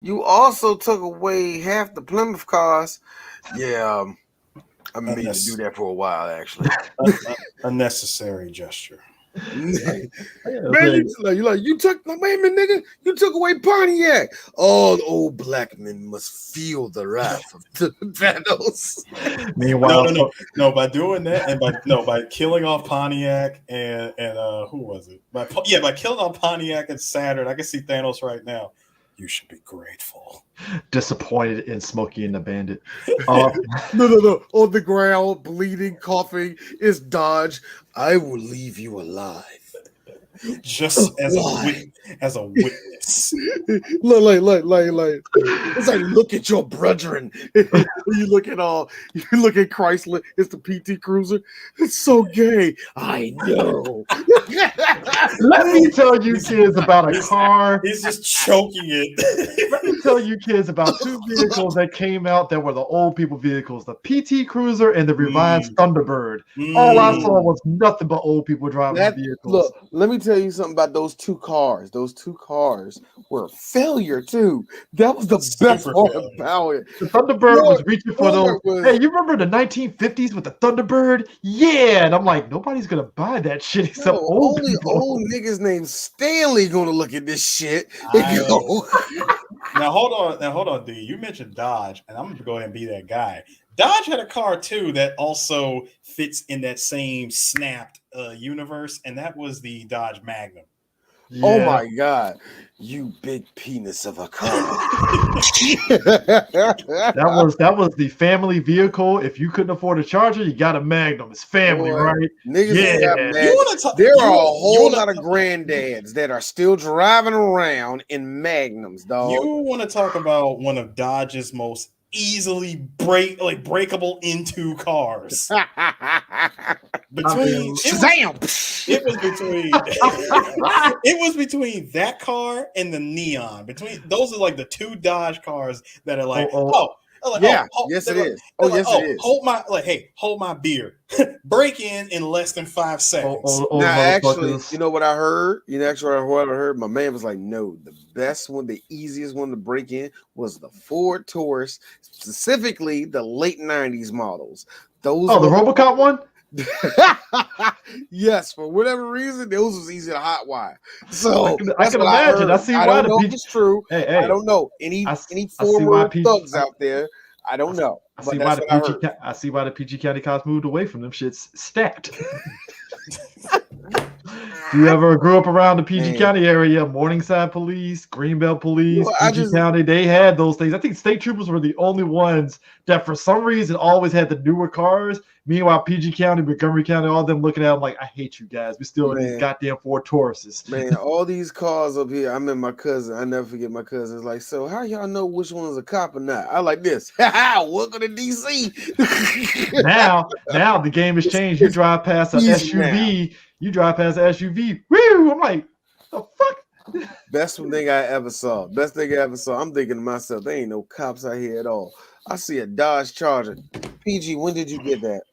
You also took away half the Plymouth cars. Yeah, I've been meaning to do that for a while, actually. Unnecessary gesture. Man, you took wait a minute, nigga. You took away Pontiac. All old black men must feel the wrath of the Thanos. Meanwhile, no, by doing that and by killing off Pontiac and who was it? By killing off Pontiac and Saturn, I can see Thanos right now. You should be grateful. Disappointed in Smokey and the Bandit. No. On the ground, bleeding, coughing, is Dodge. I will leave you alive. Just as a witness. Like. It's like, look at your brethren. you look at Chrysler. It's the PT Cruiser. It's so gay. I know. Let me tell you kids about a car. He's just choking it. Let me tell you kids about two vehicles that came out that were the old people vehicles, the PT Cruiser and the revised Thunderbird. All I saw was nothing but old people driving the vehicles. Look, let me tell you something about those two cars. Those two cars were a failure too. That was the best part about it. The Thunderbird was reaching for those. Hey, you remember the 1950s with the Thunderbird? Yeah, and I'm like, nobody's gonna buy that shit except old people. Old niggas named Stanley gonna look at this shit. Now hold on, D. You mentioned Dodge, and I'm gonna go ahead and be that guy. Dodge had a car too that also fits in that same snapped universe, and that was the Dodge Magnum. Yeah. Oh my God, you big penis of a car. that was the family vehicle. If you couldn't afford a Charger, you got a Magnum. It's family, right? Niggas got Magnum. There are a whole lot of granddads that are still driving around in Magnums, dog. You want to talk about one of Dodge's most easily breakable into cars. It was between that car and the Neon. Those are like the two Dodge cars that are like, yes it is. Hold my beer. Break in less than 5 seconds. Now, actually, you know what I heard? What I heard? My man was like, no, the best one, the easiest one to break in was the Ford Taurus, specifically the late 90s models. The RoboCop one? Yes, for whatever reason, those was easy to hotwire. So I can imagine. I see why I don't know if it's true. Hey, I don't know any former thugs out there. I don't know. I see why the PG County cops moved away from them shits stacked. If you ever grew up around the PG County area, Morningside Police, Greenbelt Police, PG County, they had those things. I think state troopers were the only ones that for some reason always had the newer cars. Meanwhile, PG County, Montgomery County, all them looking at them like, I hate you guys. We still in these goddamn Ford Tauruses. Man, all these cars up here. I remember my cousin. I never forget my cousin's like, so how y'all know which one is a cop or not? I like this. Welcome to DC. now the game has changed. You drive past an SUV. You drive past an SUV. Woo! I'm like, the fuck? Best thing I ever saw. I'm thinking to myself, there ain't no cops out here at all. I see a Dodge Charger. PG, when did you get that?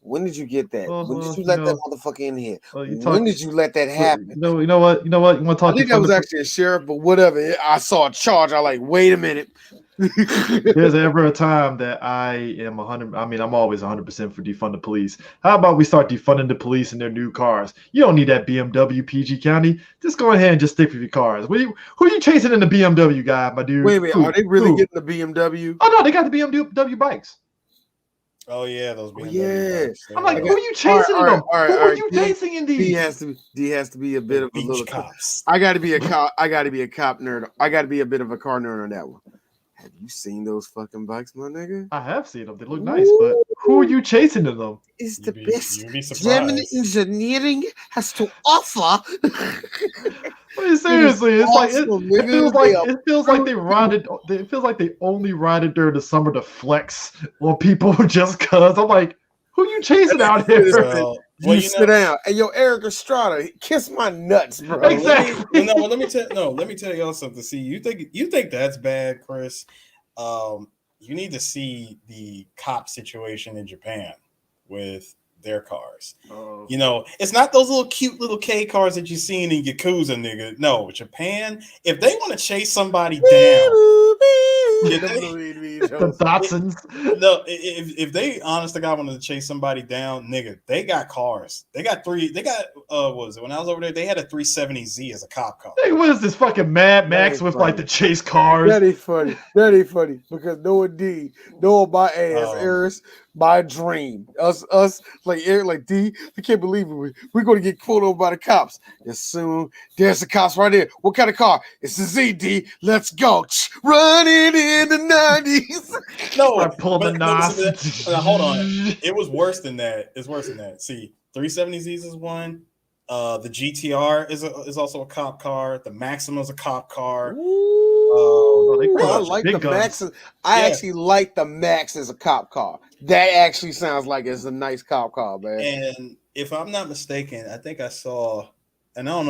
When did you get that? When did you let that motherfucker in here? When did you let that happen? You know what? You want to talk? I think that was actually a sheriff, but whatever. I saw a charge. I like, wait a minute. There's ever a time that I am 100. I mean, I'm always 100% for defund the police. How about we start defunding the police and their new cars? You don't need that BMW, PG County. Just go ahead and just stick with your cars. Who are you chasing in the BMW, guy, my dude? Wait, are they really getting the BMW? Oh no, they got the BMW bikes. Oh yeah, those BMW. Yes. I'm like, who are you chasing in them? Who are you chasing in these? D has to be a bit of a little cops. I got to be a cop. I got to be a cop nerd. I got to be a bit of a car nerd on that one. Have you seen those fucking bikes, my nigga? I have seen them. They look nice, but who are you chasing in them? It's the best German engineering has to offer. Seriously, it's awesome, it feels like they ride it. It feels like they only ride it during the summer to flex on people just cause. I'm like, who are you chasing out here? You sit down. Hey, yo, Eric Estrada, kiss my nuts, bro. Exactly. Let me tell y'all something. See, you think that's bad, Chris? You need to see the cop situation in Japan with their cars. Oh. You know, it's not those little cute little K cars that you seen in Yakuza, nigga. No, Japan, if they want to chase somebody down, the Datsuns. No, if they honest to God wanted to chase somebody down, nigga, they got cars. They got what was it? When I was over there, they had a 370Z as a cop car. Hey, what is this fucking Mad Max with like the chase cars? That ain't funny. That ain't funny because no indeed, no my ass, Eris, my dream. Us, like Eric, like D. I can't believe it. We're gonna get pulled over by the cops. And soon there's the cops right there. What kind of car? It's a ZD. Let's go. Running in the 90s. No, I pulled the NOS. Hold on. It was worse than that. It's worse than that. See, 370Zs is one. The GTR is also a cop car. The Maxima is a cop car. I like the Max. I actually like the Max as a cop car. That actually sounds like it's a nice cop car, man. And if I'm not mistaken, I think I saw, and I don't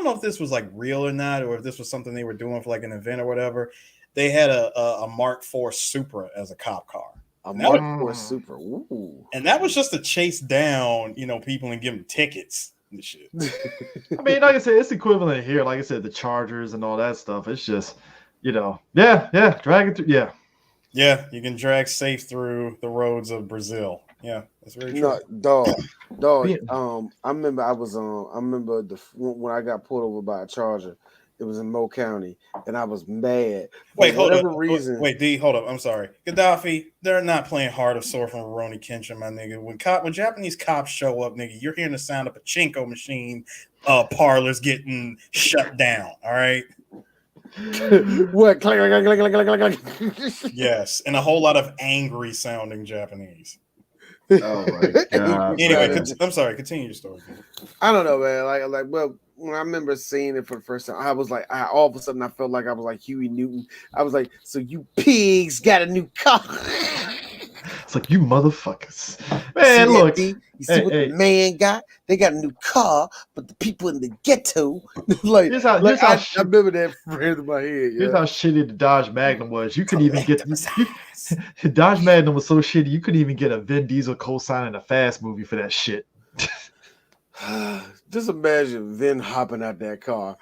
know if this was like real or not, or if this was something they were doing for like an event or whatever. They had a Mark IV Supra as a cop car. A Mark IV Supra. Ooh. And that was just to chase down, people and give them tickets. Shit. I mean, like I said, it's equivalent here. Like I said, the Chargers and all that stuff. It's just, drag it through. Yeah, you can drag safe through the roads of Brazil. Yeah, that's very true. No, dog. I remember when I got pulled over by a Charger. It was in Mo County, and I was mad. Wait, hold up. Wait, D, hold up. I'm sorry. Gaddafi, they're not playing Heart of Sword from Rurouni Kenshin, my nigga. When Japanese cops show up, nigga, you're hearing the sound of pachinko machine parlors getting shut down, all right? What? Yes, and a whole lot of angry sounding Japanese. Oh my god. Anyway, I'm sorry. Continue your story. I don't know, man. Well, when I remember seeing it for the first time, I was like, all of a sudden I felt like I was like Huey Newton. I was like, so you pigs got a new car. It's like, you motherfuckers. Man, look. You see what the man got? They got a new car, but the people in the ghetto, I remember that friend in my head. Here's how shitty the Dodge Magnum was. You couldn't even get the Dodge Magnum was so shitty, you couldn't even get a Vin Diesel co-sign in a Fast movie for that shit. Just imagine Vin hopping out that car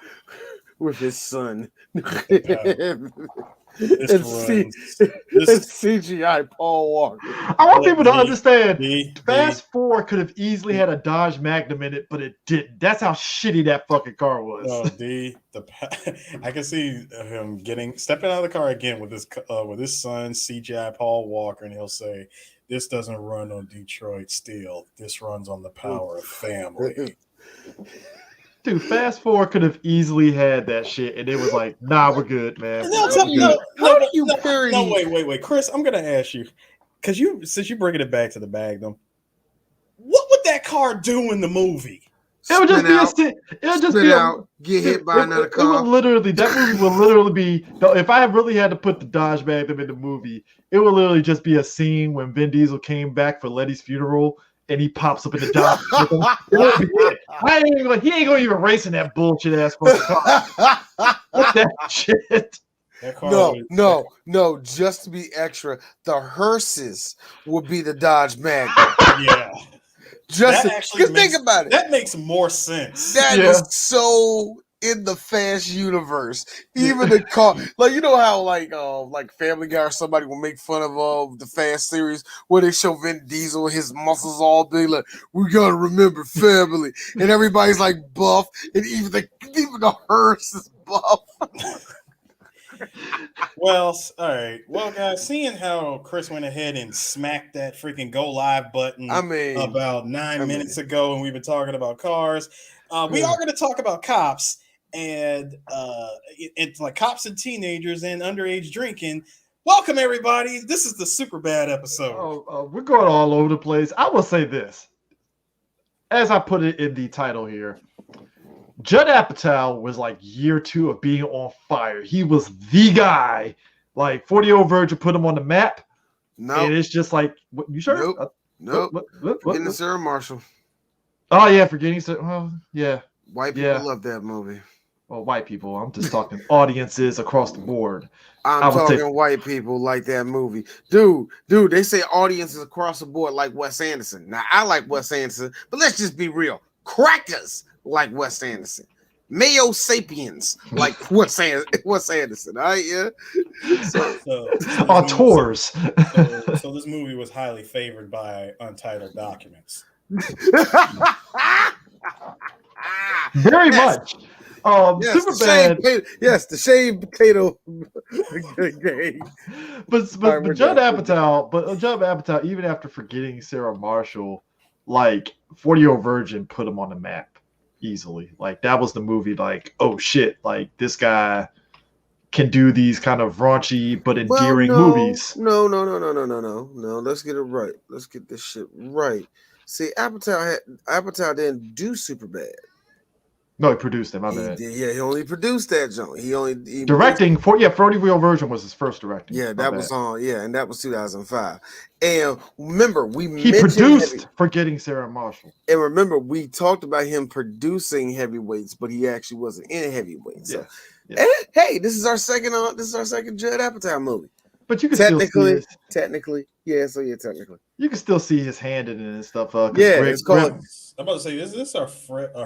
with his son. It's CGI Paul Walker. I want people to understand Fast 4 could have easily had a Dodge Magnum in it, but it didn't. That's how shitty that fucking car was. I can see him stepping out of the car again with his son, CGI Paul Walker, and he'll say, "This doesn't run on Detroit steel. This runs on the power of family." Dude, Fast 4 could have easily had that shit, and it was like, nah, we're good, man. Wait, Chris, I'm gonna ask you, because since you're bringing it back to the Magnum, what would that car do in the movie? It would just get hit by another car. That movie would literally be. If I really had to put the Dodge Magnum in the movie, it would literally just be a scene when Vin Diesel came back for Letty's funeral. And he pops up in the Dodge. He ain't gonna even race in that bullshit ass fucking car. What that shit? No. Just to be extra, the hearses would be the Dodge Magnum. Yeah. Think about it. That makes more sense. That is so in the Fast universe. Even the car, like, you know how like Family Guy or somebody will make fun of the Fast series where they show Vin Diesel, his muscles all big, like, we gotta remember family, and everybody's like buff, and even the hearse is buff. Well, all right. Well, guys, seeing how Chris went ahead and smacked that freaking go live button about 9 minutes ago, and we've been talking about cars, we are going to talk about cops. And it's like cops and teenagers and underage drinking. Welcome, everybody. This is the SuperBad episode. We're going all over the place. I will say this. As I put it in the title here, Judd Apatow was like year 2 of being on fire. He was the guy. Like 40-Year-Old Virgin put him on the map. No. And it's just like, what, you sure? Nope. Getting the Sarah Marshall. Oh, yeah, forgetting. Well, yeah. White people love that movie. Well, white people. I'm just talking audiences across the board. I'm talking white people like that movie. Dude, they say audiences across the board like Wes Anderson. Now, I like Wes Anderson, but let's just be real. Crackers like Wes Anderson. Mayo sapiens like Wes Anderson. All right, yeah. So on tours. So this movie was highly favored by Untitled Documents. Very much. Yes, SuperBad. The shaved potato game. But Judd Apatow, even after forgetting Sarah Marshall, like 40-Year-Old Virgin put him on the map easily. Like that was the movie. Like, oh shit! Like this guy can do these kind of raunchy but endearing movies. No. Let's get it right. Let's get this shit right. See, Apatow didn't do SuperBad. No, he produced it. My bad. He only produced that joint. He directing 40-Year-Old Virgin was his first directing. Yeah, that was on. Yeah, and that was 2005. And remember, he produced Forgetting Sarah Marshall. And remember, we talked about him producing Heavyweights, but he actually wasn't in Heavyweights. So, hey, this is our second Judd Apatow movie. But you can technically, technically. You can still see his hand in it and stuff. It's called. I'm about to say, is this our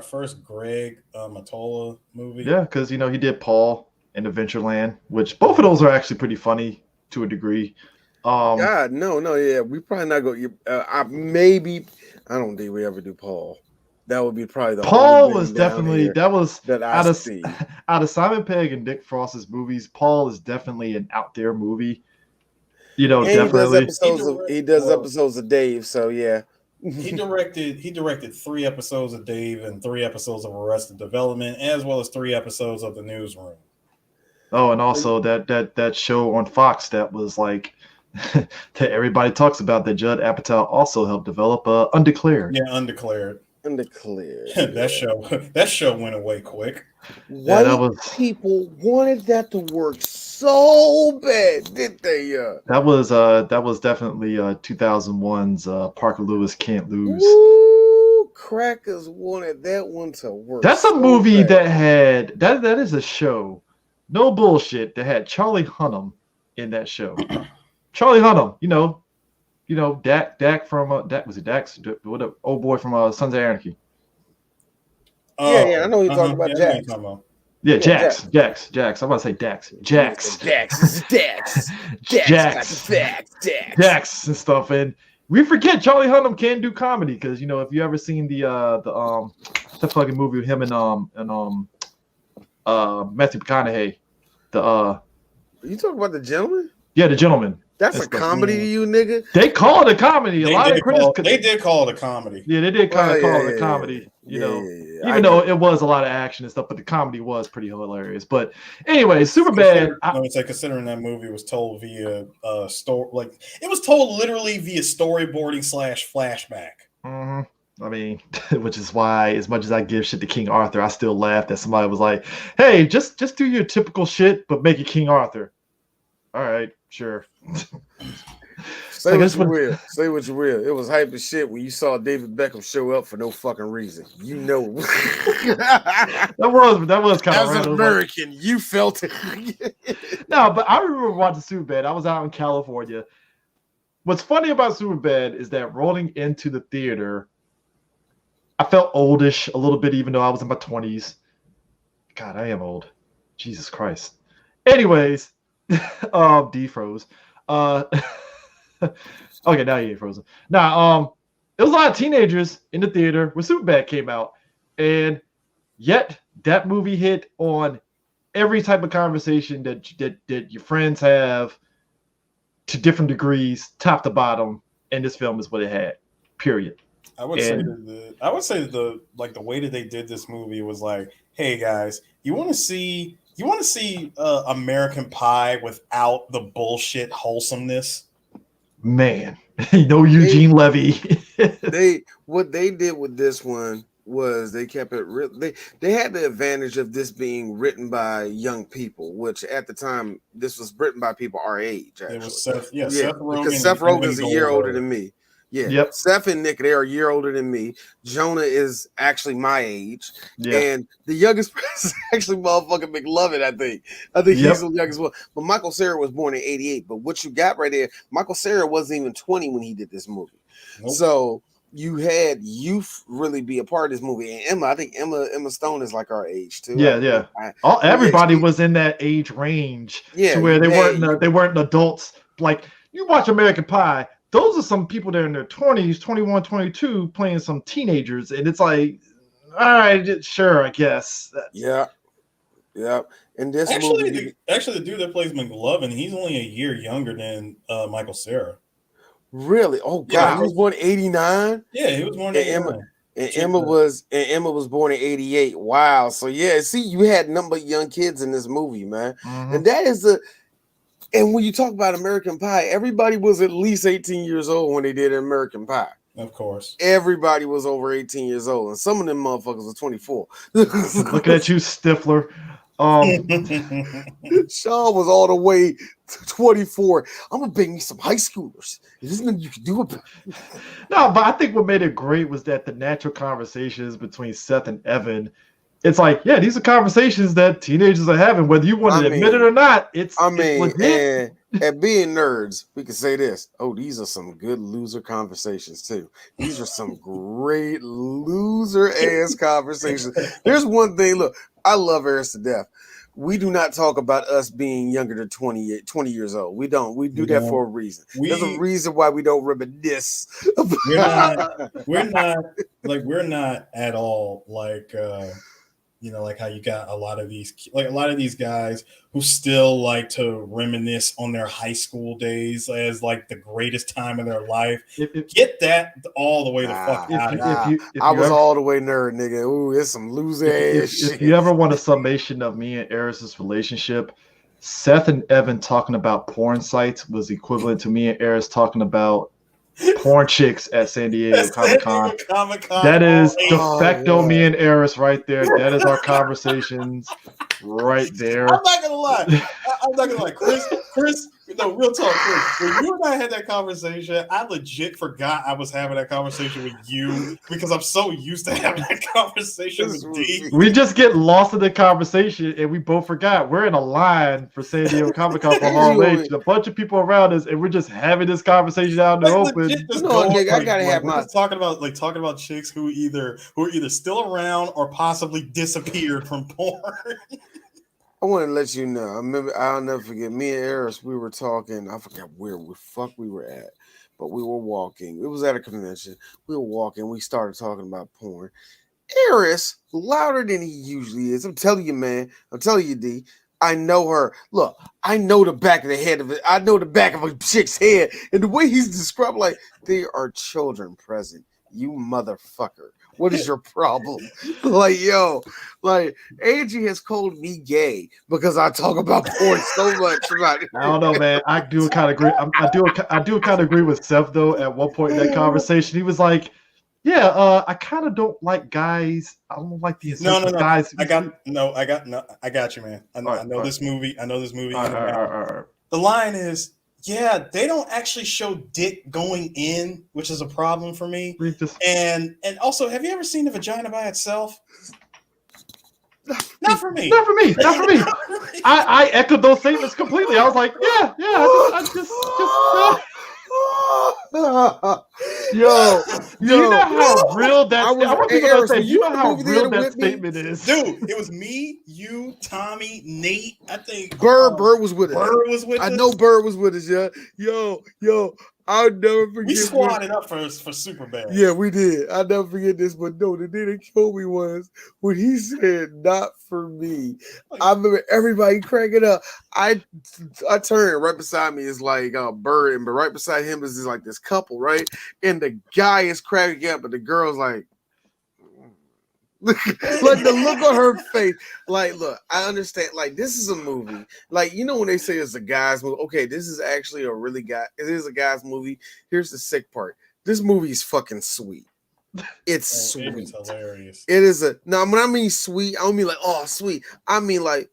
first Greg Mottola movie? Yeah, because he did Paul and Adventureland, which both of those are actually pretty funny to a degree. God, no, yeah, we probably not go. I don't think we ever do Paul. That would be probably the Paul was definitely that out of Simon Pegg and Dick Frost's movies. Paul is definitely an out there movie. Definitely. He does episodes of Dave, so yeah. He directed 3 episodes of Dave and 3 episodes of Arrested Development, as well as 3 episodes of The Newsroom. Oh, and also that show on Fox that was like that everybody talks about that Judd Apatow also helped develop, Undeclared. Yeah, Undeclared. That show went away quick. White people wanted that to work so bad, didn't they? That was definitely 2001's Parker Lewis Can't Lose. Ooh, crackers wanted that one to work. That's a movie that had that is a show, no bullshit, that had Charlie Hunnam in that show. Charlie Hunnam, Dak from Dak, was it Dax? What a old boy from Sons of Anarchy. I know you're talking about Jax. Yeah, Jax. I'm about to say Dax. Jax. Dax and stuff. And we forget Charlie Hunnam can do comedy because if you ever seen the fucking movie with him and Matthew McConaughey, Are you talking about The Gentleman? Yeah, The Gentleman. That's a comedy to you, nigga? They call it a comedy. They did call it a comedy. Yeah, they did call it a comedy. Even though it was a lot of action and stuff, but the comedy was pretty hilarious. But anyway, SuperBad. I would say, considering that movie was told via it was told literally via storyboarding / flashback. Mm-hmm. I mean, which is why, as much as I give shit to King Arthur, I still laugh that somebody was like, "Hey, just do your typical shit, but make it King Arthur." All right, sure. Say what you will. It was hype as shit when you saw David Beckham show up for no fucking reason. that was kind of as an American, you felt it. No, but I remember watching SuperBad. I was out in California. What's funny about SuperBad is that rolling into the theater, I felt oldish a little bit, even though I was in my 20s. God, I am old. Jesus Christ. Anyways, defroze. Okay, now you ain't frozen. Now, it was a lot of teenagers in the theater when SuperBad came out, and yet that movie hit on every type of conversation that your friends have to different degrees, top to bottom, and this film is what it had. Period. I would say the way that they did this movie was like, hey guys, you want to see American Pie without the bullshit wholesomeness? Man, Eugene Levy. What they did with this one was they kept it real. They had the advantage of this being written by young people, which at the time this was written by people our age. Actually. It was Seth Rogen. Because Seth Rogen's a year older than me. Yeah. Yep. Seth and Nick, they are a year older than me. Jonah is actually my age. Yeah. And the youngest person is actually motherfucking McLovin, I think. He's the youngest one. But Michael Cera was born in 88. But what you got right there, Michael Cera wasn't even 20 when he did this movie. Nope. So you had youth really be a part of this movie. And Emma, I think Emma Stone is like our age too. Yeah. Everybody was in that age range to where they weren't adults. Like, you watch American Pie, those are some people that are in their 20s, 21, 22, playing some teenagers. And it's like, all right, sure, I guess. Yeah. And this movie... the dude that plays McLovin, he's only a year younger than Michael Cera. Really? Oh God, he was born in 89? Yeah, he was born in 89. Emma was born in 88. Wow. So yeah, see, you had number of young kids in this movie, man. Mm-hmm. And that is and when you talk about American Pie, everybody was at least 18 years old when they did American Pie. Of course. Everybody was over 18 years old, and some of them motherfuckers were 24. Look at you, Stifler. Sean was all the way to 24. I'm gonna bring me some high schoolers. There's nothing you can do about it. No, but I think what made it great was that the natural conversations between Seth and Evan. It's like, yeah, these are conversations that teenagers are having, whether you want to admit it or not. It's legit. And being nerds, we can say this. Oh, these are some good loser conversations too. These are some great loser ass conversations. There's one thing. Look, I love Eris to death. We do not talk about us being younger than 20 years old. We don't. We do that for a reason. There's a reason why we don't reminisce. We're not at all like like how you got a lot of these guys who still like to reminisce on their high school days as like the greatest time of their life. Get that all the way the fuck out. I was all the way nerd, nigga. Ooh, it's some loser ass shit. If you ever want a summation of me and Eris's relationship, Seth and Evan talking about porn sites was equivalent to me and Eris talking about porn chicks at San Diego Comic-Con. That is de facto me and Eris right there. That is our conversations right there. I'm not gonna lie. Chris, no, real talk, Chris. When you and I had that conversation, I legit forgot I was having that conversation with you because I'm so used to having that conversation with D. We just get lost in the conversation and we both forgot. We're in a line for San Diego Comic-Con for Hall H. A bunch of people around us, and we're just having this conversation out in the open. I gotta have my talking about chicks who are either still around or possibly disappeared from porn. I want to let you know. I'll never forget. Me and Eris, we were talking. I forgot where the fuck we were at, but we were walking. It was at a convention. We were walking. We started talking about porn. Eris, louder than he usually is. I'm telling you, man. I'm telling you, D. I know her. Look, I know the back of the head of it. I know the back of a chick's head, and the way he's described, like there are children present. You motherfucker. What is your problem? Like, yo, like Angie has called me gay because I talk about porn so much. I don't know, man. I do kind of agree. I do kind of agree with Seth though. At one point in that conversation, he was like, "Yeah, I kind of don't like guys. I don't like these guys." I got you, man. I know this movie. The line is, yeah, they don't actually show dick going in, which is a problem for me. And also, have you ever seen the vagina by itself? Not for me. I echoed those statements completely. I was like, yeah. I just Yo, you know how real that statement is, dude. It was me, you, Tommy, Nate. I think Bird was with us. I know Bird was with us. Yo. I'll never forget. We squatted up for SuperBad. Yeah, we did. I'll never forget this. But no, the thing that killed me was when he said "not for me." I remember everybody cracking up. I turned right beside me is like Bird, but right beside him is like this couple, right? And the guy is cracking up, but the girl's like. Like the look on her face, like, look, I understand. Like, this is a movie. Like, you know when they say it's a guy's movie. Okay, this is actually it is a guy's movie. Here's the sick part. This movie is fucking sweet. It's sweet. It's hilarious. It is when I mean sweet, I don't mean like sweet. I mean like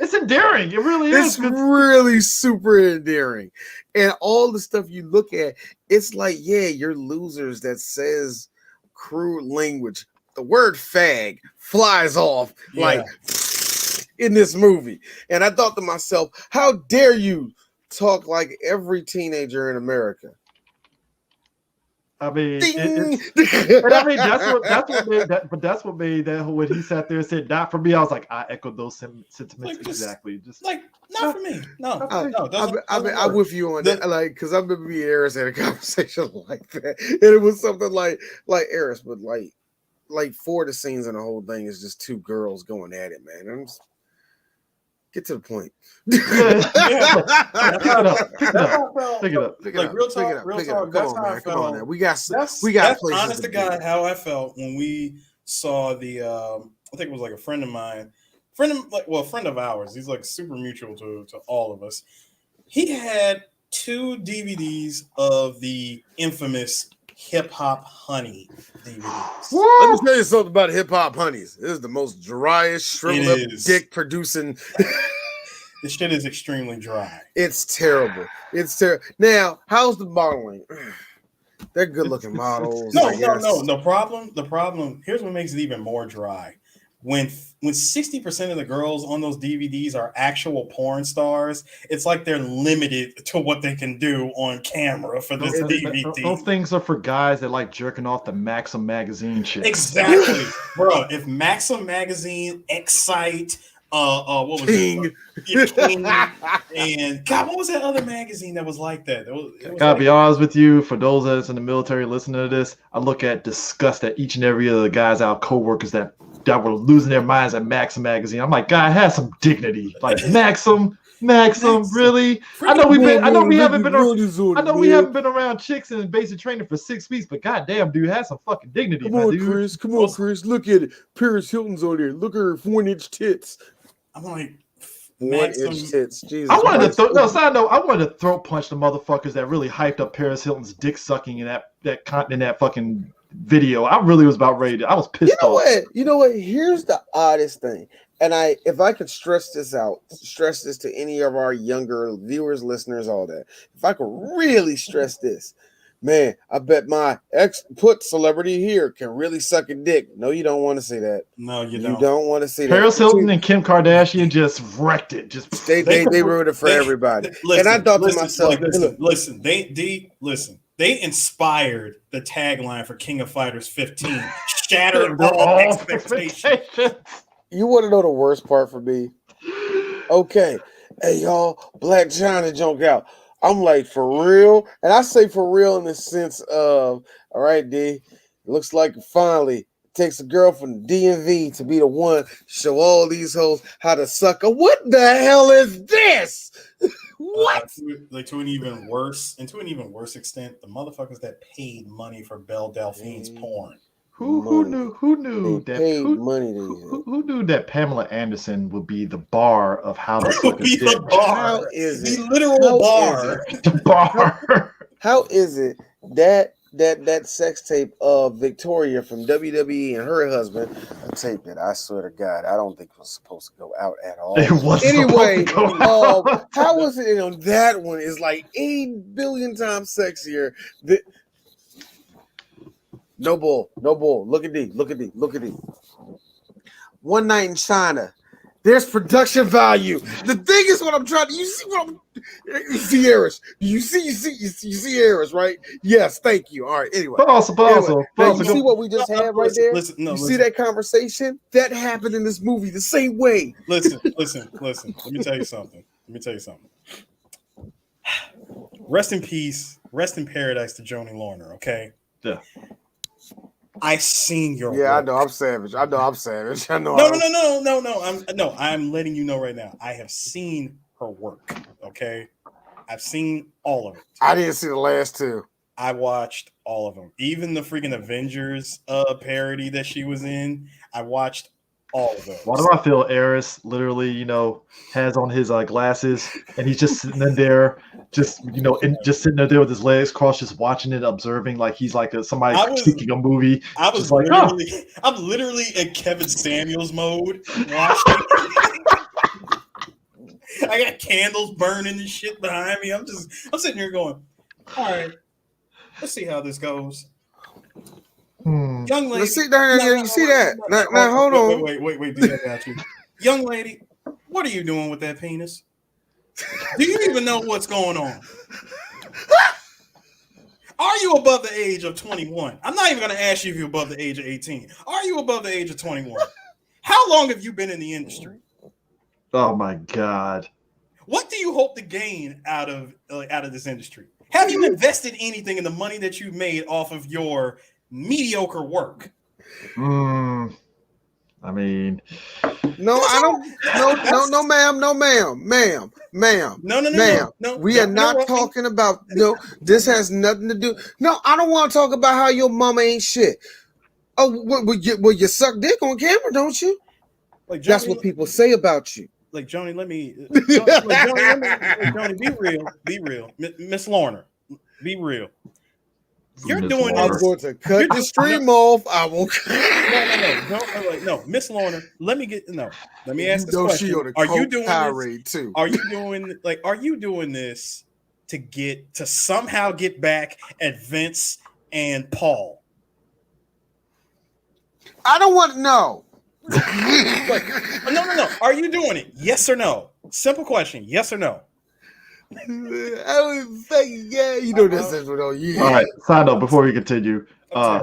it's endearing. endearing. It really is. It's really super endearing. And all the stuff you look at, it's like, yeah, you're losers that says crude language. The word fag flies off like in this movie. And I thought to myself, how dare you talk like every teenager in America? I mean, that's what made that when he sat there and said, "Not for me." I was like, I echoed those sentiments exactly. Just like, not for me. No. I'm with you on that. Like, because I remember me and Eris had a conversation like that, and it was something like Eris, but like 4 of the scenes in the whole thing is just 2 girls going at it, man. I'm just, get to the point. Pick it up. Like real talk. That's how I felt. We got. That's honest to God how I felt when we saw the. I think it was like a friend of mine, a friend of ours. He's like super mutual to all of us. He had 2 DVDs of the infamous Hip Hop Honey DVDs. Let me tell you something about Hip Hop Honeys. This is the most driest, shriveled up dick producing. This shit is extremely dry. It's terrible. It's terrible. Now, how's the modeling? They're good looking models. No. The problem. Here's what makes it even more dry. When 60% of the girls on those DVDs are actual porn stars, it's like they're limited to what they can do on camera for this DVD. Those things are for guys that like jerking off the Maxim magazine shit. Exactly, bro. If Maxim magazine, Excite, what was King. it? King, and God, what was that other magazine that was like that? Gotta be honest with you, for those that's in the military listening to this, I look at disgust at each and every of the guys, our co-workers that were losing their minds at Maxim magazine. I'm like, God, have some dignity. Like Maxim, really? I know we haven't been around chicks in basic training for 6 weeks, but goddamn, dude, have some fucking dignity. Come on, Chris. Look at it. Paris Hilton's on there. Look at her 4-inch tits. I'm like, 4-inch tits. Jesus. I wanted to throat punch the motherfuckers that really hyped up Paris Hilton's dick sucking in that fucking video. I really was about ready to. I was pissed off. You know what? Here's the oddest thing, and if I could stress this to any of our younger viewers, listeners, all that. If I could really stress this, man, I bet my put celebrity here can really suck a dick. No, you don't want to see that. No, you don't. You don't want to see that. Paris Hilton and Kim Kardashian just wrecked it. Just they ruined it for everybody. And I thought to myself, listen. They inspired the tagline for King of Fighters 15. Shattered all expectations. You want to know the worst part for me? Okay. Hey, y'all, Black China junk out. I'm like, for real? And I say for real in the sense of, all right, D, looks like finally it takes a girl from the DMV to be the one to show all these hoes how to suck. What the hell is this? What? To an even worse extent, the motherfuckers that paid money for Belle Delphine's porn. Who knew that Pamela Anderson would be the bar of how to suck a dick? The bar. How is it? The literal bar. The bar. How is it that sex tape of Victoria from WWE and her husband, a tape that I swear to God I don't think was supposed to go out at all. Anyway, how was it on that one is like 8 billion times sexier. No bull. Look at D. One Night in China. There's production value. The thing is what I'm trying to. You see Eris. You see Eris, right? Yes, thank you. All right. Anyway. You see what we just had right there? See that conversation? That happened in this movie the same way. Listen. Let me tell you something. Rest in peace. Rest in paradise to Joni Lorner. Okay. Yeah. I've seen your work. I know I'm savage. I know. No. I'm letting you know right now. I have seen her work. Okay. I've seen all of it. I didn't see the last 2. I watched all of them. Even the freaking Avengers parody that she was in. I watched all of those. Why do I feel Eris literally, has on his glasses and he's just sitting in there, just sitting there with his legs crossed, just watching it, observing like he's like somebody critiquing a movie. I'm literally in Kevin Samuels mode watching. I got candles burning and shit behind me. I'm sitting here going, all right, let's see how this goes. Young lady, let's see that. You see that? Now, hold on. Wait. Do that about you, young lady. What are you doing with that penis? Do you even know what's going on? Are you above the age of 21? I'm not even going to ask you if you're above the age of 18. Are you above the age of 21? How long have you been in the industry? Oh my God. What do you hope to gain out of this industry? Have you invested anything in the money that you made off of your mediocre work? I mean, no, I don't. No, ma'am. No. We are not talking about. No, this has nothing to do. No, I don't want to talk about how your mama ain't shit. Oh, well, you suck dick on camera, don't you? Like Joni, that's what people say about you. Like Joni, Joni, be real. Miss Lorna, be real. You're Ms. doing Lorna. this. I'm going to cut the stream off. I will. No, Miss Lorna. Let me ask this question. Are you doing this? Too. Are you doing this to somehow get back at Vince and Paul? I don't want to know. No. Are you doing it? Yes or no? Simple question. Yes or no? I was saying, yeah, you know this is what you. All right. Side note before we continue.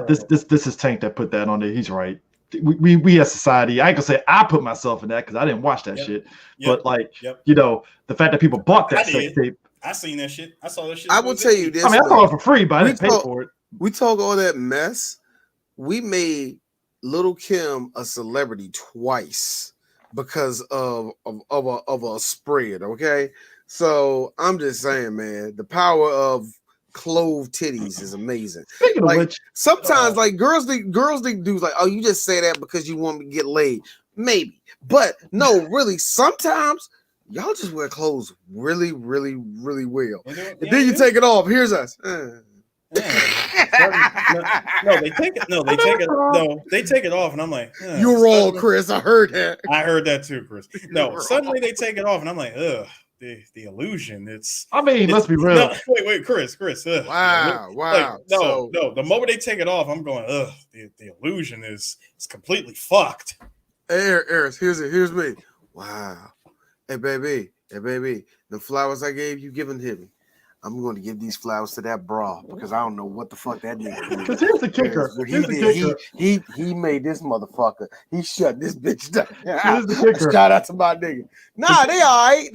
This is Tank that put that on there. He's right. We as society, I ain't gonna say I put myself in that because I didn't watch that shit. But you know, the fact that people bought that sex tape. I seen that shit. I saw that shit. I will tell you this. I mean, I saw it for free, but I didn't pay for it. We talk all that mess. We made Little Kim a celebrity twice because of a spread. Okay, so I'm just saying, man, the power of clove titties is amazing. Speaking of which, sometimes girls think dudes like, oh, you just say that because you want me to get laid, maybe, but no, really, sometimes y'all just wear clothes really, really, really well, and then you take it off. Here's us. They take it off, and I'm like, you're wrong, Chris. I heard that. I heard that too, Chris. No, suddenly they take it off, and I'm like, ugh, the illusion. Let's be real. No, wait, Chris. Wow. The moment they take it off, I'm going, ugh, the illusion is completely fucked. Hey, Eris, here's me. Wow. Hey, baby, the flowers I gave you, give them to me. I'm going to give these flowers to that bra because I don't know what the fuck that nigga did. Because here's the kicker. He made this motherfucker. He shut this bitch down. Here's the kicker. Shout out to my nigga. Nah, they all right.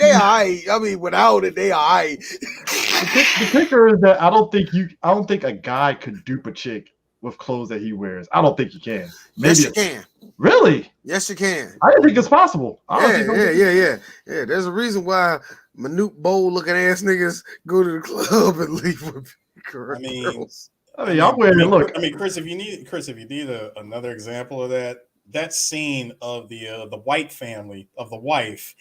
I mean, without it, they all right. The kicker is that I don't think a guy could dupe a chick with clothes that he wears. I don't think you can. Maybe yes, you can. Really? Yes, you can. I didn't think it's possible. Yeah. There's a reason why Manute Bowl looking ass niggas go to the club and leave with girls. I'm wearing it. Look. I mean, Chris, if you need another example of that scene of the white family of the wife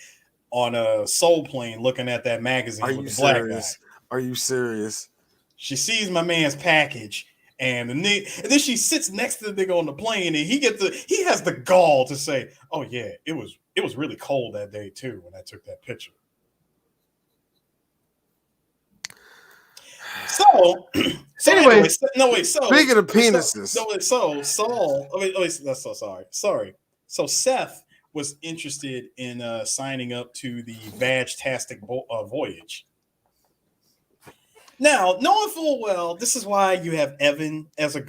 on a soul plane looking at that magazine with the black guy. Are you serious? She sees my man's package. And then she sits next to the nigga on the plane, and he has the gall to say, "Oh yeah, it was really cold that day too when I took that picture." So anyway, speaking of penises, sorry. So Seth was interested in signing up to the Vag-tastic voyage. Now, knowing full well, this is why you have Evan as a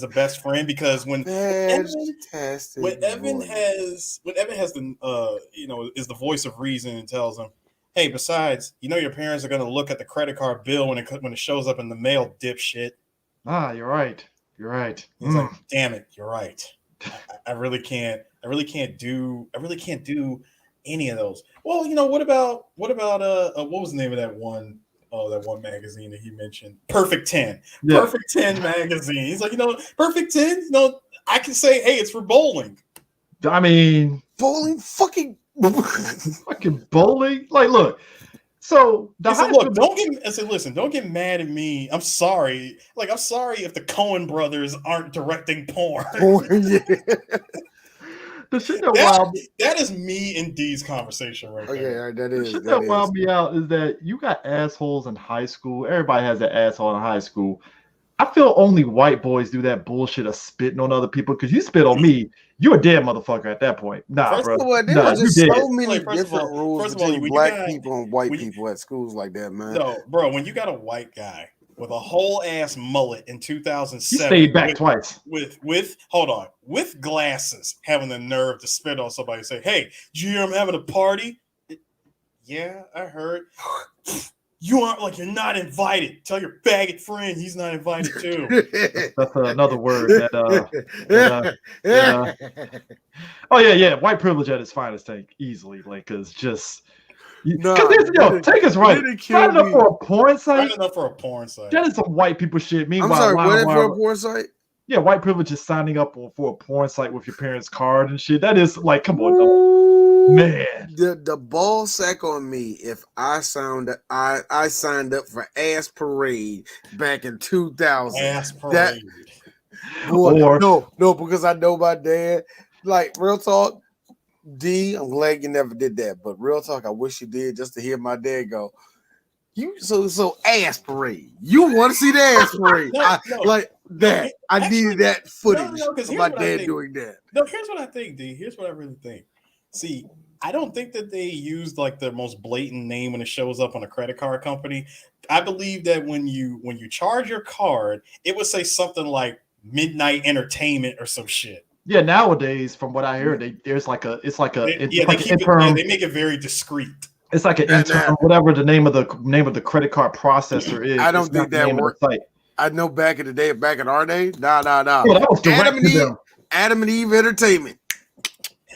best friend, because when Evan has the is the voice of reason and tells him, hey, besides, your parents are going to look at the credit card bill when it shows up in the mail, dipshit. You're right. He's like, damn it, you're right. I really can't do any of those. Well, what about what was the name of that one? Oh, that one magazine that he mentioned, Perfect 10. Yeah. Perfect 10 magazine. He's like, Perfect 10. I can say, hey, it's for bowling. I mean, bowling, fucking bowling. Like, look. So don't get mad at me. I'm sorry. I'm sorry if the Coen brothers aren't directing porn. The The shit that is me and D's conversation right there. Okay, that is. The shit that wound me out is that you got assholes in high school. Everybody has an asshole in high school. I feel only white boys do that bullshit of spitting on other people because you spit on me, you're a dead motherfucker at that point. Nah, bro. There were just so many different rules between black people and white people at schools like that, man. No, bro, when you got a white guy with a whole ass mullet in 2007, he stayed back twice. With glasses, having the nerve to spit on somebody and say, "Hey, did you hear I'm having a party?" Yeah, I heard. You aren't you're not invited. Tell your faggot friend he's not invited too. That's another word oh yeah, white privilege at its finest, take easily, because just take us right. Signing up for a porn site. That is some white people shit. Meanwhile, I'm sorry, what for a porn site? Yeah, white privilege is signing up for a porn site with your parents' card and shit. That is come on, man. The ball sack on me if I signed up for Ass Parade back in 2000. Ass Parade. No, because I know my dad. Real talk, D. I'm glad you never did that, but real talk, I wish you did just to hear my dad go. You so Ass Parade. You want to see the Ass Parade? I needed that footage of my dad doing that. No, here's what I think, D. Here's what I really think. See, I don't think that they used the most blatant name when it shows up on a credit card company. I believe that when you charge your card, it would say something like Midnight Entertainment or some shit. Yeah, nowadays, from what I hear, they make it very discreet. It's like an intern, whatever the name of the credit card processor is. I don't think that worked. I know back in our day, nah. Yeah, that was Adam and Eve Entertainment.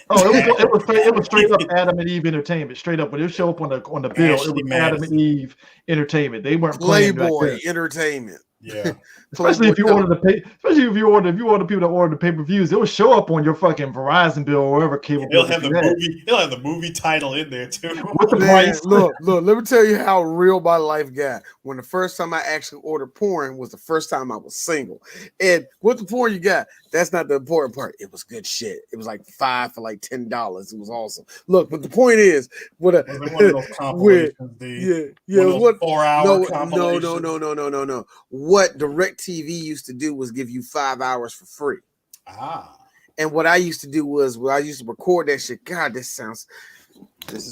Oh, it was straight up Adam and Eve Entertainment, straight up. When it showed up on the bill, it was Adam and Eve Entertainment. They weren't Playboy Entertainment. Yeah. Especially if you order people that order the pay-per-views, it will show up on your fucking Verizon bill or whatever cable bill. It'll have the movie title in there too. With the price. Look, let me tell you how real my life got. When the first time I actually ordered porn was the first time I was single. And what the porn you got, that's not the important part. It was good shit. It was $5 for $10. It was awesome. Look, but the point is, one of those compilations, what 4-hour compilations. No. What DirecTV used to do was give you 5 hours for free. And what I used to do was I used to record that shit. God, this is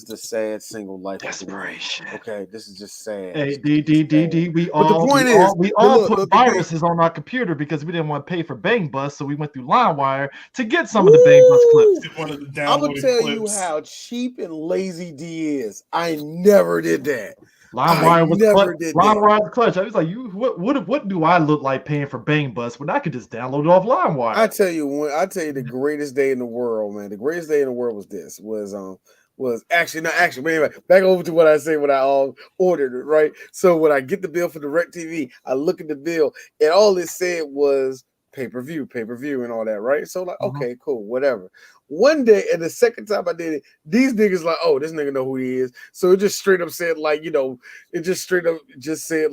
the sad single life desperation. Okay, this is just sad. Hey, D. We all put viruses on our computer because we didn't want to pay for Bang Bus, so we went through LimeWire to get some of the Bang Bus clips. I'm gonna tell you how cheap and lazy D is. I never did that. LimeWire was clutch. I was like, what do I look like paying for Bang Bus when I could just download it off LimeWire? I tell you the greatest day in the world, man. The greatest day in the world was actually, but anyway, back over to what I say when I ordered it, right? So when I get the bill for DirecTV, I look at the bill and all it said was pay-per-view and all that, right? So okay, cool, whatever. One day, and the second time I did it, these niggas oh, this nigga know who he is. So it just straight up said it just straight up said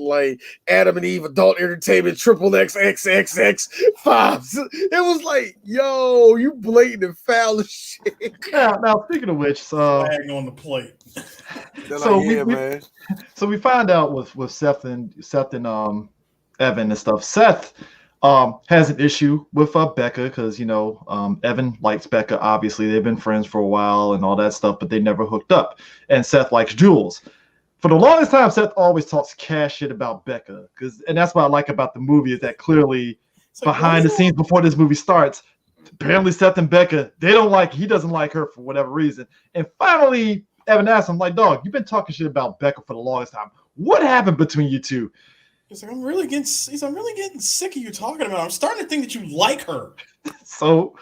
Adam and Eve Adult Entertainment XXXXX5. It was yo, you blatant and foul as shit. Now speaking of which, flag on the plate. So we find out with Seth and Evan and stuff. Seth has an issue with Becca because Evan likes Becca. Obviously, they've been friends for a while and all that stuff, but they never hooked up. And Seth likes Jules. For the longest time, Seth always talks cash shit about Becca, and that's what I like about the movie is that clearly behind the scenes before this movie starts, apparently Seth and Becca he doesn't like her for whatever reason. And finally, Evan asks him dog, you've been talking shit about Becca for the longest time. What happened between you two? He's I'm really getting sick of you talking about her. I'm starting to think that you like her. So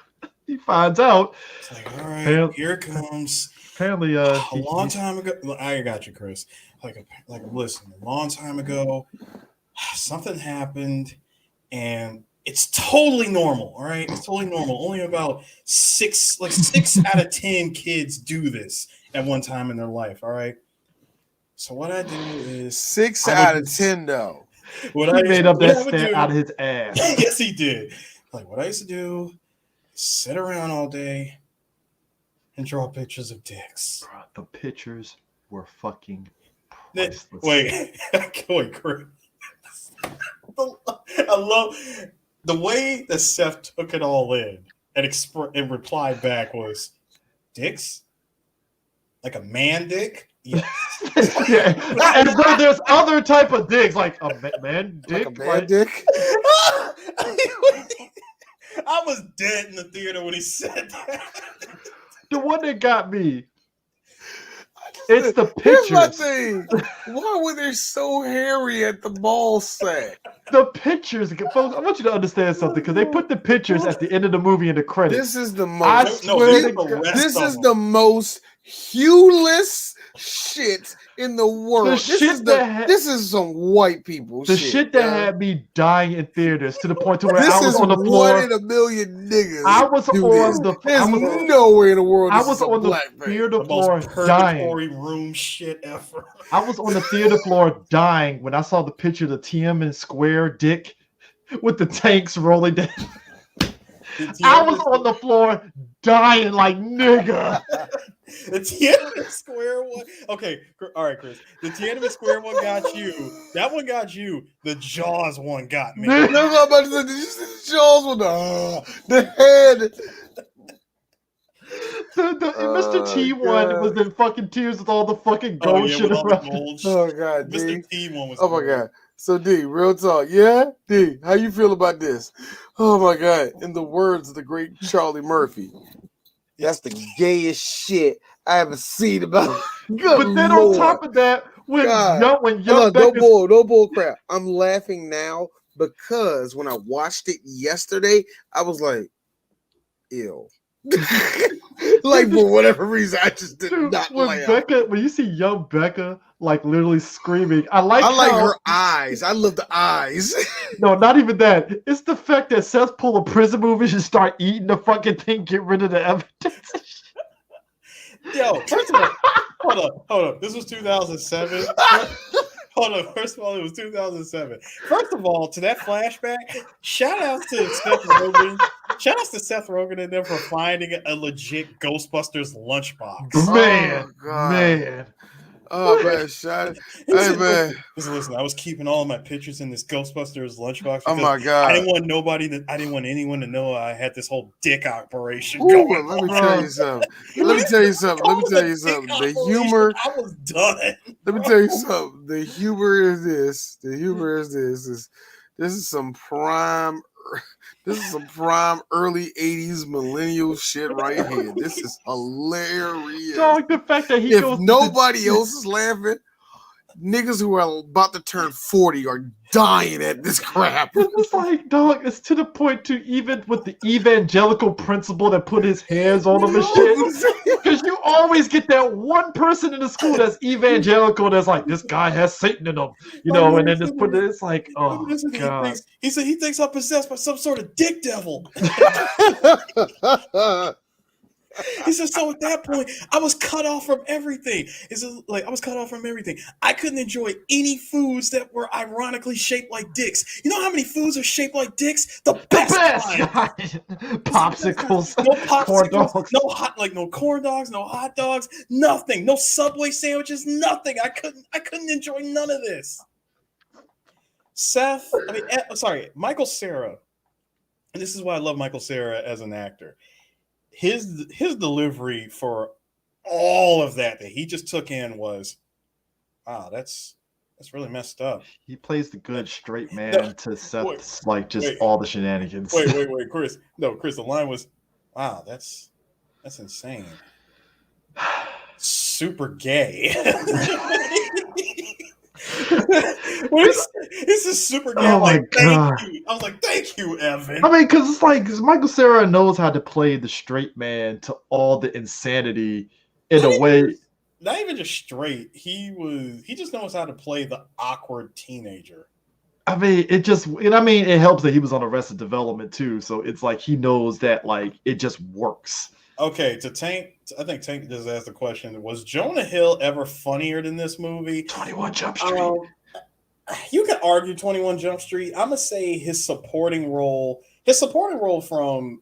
he finds out. It's all right, here it comes. Apparently, a long time ago. I got you, Chris. Listen, a long time ago, something happened, and it's totally normal. All right, it's totally normal. Only about six out of 10 kids do this at one time in their life. All right. So what I do is 6 out of 10 though. He made up that stat out of his ass. Yes, he did. What I used to do, sit around all day, and draw pictures of dicks. Bro, the pictures were fucking priceless. Wait, Chris. I love the way that Seth took it all in and replied back was, dicks? Like a man dick? Yeah. Yeah. And so there's other type of dicks, like a man dick. Like a man dick? I was dead in the theater when he said that. The one that got me, it's the pictures. Here's my thing. Why were they so hairy at the ball sack? The pictures, folks. I want you to understand something because they put the pictures at the end of the movie in the credits. This is the most. This is the most hueless shit in the world. This is some white people. The shit that had me dying in theaters to the point to where I was on the floor. One in a million niggas. I was on the. There's nowhere in the world. I was on the theater floor dying. Room shit ever. I was on the theater floor dying when I saw the picture of the Tiananmen Square dick with the tanks rolling down. I was on the floor dying like nigga. The Tiananmen Square one. Okay, all right, Chris. The Tiananmen Square one got you. That one got you. The Jaws one got me. No, I'm about to say, did you see the Jaws one? The head. The Mr. T one was in fucking tears with all the fucking gold shit around. Oh god, Mr. T one was. Oh my god. So D, real talk, yeah, D, how you feel about this? Oh my god, in the words of the great Charlie Murphy, that's the gayest shit I ever seen about. But then on top of that, when young no bull crap. I'm laughing now because when I watched it yesterday, I was like, ew. Like for whatever reason, I just did not laugh. When you see young Becca like literally screaming, I like her eyes. I love the eyes. No, not even that. It's the fact that Seth pull a prison movie and start eating the fucking thing, get rid of the evidence. Yo, first of all, hold up. This was 2007. Hold on. First of all, it was 2007. First of all, to that flashback, shout outs to Seth Rogen. Shout outs to Seth Rogen and them for finding a legit Ghostbusters lunchbox. Man. Oh man, hey man. Listen, I was keeping all of my pictures in this Ghostbusters lunchbox. Oh my god! I didn't want anyone to know I had this whole dick operation going. Let me tell you something. The humor. I was done. Let me tell you something. The humor is this. This is some prime. This is some prime early 80s millennial shit right here. This is hilarious. Dog, the fact that if nobody else is laughing, niggas who are about to turn 40 are dying at this crap. It's like, dog, it's to the point to even with the evangelical principal that put his hands on them and shit. Because you always get that one person in the school that's evangelical that's like, this guy has Satan in him, and then it's like, oh god. He said he thinks I'm possessed by some sort of dick devil. He said, so at that point, I was cut off from everything. I couldn't enjoy any foods that were ironically shaped like dicks. You know how many foods are shaped like dicks? The best kind. Popsicles. No popsicles. Corn dogs. No corn dogs, no hot dogs, nothing. No Subway sandwiches, nothing. I couldn't enjoy none of this. Michael Cera. And this is why I love Michael Cera as an actor. His delivery for all of that he just took in was, wow, that's really messed up. He plays the good straight man to Seth's all the shenanigans. Wait, Chris. No, Chris, the line was, wow, that's insane. Super gay. This is super gay. Oh my god! Thank you. I was like, thank you, Evan. I mean, because Michael Cera knows how to play the straight man to all the insanity in a way. Not even just straight. He just knows how to play the awkward teenager. I mean, it helps that he was on Arrested Development too. So it's like he knows that it just works. Okay, I think Tank just asked the question: was Jonah Hill ever funnier than this movie? 21 Jump Street. You can argue 21 Jump Street. I'm gonna say his supporting role from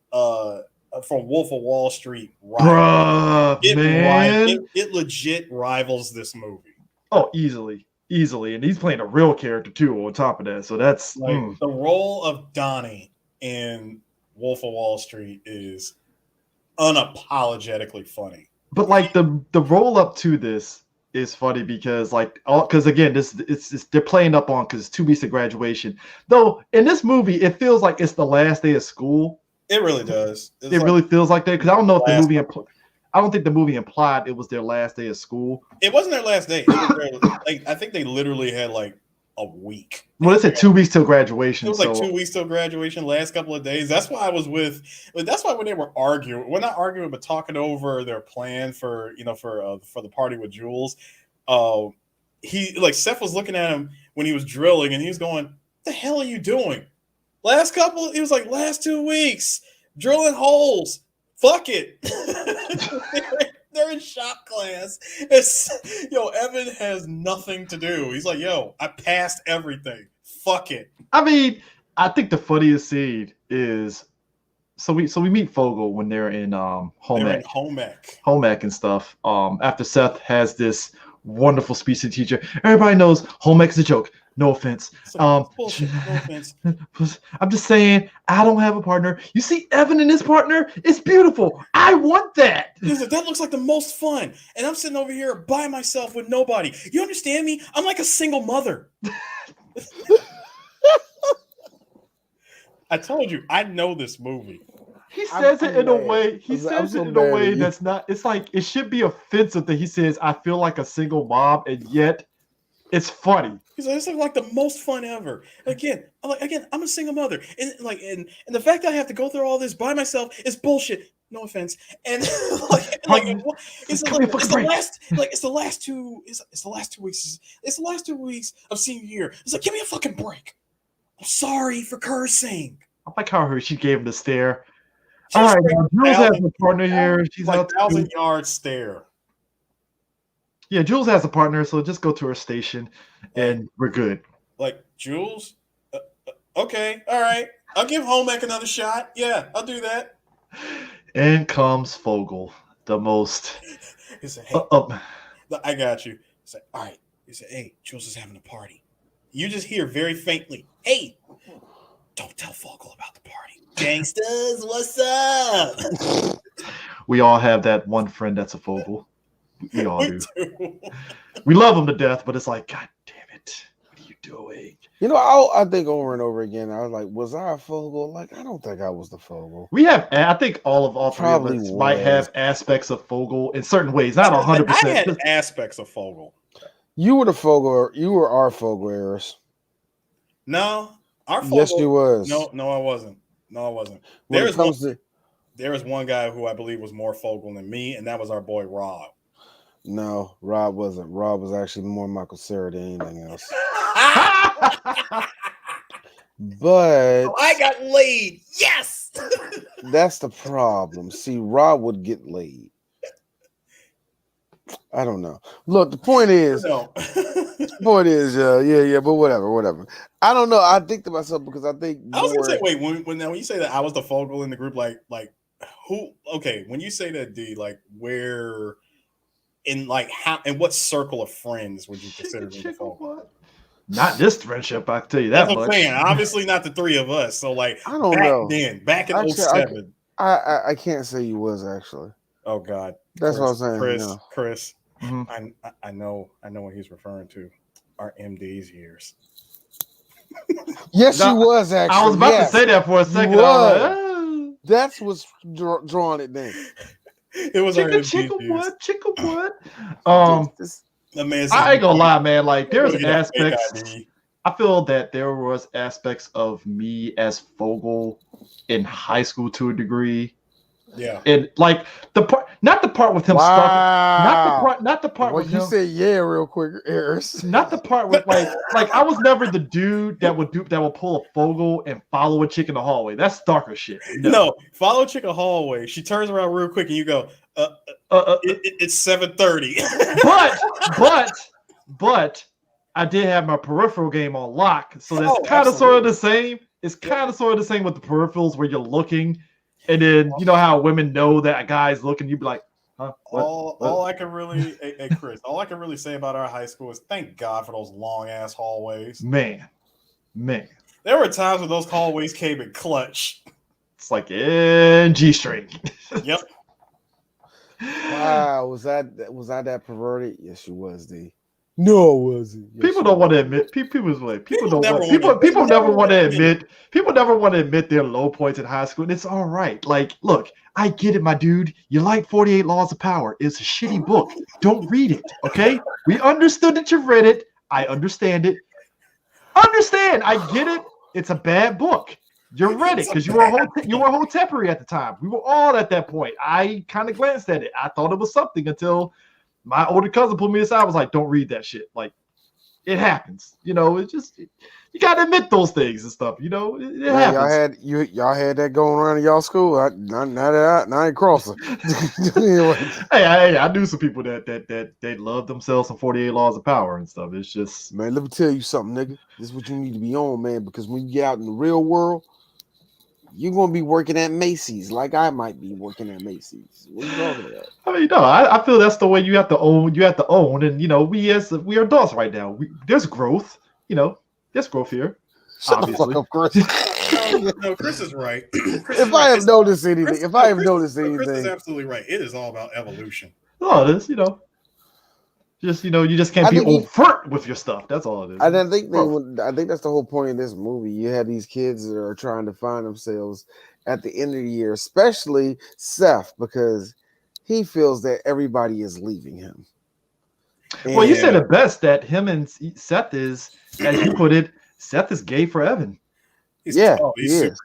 from Wolf of Wall Street. Bruh, man. It legit rivals this movie. Oh, easily. And he's playing a real character too on top of that. So that's the role of Donnie in Wolf of Wall Street is unapologetically funny. But like the roll up to this is funny because again they're playing up on because it's 2 weeks of graduation. Though in this movie it feels like it's the last day of school. It really does. It really feels like that because I don't know if the movie. I don't think the movie implied it was their last day of school. It wasn't their last day. It was I think they literally had like a week. Well, it said 2 weeks till graduation. It was like 2 weeks till graduation. Last couple of days. That's why I was with. That's why when they were arguing, we're not arguing, but talking over their plan for for the party with Jules. Seth was looking at him when he was drilling, and he was going, "What the hell are you doing?" He was like, last 2 weeks drilling holes. Fuck it. They're in shop class. Evan has nothing to do. He's like, I passed everything. Fuck it. I mean, I think the funniest scene is so we meet Fogel when they're in home ec and stuff. After Seth has this wonderful speech to the teacher. Everybody knows home ec is a joke. No offense. Bullshit. No offense. I'm just saying, I don't have a partner. You see Evan and his partner? It's beautiful. I want that. That looks like the most fun. And I'm sitting over here by myself with nobody. You understand me? I'm like a single mother. I told you, I know this movie. He says it in a way. He says it in a way that's not. It's like it should be offensive that he says, "I feel like a single mom," and yet it's funny. He's like, "It's like the most fun ever." Again, I'm a single mother, and the fact that I have to go through all this by myself is bullshit. No offense, and it's the last 2 weeks. It's the last 2 weeks of senior year. It's like, give me a fucking break. I'm sorry for cursing. I like how she gave him the stare. All right, Jules has a partner here. She's like out 1,000-yard stare. Yeah, Jules has a partner, so just go to her station, and we're good. Like, Jules? Okay, all right. I'll give home ec another shot. Yeah, I'll do that. In comes Fogel, the most. He said, hey, I got you. He said, all right. He said, hey, Jules is having a party. You just hear very faintly, hey, don't tell Fogel about the party. Gangsters, what's up? We all have that one friend that's a Fogel. We all do. We love him to death, but it's like, God damn it. What are you doing? I think over and over again, I was like, was I a Fogel? Like, I don't think I was the Fogel. I think all three of us might have aspects of Fogel in certain ways. Not 100%. I had aspects of Fogel. You were the Fogel. You were our Fogel, Eris. No, our Fogel. Yes, you was. No, I wasn't. There was one guy who I believe was more Fogel than me, and that was our boy Rob. No, Rob wasn't. Rob was actually more Michael Cera than anything else. But I got laid. Yes. That's the problem. See, Rob would get laid. I don't know. Look, the point is, but whatever. I don't know. I think to myself because I think I was gonna say, wait, when you say that I was the Fogel in the group, like who? Okay, when you say that, D, like where in like how in what circle of friends would you consider me the Fogel? Not this friendship, I can tell you that. That's what I'm saying. Obviously, not the three of us. So, like, I don't know. Back in 07. I can't say you was actually. Oh God, that's what I'm saying. Chris. Mm-hmm. I know what he's referring to. Our MD's years. Yes, she was actually. I was about to say that for a second. That's what's drawing it down. It was Chicka what? Amazing. I ain't gonna lie, man. Like there's aspects. I feel that there was aspects of me as Fogel in high school to a degree. Yeah. And like the part, not the part with him stuffing. Not the part with you him. Say yeah real quick, Eris. Not the part with like I was never the dude that would pull a Fogel and follow a chick in the hallway. That's stalker shit. No, follow a chick in the hallway. She turns around real quick and you go, it's 7:30. but I did have my peripheral game on lock, so that's kind of sort of the same. It's kind of sort of the same with the peripherals where you're looking And then you know how women know that a guy's looking, you'd be like, huh? All I can really, hey Chris, all I can really say about our high school is thank God for those long ass hallways. Man. There were times when those hallways came in clutch. It's like in G string. Yep. Wow, was I that perverted? Yes, you was, D. No, it wasn't. Yes, People don't want to admit. People never want to admit their low points in high school. And it's all right. Like, look, I get it, my dude. You like 48 Laws of Power. It's a shitty book. Don't read it. Okay? We understood that you've read it. I understand it. I get it. It's a bad book. You read it because you were Hotepery at the time. We were all at that point. I kind of glanced at it. I thought it was something until my older cousin pulled me aside. I was like, "Don't read that shit." Like, it happens. You know, it's just you gotta admit those things and stuff. You know, it happens. Y'all had that going around in y'all school. I ain't crossing. Hey, I knew some people that they love themselves some 48 Laws of Power and stuff. It's just, man, let me tell you something, nigga. This is what you need to be on, man, because when you get out in the real world, you're gonna be working at Macy's, like I might be working at Macy's. What are you talking about? I mean, no, I feel that's the way you have to own. You have to own, and you know, we are adults right now. There's growth. You know, there's growth here. Shut the fuck up, Chris. No, Chris is right. If I have noticed anything, Chris is absolutely right. It is all about evolution. Oh, it is. You know, you just can't be overt with your stuff. That's all it is. I think that's the whole point of this movie. You have these kids that are trying to find themselves at the end of the year, especially Seth, because he feels that everybody is leaving him. Well, you said it best that him and Seth is, as you put it, Seth is gay for Evan. He's super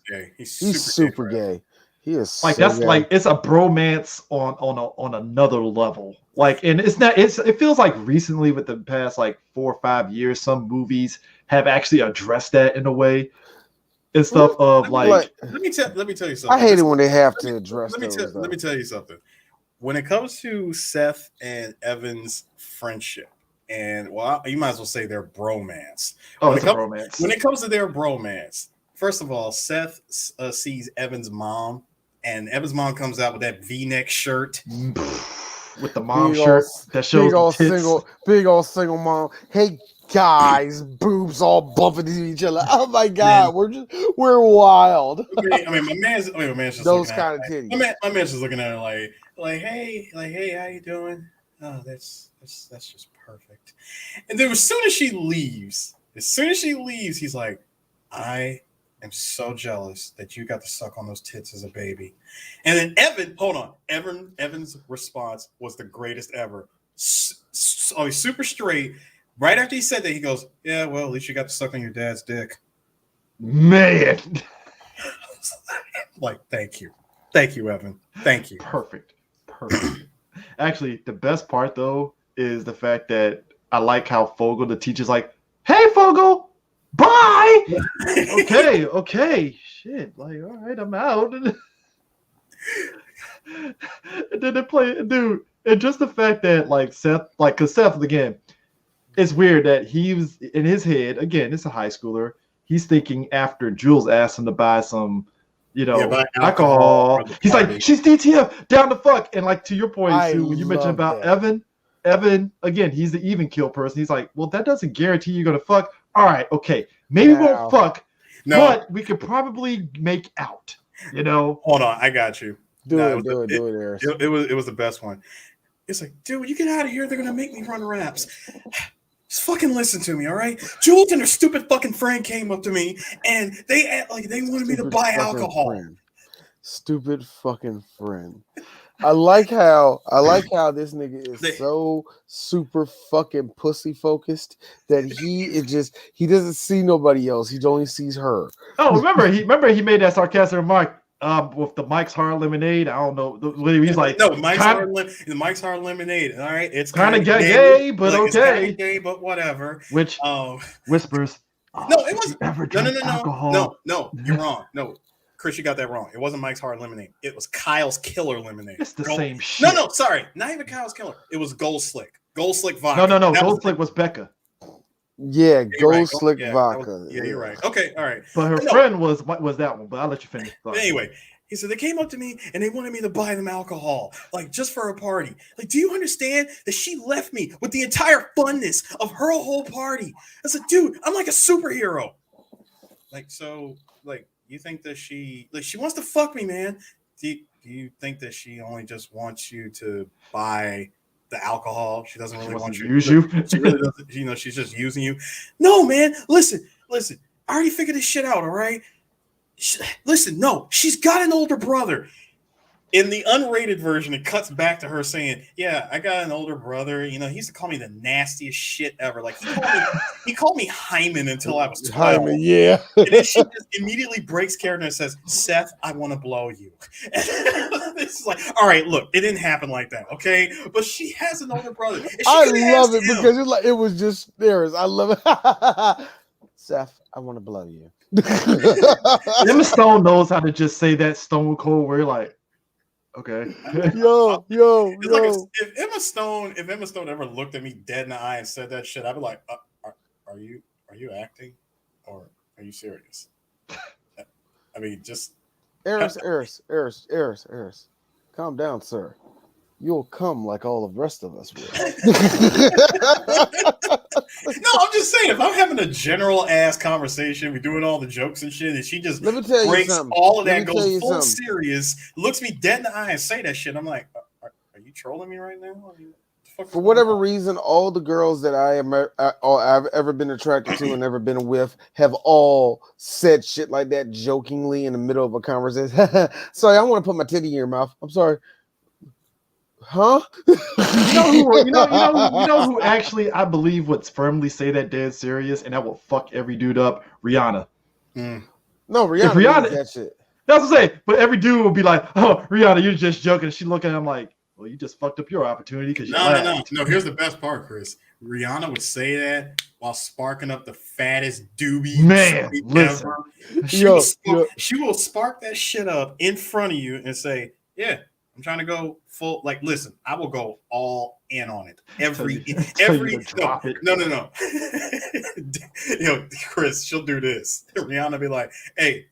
gay. He's super gay. He is like, that's gay. Like, it's a bromance on another level. Like, and it feels like recently, with the past like 4 or 5 years, some movies have actually addressed that in a way and stuff of like. Let me tell you something. I hate it when they have to address. Let me tell you something. When it comes to Seth and Evan's friendship, and you might as well say their bromance. Bromance. When it comes to their bromance, first of all, Seth sees Evan's mom, and Evan's mom comes out with that V-neck shirt. With the mom shirt that shows big old single mom. Hey guys, boobs all bumping into each other. Oh my god, man. we're wild. I mean, my man's just those kind of titties. My man's just looking at her like, hey, how you doing? Oh, that's just perfect. And then as soon as she leaves, he's like, I am so jealous that you got to suck on those tits as a baby. And then Evan's response was the greatest ever. He's super straight. Right after he said that, he goes, yeah, well, at least you got to suck on your dad's dick. Man. Like, thank you, Evan. Thank you. Perfect. Actually, the best part though is the fact that I like how Fogel, the teacher's like, hey Fogel, bye. okay, shit, like, all right, I'm out. And then they play, dude, and just the fact that like Seth, like, because Seth, again, it's weird that he was in his head, again, it's a high schooler, he's thinking after Jules asked him to buy some, alcohol. He's like, she's DTF, down the fuck. And like, to your point, Sue, when you mentioned about Evan, again, he's the even kill person. He's like, well, that doesn't guarantee you're going to fuck. All right, okay. Maybe we won't fuck, but we could probably make out, Hold on, I got you. Do it. It was the best one. It's like, dude, when you get out of here, they're going to make me run raps. Just fucking listen to me, all right? Jules and her stupid fucking friend came up to me, and they act like they wanted me to buy alcohol. Stupid fucking friend. I like how this nigga is so super fucking pussy focused that he doesn't see nobody else. He only sees her. Oh, remember he made that sarcastic remark. With the Mike's Hard Lemonade, I don't know. He's like, no, Mike's Hard Lemonade. All right, it's kind of gay, but like, okay, it's gay, but whatever. Which whispers? No, it wasn't. Alcohol? No, you're wrong. No, Chris, you got that wrong. It wasn't Mike's Hard Lemonade. It was Kyle's Killer Lemonade. It's the same shit. No, sorry, not even Kyle's Killer. It was Gold Slick vodka. No. Gold Slick was Becca. Yeah, Gold Slick vodka. You're right. Okay, all right. But her friend was that one. But I'll let you finish. Anyway, He said, they came up to me and they wanted me to buy them alcohol, like just for a party. Like, do you understand that she left me with the entire funness of her whole party? I said, dude, I'm like a superhero. Like, so, like, you think that she wants to fuck me, man? Do you think that she only just wants you to buy the alcohol? She doesn't really want you to use you. She really doesn't, she's just using you. No, man, listen. I already figured this shit out, all right? Listen, no, she's got an older brother. In the unrated version, it cuts back to her saying, yeah, I got an older brother. He used to call me the nastiest shit ever. Like, he called me Hyman until I was 12. Hyman, yeah. And then she just immediately breaks character and says, Seth, I want to blow you. It's like, all right, look, it didn't happen like that, okay? But she has an older brother. I love it because it was just theirs. I love it. Seth, I want to blow you. Emma Stone knows how to just say that stone cold where you're like, okay. yo. Like if Emma Stone ever looked at me dead in the eye and said that shit, I'd be like, are you acting or are you serious? I mean, just Eris. Calm down, sir. You'll come like all the rest of us will. No, I'm just saying, if I'm having a general ass conversation, we're doing all the jokes and shit, and she just breaks all of that, goes full serious, looks me dead in the eye and say that shit, I'm like, are you trolling me right now? For whatever reason, all the girls that I've ever been attracted to and ever been with have all said shit like that jokingly in the middle of a conversation. Sorry, I want to put my titty in your mouth. I'm sorry. Huh? You know who actually I believe would firmly say that dead serious and that will fuck every dude up? Rihanna. No, Rihanna that shit. That's what I'm saying. But every dude will be like, "Oh, Rihanna, you're just joking." And she looking at him like, "Well, you just fucked up your opportunity because you." No. Here's the best part, Chris. Rihanna would say that while sparking up the fattest doobie listen. ever. She will spark that shit up in front of you and say, "Yeah, I'm trying to go full. Like, listen, I will go all in on it. No. Chris, she'll do this. Rihanna be like, hey,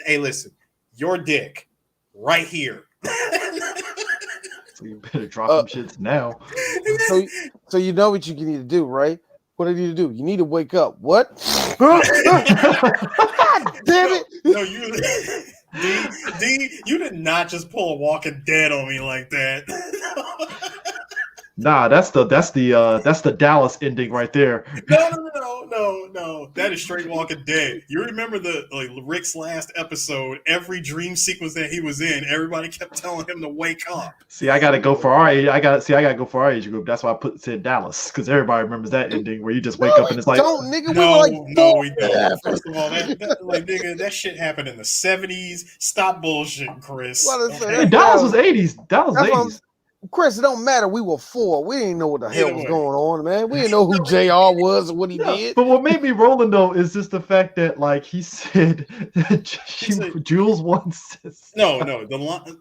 listen, your dick right here." So you better drop them shits now. So you know what you need to do, right? What do you need to do? You need to wake up. What? Damn it! No, you did not just pull a Walking Dead on me like that. Nah, that's the Dallas ending right there. No. That is straight Walking Dead. You remember Rick's last episode? Every dream sequence that he was in, everybody kept telling him to wake up. See, I gotta go for our age. I gotta go for our age group. That's why I said Dallas, because everybody remembers that ending where you just wake up and it's like, we don't. First of all, that shit happened in the 70s. Stop bullshitting, Chris. Dallas was 80s. Dallas was 80s. Chris, it don't matter. We were 4. We didn't know what the hell was going on, man. We didn't know who JR was or what he did. But what made me rolling though is just the fact that he said Jules once. No.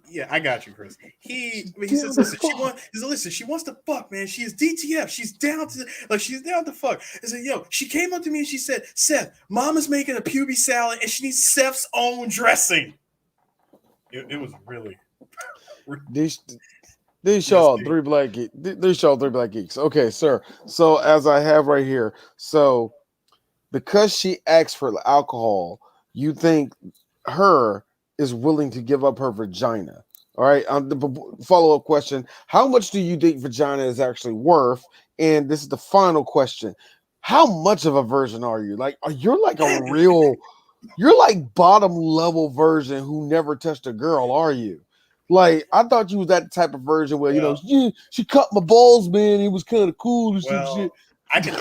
Yeah, I got you, Chris. He says, listen, she wants to fuck, man. She is DTF. She's down to fuck. I said, yo, she came up to me and she said, Seth, Mama's making a pubic salad and she needs Seth's own dressing. It was really. These y'all three black geeks. Okay, sir. So as I have right here, so because she asked for alcohol, you think her is willing to give up her vagina? All right. The follow-up question: how much do you think vagina is actually worth? And this is the final question: how much of a virgin are you? Like, you're like you're like bottom level version who never touched a girl, are you? Like, I thought you was that type of version where she cut my balls, man. It was kind of cool and shit. I can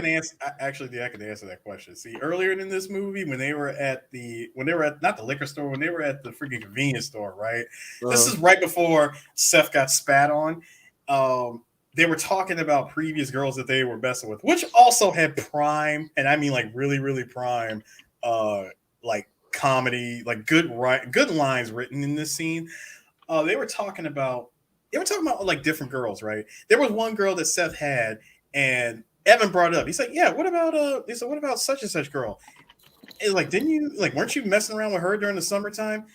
answer that question. See, earlier in this movie, when they were at not the liquor store, when they were at the freaking convenience store, right? This is right before Seth got spat on. They were talking about previous girls that they were messing with, which also had prime, and I mean like really, really prime, like comedy, like good lines written in this scene. They were talking about like different girls, right? There was one girl that Seth had, and Evan brought it up. He's like, yeah, what about such and such girl? And like, weren't you messing around with her during the summertime?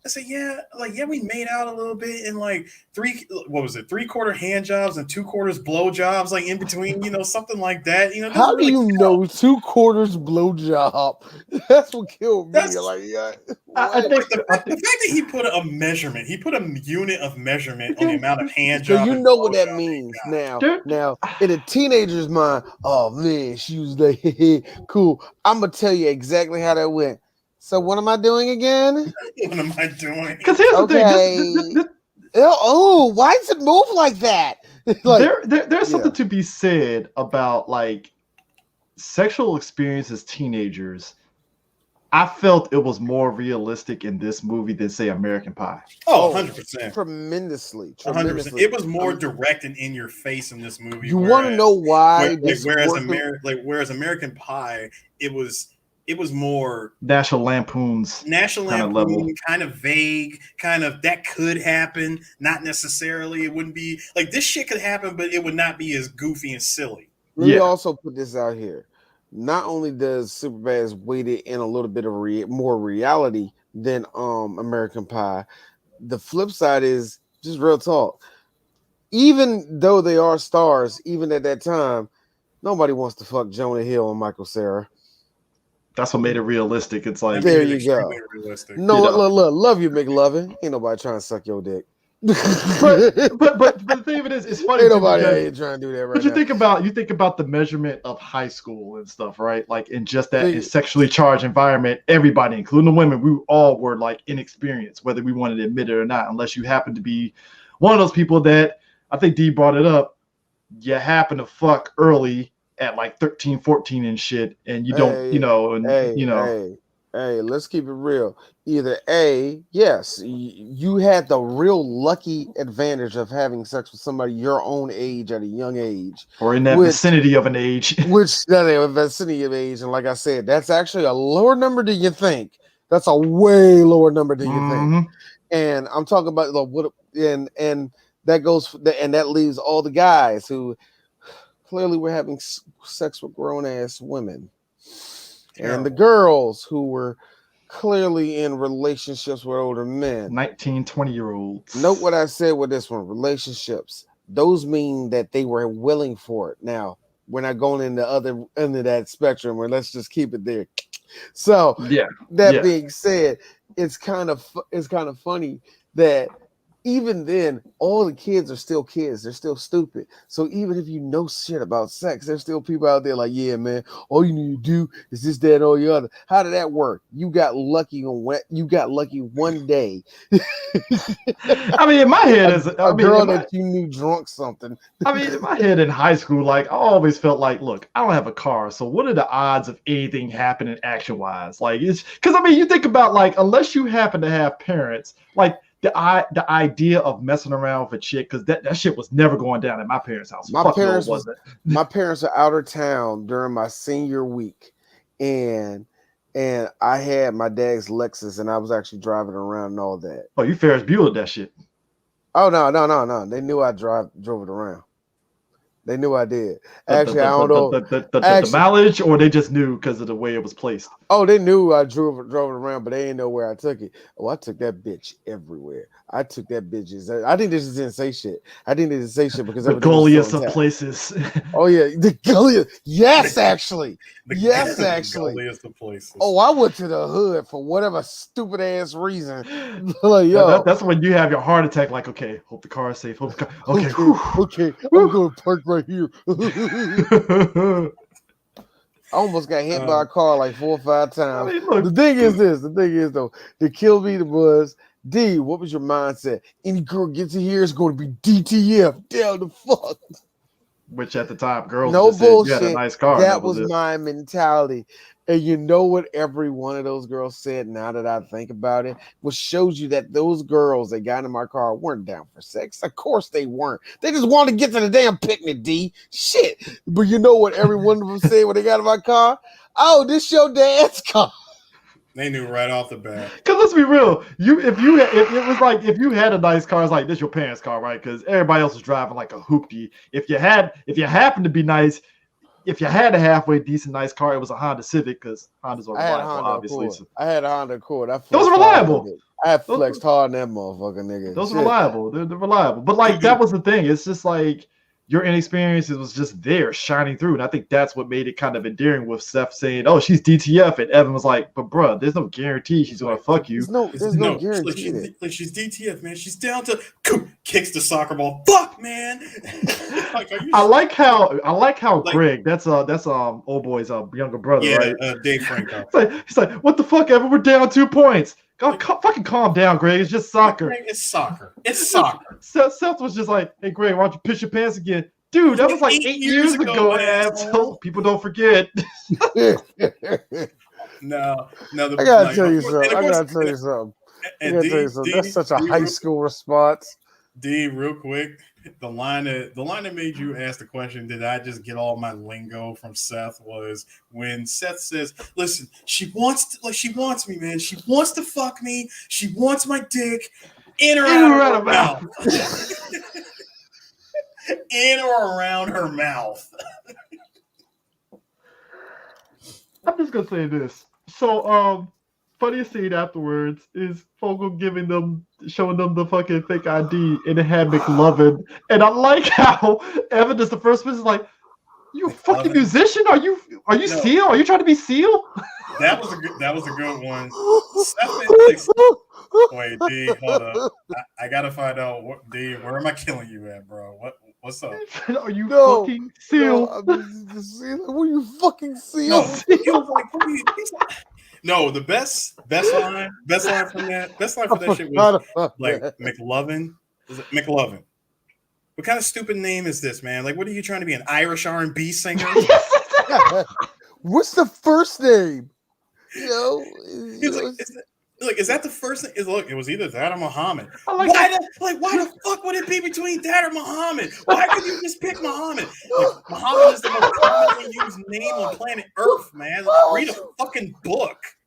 I said, yeah, we made out a little bit in like 3/4 hand jobs and 2/4 blow jobs, like in between, something like that. How do you know 2/4 blow job? That's what killed me. I think the fact that he put a measurement, he put a unit of measurement on the amount of hand jobs. So you know what that means now. Now, in a teenager's mind, oh man, she was like, hey, cool. I'm gonna tell you exactly how that went. So what am I doing again? What am I doing? Because here's the thing. Why does it move like that? There's something to be said about like sexual experience as teenagers. I felt it was more realistic in this movie than, say, American Pie. Oh, 100%. Tremendously. 100%. It was more direct and in your face in this movie. You want to know why? Whereas American Pie, it was more National Lampoon kind of vague, kind of that could happen, not necessarily. It wouldn't be like this shit could happen, but it would not be as goofy and silly. Let me also put this out here. Not only does SuperBad weight it in a little bit of more reality than American Pie, the flip side is just real talk. Even though they are stars, even at that time, nobody wants to fuck Jonah Hill and Michael Cera. That's what made it realistic. It's like there you go. No, look, love you, McLovin. Ain't nobody trying to suck your dick. but the thing of it is, it's funny. Ain't nobody ain't trying to do that right now. But you think about the measurement of high school and stuff, right? Like in just that sexually charged environment, everybody, including the women, we all were like inexperienced, whether we wanted to admit it or not. Unless you happen to be one of those people that I think Dee brought it up. You happen to fuck early at like 13, 14 and shit, and you don't, Hey, let's keep it real. Either yes, you had the real lucky advantage of having sex with somebody your own age at a young age, or in that vicinity of an age, vicinity of age, and like I said, that's actually a lower number than you think. That's a way lower number than you think. And I'm talking about and that goes, and that leaves all the guys who clearly were having sex with grown ass women. And the girls who were clearly in relationships with older men. 19, 20-year-olds. Note what I said with this one, relationships. Those mean that they were willing for it. Now, we're not going in the other end of that spectrum, or let's just keep it there. So, being said, it's kind of funny that even then, all the kids are still kids. They're still stupid. So even if you know shit about sex, there's still people out there like, yeah, man, all you need to do is this, that, or the other. How did that work? You got lucky one day. I mean, in my head, a girl that you knew drunk something. I mean, in my head in high school, like I always felt like, look, I don't have a car, so what are the odds of anything happening action-wise? Like, it's because I mean, you think about like, unless you happen to have parents, like. The idea of messing around with a chick, because that shit was never going down at my parents' house. My parents are out of town during my senior week, and I had my dad's Lexus, and I was actually driving around and all that. Oh, you Ferris Bueller that shit? Oh no! They knew I drove it around. They knew I did. Actually, I don't know the mileage, or they just knew because of the way it was placed. Oh, they knew I drove it around, but they didn't know where I took it. Oh, I took that bitch everywhere. I took that bitch. I think they just didn't say shit. I think they didn't say shit because the gulliest of places. Oh yeah, the gulliest. Yes, actually. Yes, actually. The gulliest of places. Oh, I went to the hood for whatever stupid ass reason. Like, yo, that's when you have your heart attack. Like, okay, hope the car is safe. Okay, okay, I'm going to park right here. I almost got hit by a car like 4 or 5 times. I mean, look, the thing is though, to kill me was D. What was your mindset? Any girl gets in here is going to be DTF. Damn the fuck. Which at the time, girls no bullshit. Said, you had a nice car. That was my mentality. And you know what every one of those girls said, now that I think about it, which shows you that those girls that got in my car weren't down for sex. Of course they weren't. They just wanted to get to the damn picnic, D. Shit. But you know what every one of them said when they got in my car? Oh, this your dad's car. They knew right off the bat. Because let's be real, if you had a nice car, it's like this your parents' car, right? Because everybody else is driving like a hoopty. If you happen to be nice, if you had a halfway decent, nice car, it was a Honda Civic because Hondas are reliable, obviously. I had a Honda Accord. Those are reliable. I have flexed hard in that motherfucker, nigga. Those are reliable. They're reliable. But like that was the thing. It's just like your inexperience was just there shining through. And I think that's what made it kind of endearing with Seth saying, "Oh, she's DTF." And Evan was like, "But bruh, there's no guarantee she's gonna fuck you." There's no guarantee. Like she's DTF, man. She's down to kicks the soccer ball. Fuck, man. Like, I like how Greg, that's old boy's younger brother, right? Dave Franco. He's like, "What the fuck, Evan? We're down 2 points. God, fucking calm down, Greg. It's just soccer." It's soccer. It's soccer. Seth was just like, "Hey, Greg, why don't you piss your pants again?" Dude, that was like 8 years ago, asshole. People don't forget. No. I gotta tell you something. That's such a high school response. D, real quick, the line that made you ask the question, did I just get all my lingo from Seth, was when Seth says, "Listen, she wants me, man. She wants to fuck me. She wants my dick in or out of her mouth." In or around her mouth. I'm just gonna say this. So, funniest scene afterwards is Fogel showing them the fucking fake ID, and it had McLovin. And I like how Evan is the first person like, "You fucking musician? Are you Seal? Are you trying to be Seal?" That was a good one. Wait, D, hold up. I gotta find out D, where am I killing you at, bro? What's up? Are you fucking Seal? Were you fucking Seal? No, the best line for that shit was like McLovin. Is it McLovin? What kind of stupid name is this, man? Like, what are you trying to be, an Irish R&B singer? What's the first name? Is that the first thing? It was either that or Muhammad. Why the fuck would it be between that or Muhammad? Why could you just pick Muhammad? Like, Muhammad is the most commonly used name on planet Earth, man. Read a fucking book.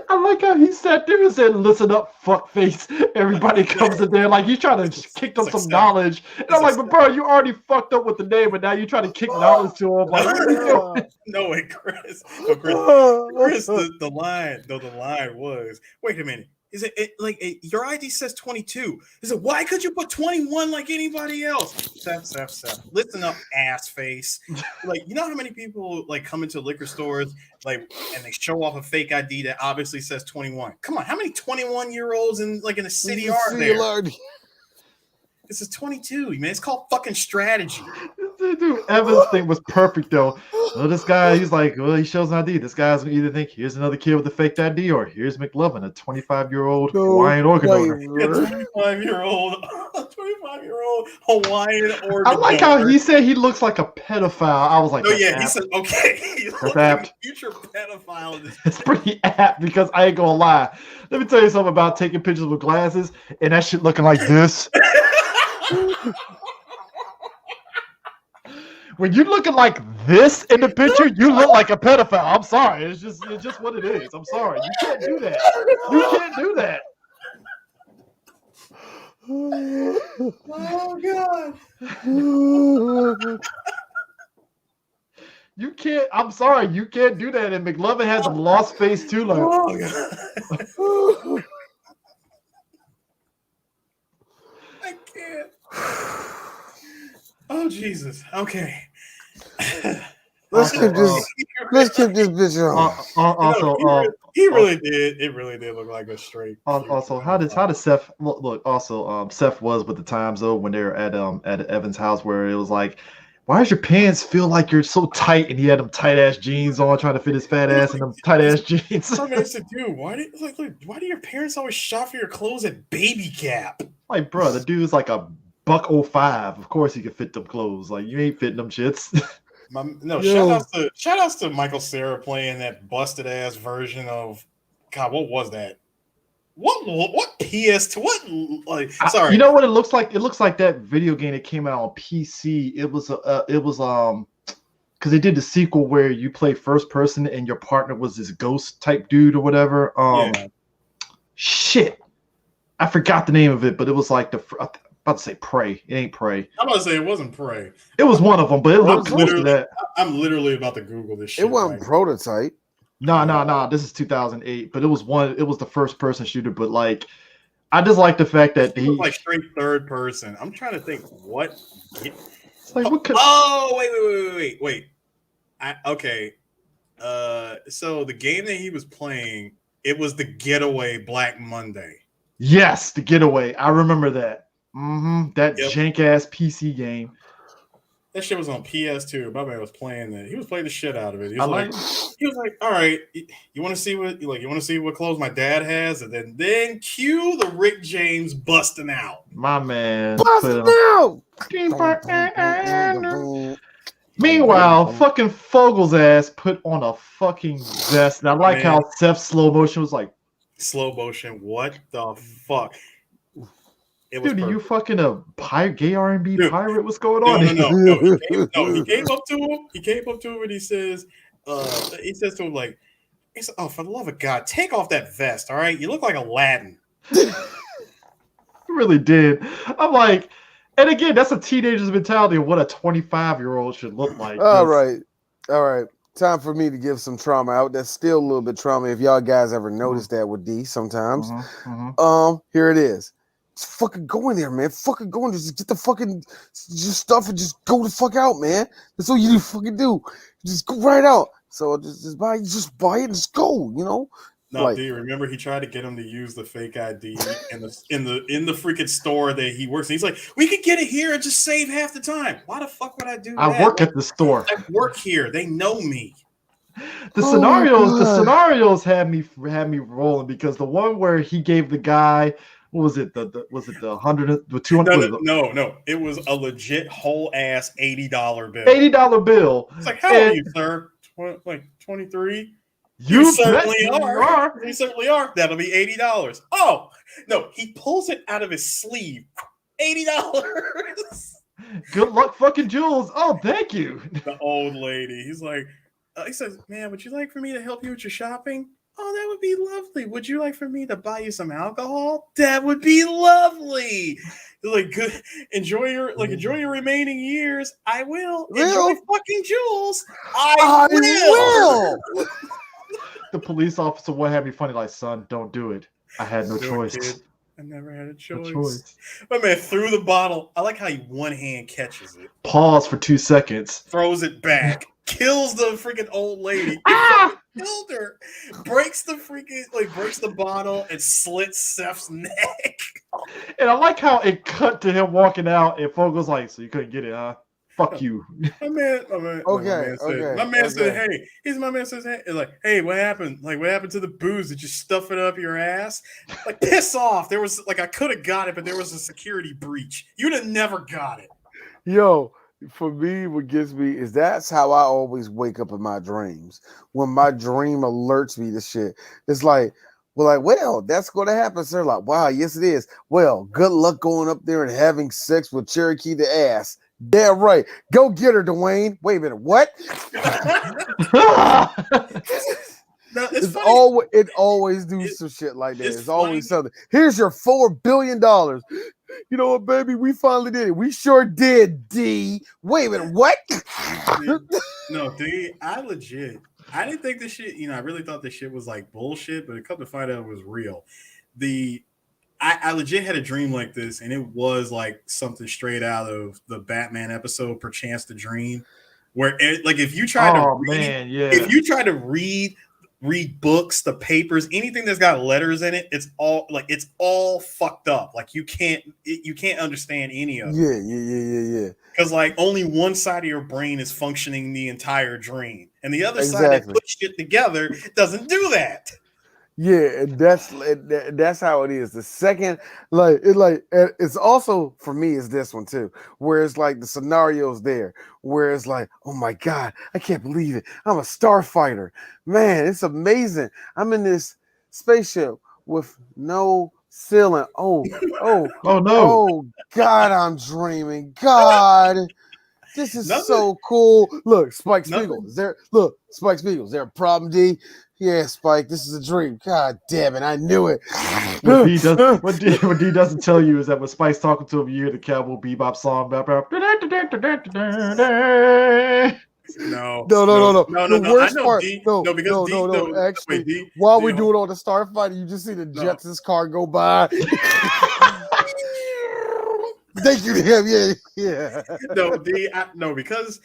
I like how he sat there and said, "Listen up, fuckface." Everybody comes in there like he's trying to kick them some knowledge. And I'm like, "But bro, you already fucked up with the name, and now you're trying to kick knowledge to him." Like, no way, Chris. The line was, wait a minute. Is it like your ID says 22? Is it, why could you put 21 like anybody else? Seth. Listen up, ass face. Like, you know how many people like come into liquor stores like and they show off a fake ID that obviously says 21? Come on, how many 21-year-olds in a city are there? This is 22, man. It's called fucking strategy. Dude, Evan's thing was perfect though. Well, this guy, he's like, well, he shows an ID. This guy's gonna either think here's another kid with a fake ID, or here's McLovin, a 25-year-old Hawaiian organ donor. 25-year-old Hawaiian organ donor. I like how he said he looks like a pedophile. I was like, he said, okay, he looks like a future pedophile. It's pretty apt because I ain't gonna lie. Let me tell you something about taking pictures with glasses and that shit looking like this. When you're looking like this in the picture, you look like a pedophile. I'm sorry. It's just what it is. I'm sorry. You can't do that. You can't do that. Oh God. You can't. I'm sorry. You can't do that. And McLovin has a lost face too. Like, oh, God. I can't. Oh Jesus. Okay. Let's keep this bitch on. Also, he really did. It really did look like a straight. Also, how does Seth look? Also, Seth was with the times though when they were at Evan's house where it was like, why does your pants feel like you're so tight? And he had them tight ass jeans on, trying to fit his fat ass in them tight ass jeans. I said, dude, why do your parents always shop for your clothes at Baby Gap? Like, bro, the dude's like a $105. Of course he can fit them clothes. Like, you ain't fitting them shits. Shout outs to Michael Cera playing that busted ass version of God. What was that? What PS? What? Like, sorry. You know what it looks like? It looks like that video game that came out on PC. It was because they did the sequel where you play first person and your partner was this ghost type dude or whatever. Shit, I forgot the name of it, but it was like about to say Prey. It ain't Prey. I'm about to say it wasn't Prey. It was one of them, but it looked close to that. I'm literally about to Google this shit. It wasn't Prototype. No. This is 2008, but it was one. It was the first person shooter. But like, I just like the fact that he was like straight third person. I'm trying to think what. It's like, Wait. Okay. So the game that he was playing, it was the Getaway Black Monday. Yes, the Getaway. I remember that. That jank ass PC game. That shit was on PS2. My man was playing that. He was playing the shit out of it. He was like, all right, you want to see what clothes my dad has, and then cue the Rick James busting out. My man busting out. Meanwhile, fucking Fogel's ass put on a fucking vest. And I like how Seth's slow motion was like slow motion. What the fuck? Dude, are you fucking a gay R&B pirate? What's going on? No. He came up to him. And he says to him like, "Oh, for the love of God, take off that vest. All right, you look like Aladdin." He really did. I'm like, and again, that's a teenager's mentality of what a 25-year-old should look like. All right. Time for me to give some trauma out. That's still a little bit trauma. If y'all guys ever noticed that with D sometimes. Here it is. Just fucking go in there, man. Fucking go in there. Just get the fucking stuff and just go the fuck out, man. That's all you fucking do. Just go right out. So just buy it and just go, you know? No, like, do you remember he tried to get him to use the fake ID in the freaking store that he works in? He's like, we could get it here and just save half the time. Why the fuck would I do that? I work at the store. I work here. They know me. The scenarios had me rolling because the one where he gave the guy, what was it? Was it the 100, the 200? No. It was a legit whole ass $80 bill. $80 bill. It's like, how are you, sir? Like 23? You certainly are. You certainly are. That'll be $80. Oh no, he pulls it out of his sleeve. $80. Good luck, fucking Jules. Oh, thank you. The old lady. He's like, he says, "Man, would you like for me to help you with your shopping? Oh, that would be lovely. Would you like for me to buy you some alcohol? That would be lovely." Like, good. Enjoy your remaining years. I will. Enjoy fucking Jules. I will. The police officer would have me funny, like, son, don't do it. I had no choice. Kid. I never had a choice. My man threw the bottle. I like how he one hand catches it. Pause for 2 seconds. Throws it back. Kills the freaking old lady. Killed her. Breaks the bottle and slits Seth's neck. And I like how it cut to him walking out and Fogel's like, so you couldn't get it, huh? Fuck you. My man says, hey, like, hey, what happened? Like, what happened to the booze? Did you stuff it up your ass? Like, piss off. There was I could have got it, but there was a security breach. You'd have never got it. Yo, for me, what gets me is that's how I always wake up in my dreams. When my dream alerts me to shit, it's like, well, that's going to happen. So they're like, wow, yes, it is. Well, good luck going up there and having sex with Cherokee the ass. Damn right. Go get her, Dwayne. Wait a minute. What? No, it always do some shit like that. It's always something. Here's your $4 billion. You know what, baby? We finally did it. We sure did, D. Wait a minute. What? No, D, I didn't think this shit, I really thought this shit was like bullshit, but it come to find out it was real. I legit had a dream like this, and it was like something straight out of the Batman episode, Perchance to Dream, where if you try to read books, the papers, anything that's got letters in it, it's all fucked up. Like you can't understand any of it. Yeah. Because like only one side of your brain is functioning the entire dream, and the other side that puts shit together doesn't do that. Yeah, and that's how it is. The second, it's also for me is this one too, where it's like the scenario's there, where it's like, oh my God, I can't believe it. I'm a starfighter, man. It's amazing. I'm in this spaceship with no ceiling. Oh no. Oh God, I'm dreaming. God, This is so cool. Look, Spike Spiegel. Is there a problem, D? Yeah, Spike, this is a dream. God damn it, I knew it. What D doesn't tell you is that when Spike's talking to him, you hear the Cowboy Bebop song. No. The worst part. No. Actually, wait, D, while D, we're doing all the Starfighter, you just see the Jetsons car go by. Thank you to him. Yeah. No, because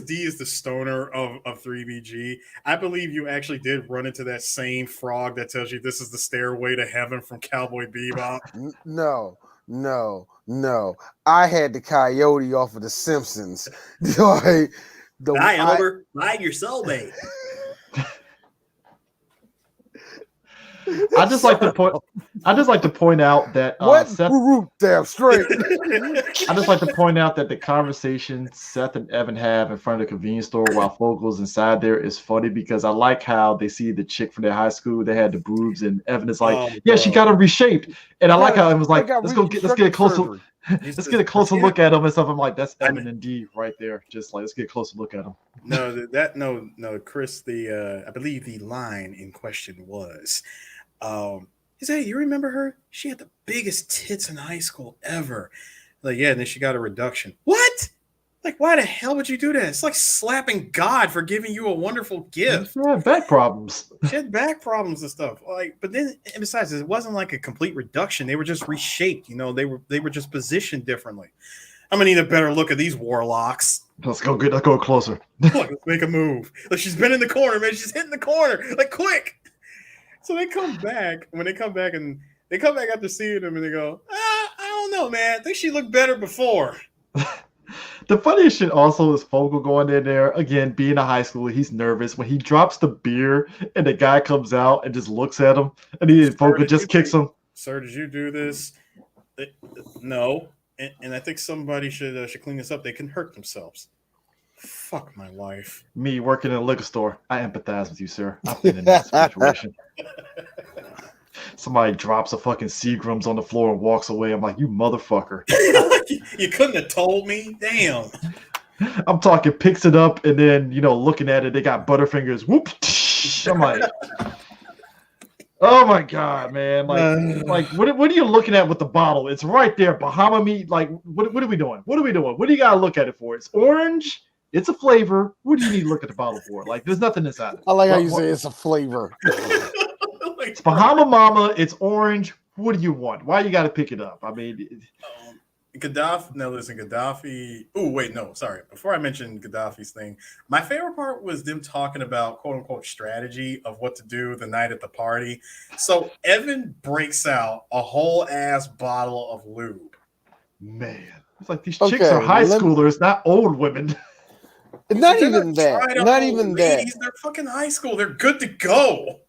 D is the stoner of 3BG. I believe you actually did run into that same frog that tells you this is the stairway to heaven from Cowboy Bebop. No. I had the coyote off of The Simpsons. Bye, Albert. Bye, your soulmate. I just like to point out that Seth. Damn straight. I just like to point out that the conversation Seth and Evan have in front of the convenience store while Fogel's inside there is funny because I like how they see the chick from their high school. They had the boobs, and Evan is like, she got them reshaped, and I like how it was like, let's get a closer. Let's get a closer look at him and stuff. I'm like, that's Evan and D right there. Just like, let's get a closer look at him. No, Chris. I believe the line in question was, he said, "Hey, you remember her? She had the biggest tits in high school ever." Like, yeah, and then she got a reduction. What? Like, why the hell would you do that? It's like slapping God for giving you a wonderful gift. Yeah, back problems. She had back problems and stuff. Like, but then, and besides, it wasn't like a complete reduction. They were just reshaped. You know, they were just positioned differently. I'm gonna need a better look at these warlocks. Let's go closer. Look, let's make a move. Like, she's been in the corner, man. She's hitting the corner. Like, quick. So they come back. When they come back after seeing him, and they go, I don't know, man. I think she looked better before. The funniest shit also is Fogel going in there again, being a high schooler. He's nervous when he drops the beer, and the guy comes out and just looks at him, and Fogel just kicks him. Sir, did you do this? No, and I think somebody should clean this up. They can hurt themselves. Fuck my life. Me working in a liquor store. I empathize with you, sir. I've been in that situation. Somebody drops a fucking Seagrams on the floor and walks away. I'm like, you motherfucker. You couldn't have told me? Damn. I'm talking, picks it up, and then, looking at it, they got Butterfingers. Whoop. I'm like, oh my God, man. Like, what are you looking at with the bottle? It's right there. Bahama meat. Like, what are we doing? What do you got to look at it for? It's orange. It's a flavor. What do you need to look at the bottle for? Like, there's nothing inside it. I like how you say it's a flavor. It's Bahama Mama. It's orange. What do you want? Why you got to pick it up? I mean, Gaddafi. No, listen, Gaddafi. Oh, wait, no, sorry. Before I mention Gaddafi's thing, my favorite part was them talking about "quote unquote" strategy of what to do the night at the party. So Evan breaks out a whole ass bottle of lube. Man, it's like these chicks are high schoolers, not old women. Not even that. Not even that. They're fucking high school. They're good to go.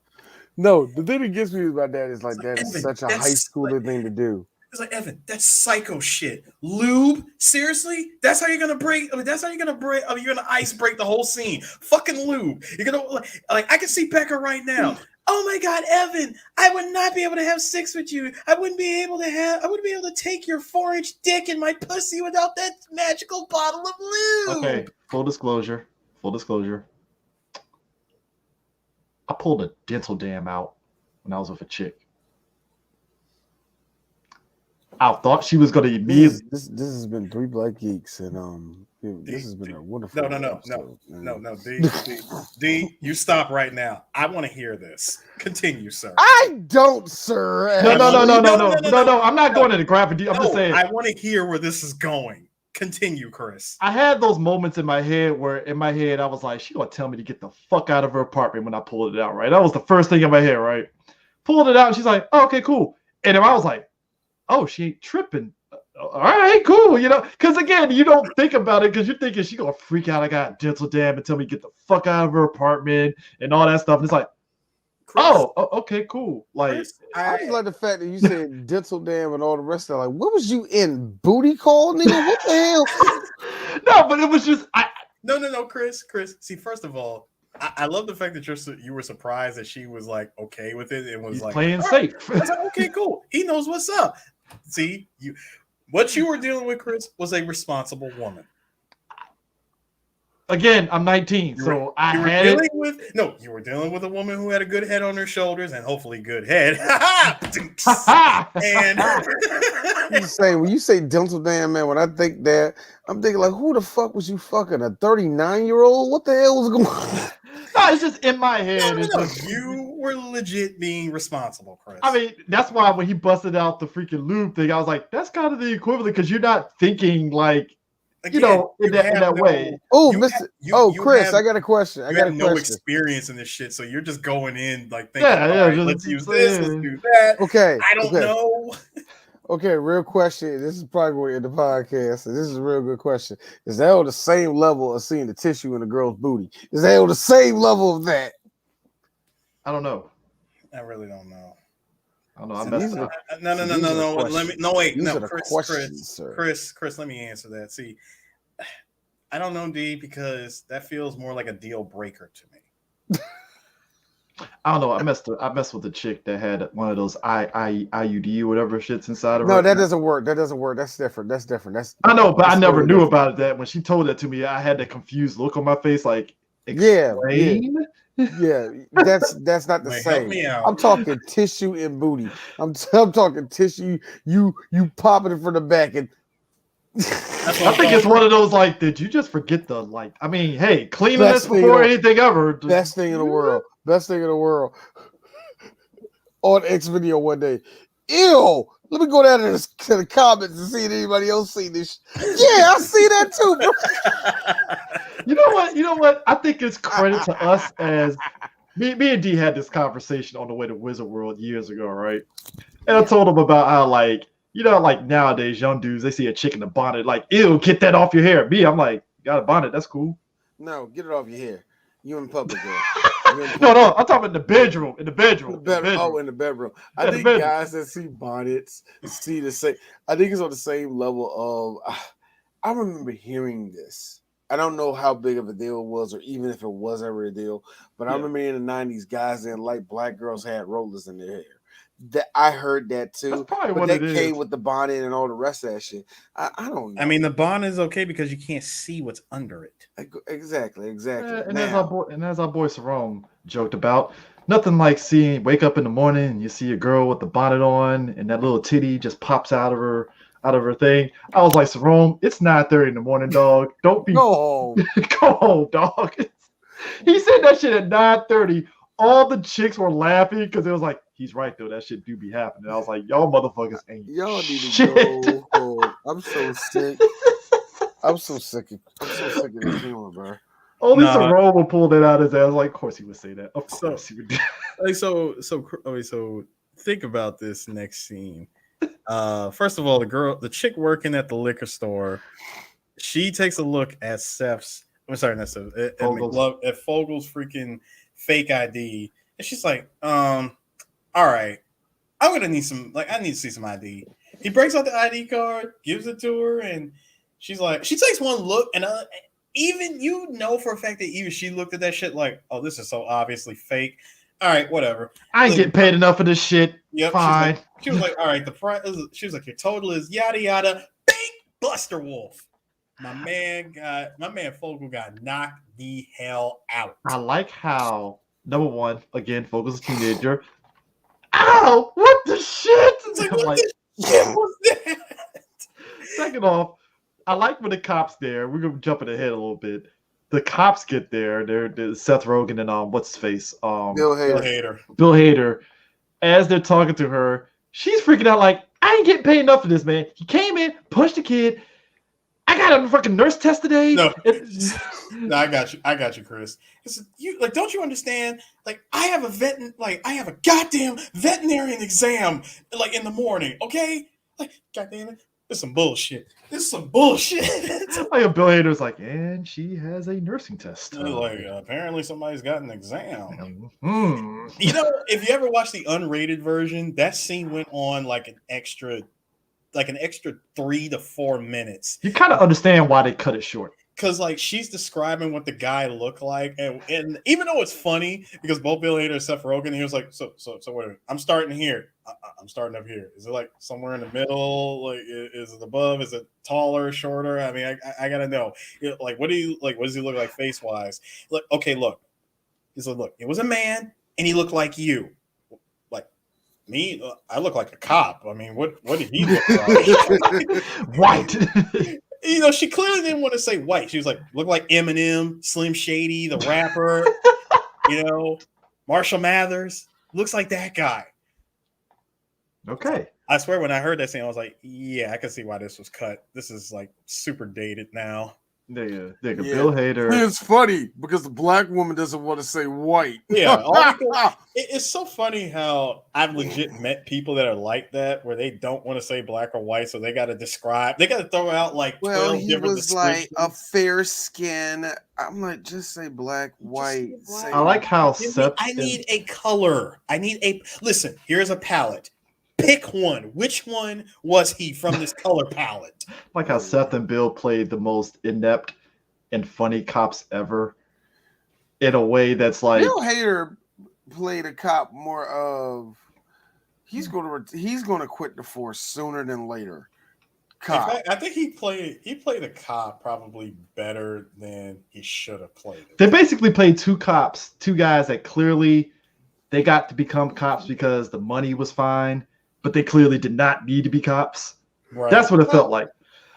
No, the thing that gets me about that is like that is such a high schooler thing to do. It's like, Evan, that's psycho shit. Lube? Seriously? That's how you're gonna break? I mean, that's how you're gonna break? I mean, you're gonna ice break the whole scene. Fucking lube. You're gonna like I can see Becca right now. Oh my God, Evan, I would not be able to have sex with you. I wouldn't be able to take your 4-inch dick in my pussy without that magical bottle of lube. Okay, full disclosure. I pulled a dental dam out when I was with a chick. I thought she was going to immediately. This has been 3 Black Geeks, and this has been a wonderful. No. D, you stop right now. I want to hear this. Continue, sir. I don't, sir. No. I'm not going to the graphic. I'm just saying. I want to hear where this is going. Continue, Chris. I had those moments in my head where I was like, she gonna tell me to get the fuck out of her apartment when I pulled it out, right? That was the first thing in my head, right? Pulled it out, and she's like, oh, okay, cool. And then I was like, oh, she ain't tripping. All right, cool. Because again, you don't think about it because you're thinking she gonna freak out. I got a dental dam and tell me to get the fuck out of her apartment and all that stuff. And it's like, Chris, okay, cool. Like, Chris, I just like the fact that you said dental dam and all the rest of it. Like, what was you in? Booty call, nigga? What the hell? No, but it was just No, Chris. See, first of all, I love the fact that you were surprised that she was like okay with it and was He's like playing safe. I was like, okay, cool. He knows what's up. See, what you were dealing with, Chris, was a responsible woman. Again, I'm 19, so I had it. You were dealing with a woman who had a good head on her shoulders and hopefully good head. And when you say dental dam, man, when I think that, I'm thinking like, who the fuck was you fucking? A 39-year-old? What the hell was going on? No, it's just in my head. No. You were legit being responsible, Chris. I mean, that's why when he busted out the freaking lube thing, I was like, that's kind of the equivalent because you're not thinking like, again, in that way. Oh, Chris, I got a question. I got no experience in this shit, so you're just going in like thinking, let's use this, let's do that. Okay, I don't know. Okay, real question. This is probably going to end the podcast. This is a real good question. Is that on the same level of seeing the tissue in a girl's booty? Is that on the same level of that? I don't know. I really don't know. I don't know. I messed up. No. Chris, let me answer that. See, I don't know, D, because that feels more like a deal breaker to me. I don't know. I messed with the chick that had one of those IUD, whatever shit's inside of her. No, that doesn't work. That's different. I know, but I never knew about that. When she told that to me, I had that confused look on my face, like, explain? Yeah, that's not the same. Help me out. I'm talking tissue and booty. I'm talking tissue. You popping it from the back and. I think it's one of those like, did you just forget the like? I mean, hey, cleaning this before anything ever. Best thing in the world. On X video one day. Ew. Let me go down to the comments and see if anybody else see this. Yeah, I see that too, bro. You know what? I think it's credit to us as me and D had this conversation on the way to Wizard World years ago, right? And I told him about how like, like nowadays young dudes, they see a chick in a bonnet, like, ew, get that off your hair. Me, I'm like, got a bonnet, that's cool. No, get it off your hair. You in public, girl. No, I'm talking in the bedroom. In the bedroom. Oh, in the bedroom. I think guys that see bonnets see the same. I think it's on the same level of. I remember hearing this. I don't know how big of a deal it was, or even if it was ever a deal. But I remember in the '90s, guys didn't like black girls had rollers in their hair. That I heard that too. But that came with the bonnet and all the rest of that shit. I don't know. I mean, the bonnet is okay because you can't see what's under it. Exactly. And as our boy Sarone joked about, nothing like wake up in the morning and you see a girl with the bonnet on and that little titty just pops out of her thing. I was like, Sarone, it's 9:30 in the morning, dog. Don't be go home, dog. He said that shit at 9:30. All the chicks were laughing because it was like, he's right though. That shit do be happening. I was like, y'all motherfuckers ain't. Y'all need to go home. I'm so sick. I'm so sick of this humor, bro. Only Sarone will pull that out his ass. Like, of course he would say that. Of course he would do. So think about this next scene. First of all, the chick working at the liquor store, she takes a look at Seth's. I'm sorry, not Seth. At Fogel's freaking fake ID, and she's like, all right, I need to see some ID. He breaks out the ID card, gives it to her, and she's like, she takes one look, and even for a fact that even she looked at that shit like, oh, this is so obviously fake. All right, whatever. I ain't getting paid enough for this shit. Yep, fine. She was like, all right, the price. She was like, your total is yada yada. Bang, Buster Wolf. My man Fogel got knocked the hell out. I like how, number one, again, Fogel's a teenager. Ow! What the shit? It's like, what the shit was that? Second off, I like when the cops there. We're gonna jump ahead a little bit. The cops get there. They're Seth Rogen and what's his face? Bill Hader. Bill Hader. As they're talking to her, she's freaking out like, I ain't getting paid enough for this, man. He came in, punched the kid. I got a fucking nurse test today. No, I got you, Chris. Don't you understand? Like, I have a goddamn veterinarian exam in the morning. Okay, goddamn it, this is some bullshit. Like Bill Hader's like, and she has a nursing test. Apparently somebody's got an exam. If you ever watch the unrated version, that scene went on like an extra 3 to 4 minutes. You kind of understand why they cut it short. because like she's describing what the guy looked like, and even though it's funny because both Bill Hader and Seth Rogen, he was like, so wait, I'm starting here. I'm starting up here. Is it like somewhere in the middle? Like, is it above? Is it taller, shorter? I mean, I gotta know. Like, what does he look like face wise? Look, okay, look. He said, look, it was a man, and he looked like you. Like me, I look like a cop. I mean, what did he look like? White. She clearly didn't want to say white. She was like, look like Eminem, Slim Shady, the rapper, Marshall Mathers. Looks like that guy. Okay. I swear when I heard that scene, I was like, yeah, I can see why this was cut. This is like super dated now. Nigga, Bill Hader. It's funny because the black woman doesn't want to say white. Yeah, it's so funny how I've legit met people that are like that, where they don't want to say black or white, so they got to throw out like 12 he different was like a fair skin. I'm like, just say black, white. I like how Seth. I need a color. Listen. Here's a palette. Pick one. Which one was he from this color palette? Like how Seth and Bill played the most inept and funny cops ever, in a way that's like Bill Hader played a cop more of he's going to quit the force sooner than later. Cop. In fact, I think he played a cop probably better than he should have played it. They basically played two guys that clearly they got to become cops because the money was fine, but they clearly did not need to be cops. Right. That's what it felt like.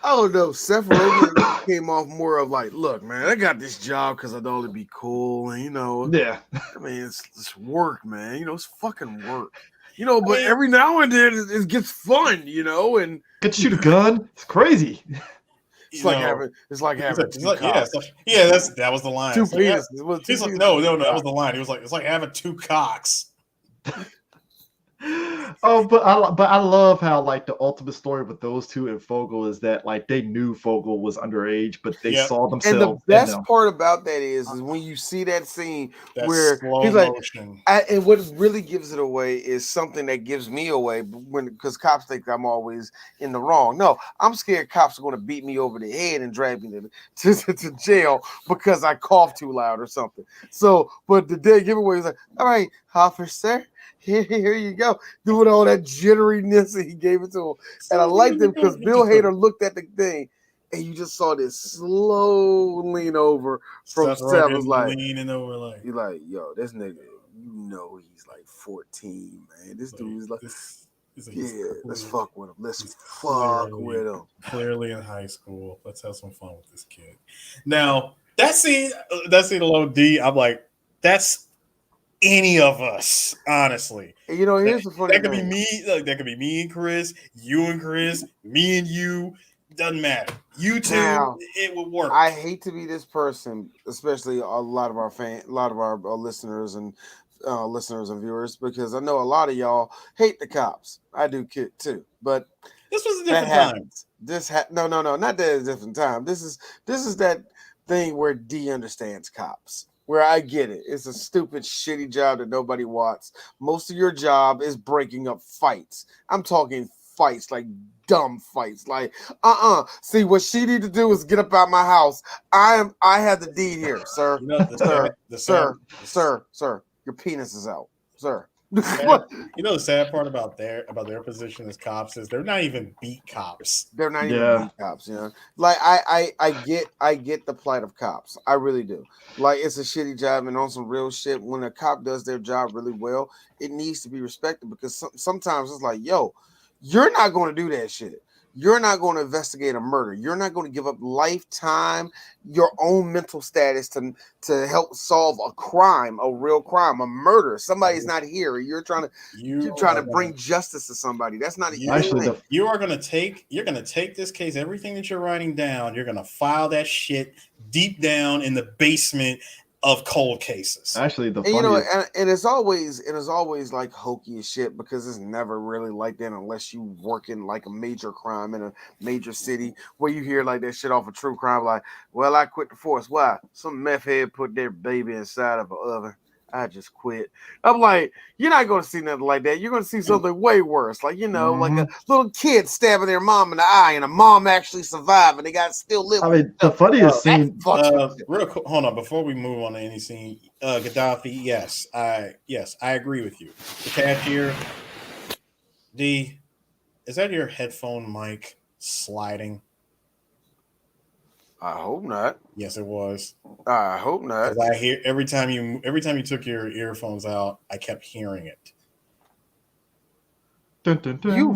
I don't know. Seth Rogen came off more of like, look, man, I got this job because I thought it'd be cool. And, yeah. I mean, it's work, man. It's fucking work. But every now and then it gets fun, and get to shoot a gun. It's crazy. It's like having two cocks. That was the line. Two penises. He's like, no, that was the line. He was like, it's like having two cocks. Oh, but I love how like the ultimate story with those two and Fogel is that like they knew Fogel was underage, but they saw themselves. And the best part about that is when you see that scene where he's like, and what really gives it away is something that gives me away because cops think I'm always in the wrong. No, I'm scared cops are going to beat me over the head and drag me to jail because I cough too loud or something. So, but the dead giveaway is like, all right, officer. Here you go, doing all that jitteriness, and he gave it to him. And I liked it because Bill Hader looked at the thing, and you just saw this slow lean over from Seth. Was like leaning over, like you're like, yo, this nigga, he's like 14, man. This dude is like, let's fuck with him. Let's fuck with him. Clearly in high school. Let's have some fun with this kid. Now that scene alone, D, I'm like, that's any of us, honestly. Here's the funny thing. That could be me. That could be me and Chris, you and Chris, me and you. Doesn't matter. You two, it would work. I hate to be this person, especially a lot of our listeners and viewers, because I know a lot of y'all hate the cops. I do too, but this was a different time. No, not that it's a different time. This is that thing where D understands cops. Where I get it. It's a stupid, shitty job that nobody wants. Most of your job is breaking up fights. I'm talking fights, like dumb fights. Like, See, what she need to do is get up out my house. I have the deed here, sir. Sir. Your penis is out, sir. The sad part about their position as cops is they're not even beat cops. They're not even beat cops. Like I get the plight of cops. I really do. Like it's a shitty job, and on some real shit, when a cop does their job really well, it needs to be respected because sometimes it's like, yo, you're not going to do that shit. You're not going to investigate a murder. You're not going to give up lifetime, your own mental status to help solve a crime, a real crime, a murder. Somebody's not here. You're trying to bring justice to somebody. That's not you're going to take this case, everything that you're writing down, you're going to file that shit deep down in the basement of cold cases. Actually, and it's always like hokey as shit because it's never really like that unless you work in like a major crime in a major city where you hear like that shit off a true crime. Like, well, I quit the force. Why? Some meth head put their baby inside of an oven. I just quit. I'm like, you're not going to see nothing like that. You're going to see something way worse. Like, you know, like a little kid stabbing their mom in the eye and a mom actually survived and they got still live. I mean, the funniest scene. Real quick, hold on, before we move on to any scene, Gaddafi, yes, I agree with you. The cashier, D, is that your headphone mic sliding? I hope not. Yes, it was. I hope not. Because I hear every time you took your earphones out, I kept hearing it. Dun, dun, dun.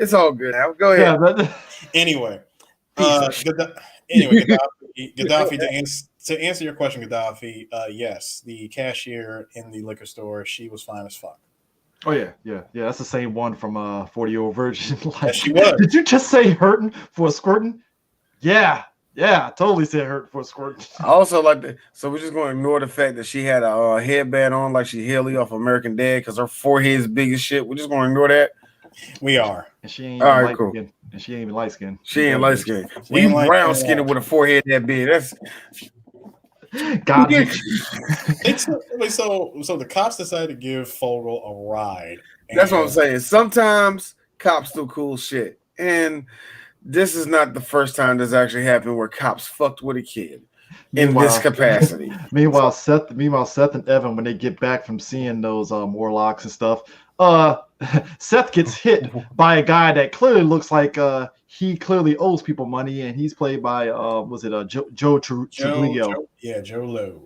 It's all good. Now go ahead. Yeah, anyway, Gaddafi. To answer your question, Gaddafi. Yes, the cashier in the liquor store, she was fine as fuck. Oh yeah. That's the same one from 40-Year-Old Virgin. Like, yes, she was. Did you just say hurting for squirting? Yeah, I totally said hurting for squirting. I also like that. So we're just going to ignore the fact that she had a headband on like she Haley off American Dad because her forehead's big as shit. We're just going to ignore that. We are. And she ain't light skinned. And she ain't even light skinned. She ain't light skinned. We brown skinned with a forehead that big. That's God. So the cops decided to give Fogel a ride. That's what I'm saying. Sometimes cops do cool shit. And this is not the first time this actually happened where cops fucked with a kid in this capacity. Meanwhile, Seth and Evan, when they get back from seeing those Morlocks and stuff, Seth gets hit by a guy that clearly looks like he clearly owes people money, and he's played by Joe Truglio? Joe Lowe.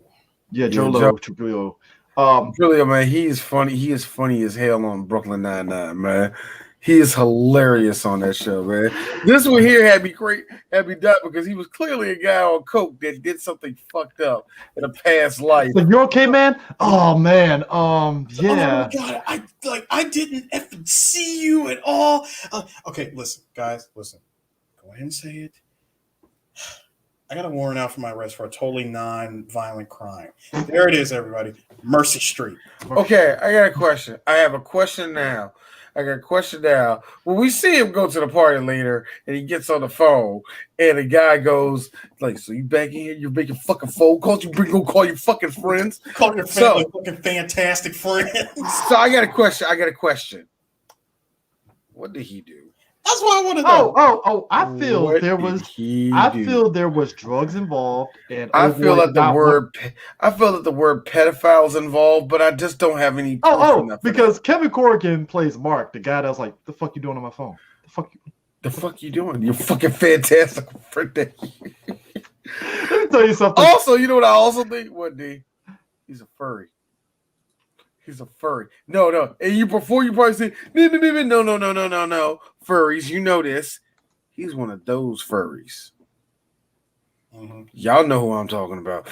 Yeah, Joe Lowe Truglio. Truglio, man, he is funny. He is funny as hell on Brooklyn Nine-Nine, man. He is hilarious on that show, man. This one here had me done because he was clearly a guy on coke that did something fucked up in a past life. Like, you okay, man? Oh man, yeah. Oh my god, I didn't effing see you at all. Okay, listen, guys, listen. Go ahead and say it. I got a warrant out for my arrest for a totally non-violent crime. There it is, everybody. Mercy Street. Okay, I got a question. I have a question now. When we see him go to the party later and he gets on the phone and the guy goes like, so you back in here, you're making fucking phone calls, you go call your fucking friends. Call your family fucking fantastic friends. So I got a question. What did he do? That's what I want to know. I feel there was drugs involved, and I feel that the word pedophiles involved, but I just don't have any. Because Kevin Corrigan plays Mark, the guy that's like, "The fuck you doing on my phone? The fuck you doing? You're fucking fantastic for that." Let me tell you something. Also, you know what I also think? What, D? He's a furry. No. And before you probably say, no. Furries, you know this. He's one of those furries. Mm-hmm. Y'all know who I'm talking about.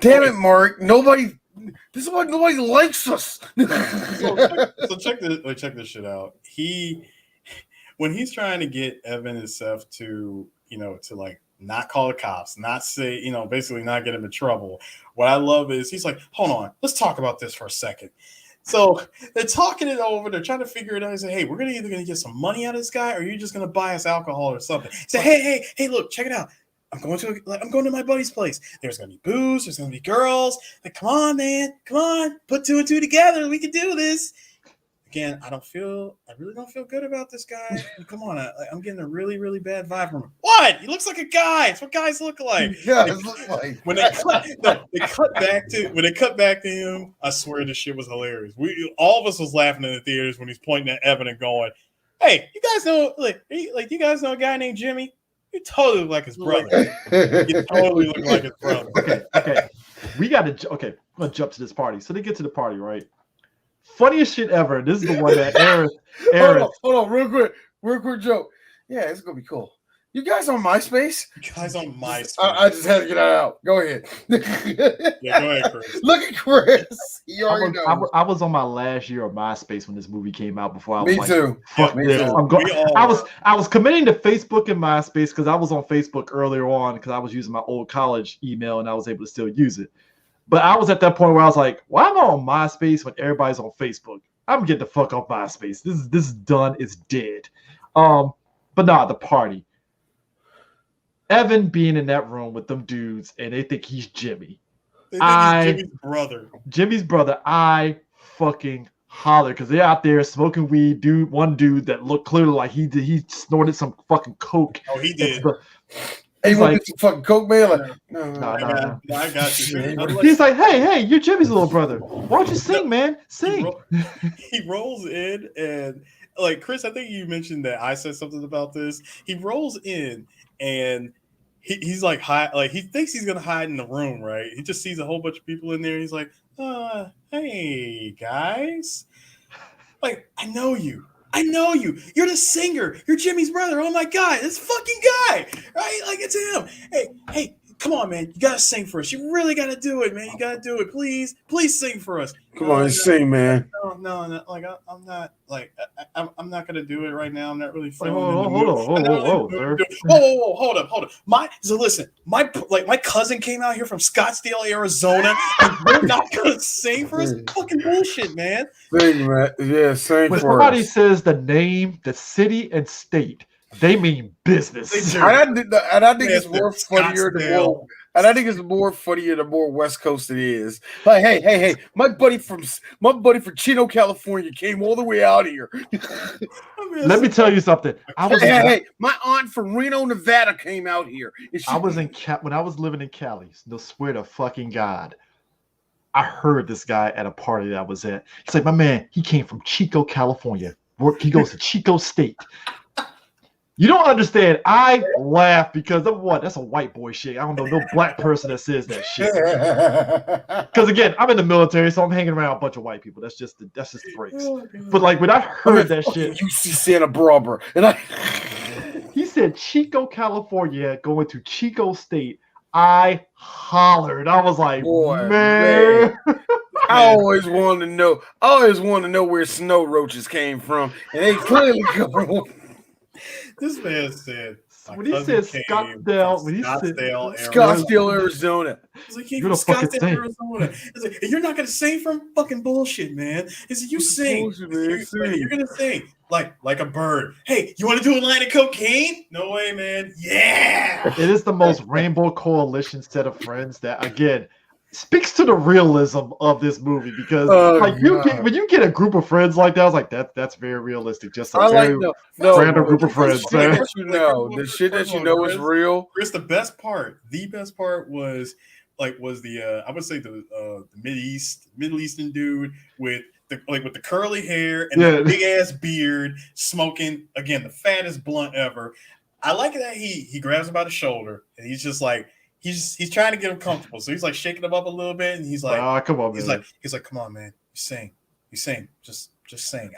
Damn it, Mark. Nobody likes us. So check this shit out. When he's trying to get Evan and Seth to like not call the cops, not say, basically not get him in trouble. What I love is he's like, hold on, let's talk about this for a second. So they're talking it over. They're trying to figure it out. They say, hey, we're either going to get some money out of this guy or you're just going to buy us alcohol or something. Say, hey, look, check it out. I'm going to my buddy's place. There's going to be booze. There's going to be girls. Like, come on, man. Come on. Put two and two together. We can do this. Again, I really don't feel good about this guy. Come on, I'm getting a really, really bad vibe from him. What? He looks like a guy. It's what guys look like. When they cut back to him, I swear this shit was hilarious. All of us was laughing in the theaters when he's pointing at Evan and going, "Hey, you guys know, you guys know a guy named Jimmy? You totally look like his brother. You totally look like his brother." Okay. I'm gonna jump to this party. So they get to the party, right? Funniest shit ever. This is the one that Aaron. Hold on, real quick joke. Yeah, it's gonna be cool. You guys on MySpace? I just had to get that out. Go ahead. Yeah, go ahead, Chris. Look at Chris. You already know. I was on my last year of MySpace when this movie came out. Before I was Me too. Fuck this. I was committing to Facebook and MySpace because I was on Facebook earlier on because I was using my old college email and I was able to still use it. But I was at that point where I was like, why am I on MySpace when everybody's on Facebook? I'm getting the fuck off MySpace. This is done. It's dead. But nah, the party. Evan being in that room with them dudes and they think he's Jimmy. They think he's Jimmy's brother. Jimmy's brother. I fucking holler because they're out there smoking weed. One dude that looked clearly like he snorted some fucking coke. Oh, he did. Hey, you want to get some fucking coke, man? Like, no. I got you. He's like, hey, you're Jimmy's little brother. Why don't you sing, man? Sing. He rolls in and like Chris, I think you mentioned that I said something about this. He rolls in and he's like he thinks he's gonna hide in the room, right? He just sees a whole bunch of people in there. And he's like, hey guys, like I know you. You're the singer. You're Jimmy's brother. Oh my god, this fucking guy, right? Like it's him. Hey, come on, man. You gotta sing for us. You really gotta do it, man. You gotta do it. Please sing for us. Come on, sing, man. No. Like I'm not like I'm not gonna do it right now. I'm not really feeling. Hold up. My cousin came out here from Scottsdale, Arizona, and we're not gonna sing for us. Fucking bullshit, man. Sing, man. Yeah, sing when for somebody us. says the name, the city, and state, they mean business. And I think it's more funnier the more West Coast it is. Like, hey, my buddy from Chino, California came all the way out here. Let me tell you something. My aunt from Reno, Nevada came out here. When I was living in Cali, no swear to fucking God, I heard this guy at a party that I was at. He's like, my man, he came from Chico, California. He goes to Chico State. You don't understand. I laugh because of what? That's a white boy shit. I don't know no black person that says that shit. Because again, I'm in the military, so I'm hanging around a bunch of white people. That's just the breaks. But like when I heard that shit, UC Santa Barbara, he said Chico, California, going to Chico State. I hollered. I was like, man. I always wanted to know where snow roaches came from, and they clearly come from. This man said when he said Scottsdale, Arizona. He's like, from Scottsdale, Arizona. He's like, you're not gonna sing from fucking bullshit, man. He said, you sing. You're gonna sing like a bird. Hey, you want to do a line of cocaine? No way, man. Yeah. It is the most rainbow coalition set of friends that again speaks to the realism of this movie because when you get a group of friends like that, I was like, that's very realistic. Just a random group of friends. The shit that you know is real. Chris, the best part was the I would say the Middle Eastern dude with the curly hair and the big ass beard, smoking again the fattest blunt ever. I like that he grabs him by the shoulder and he's just like. He's trying to get him comfortable, so he's like shaking him up a little bit, and he's like, "Oh, come on, man!" He's like, "Come on, man! You sing, just sing."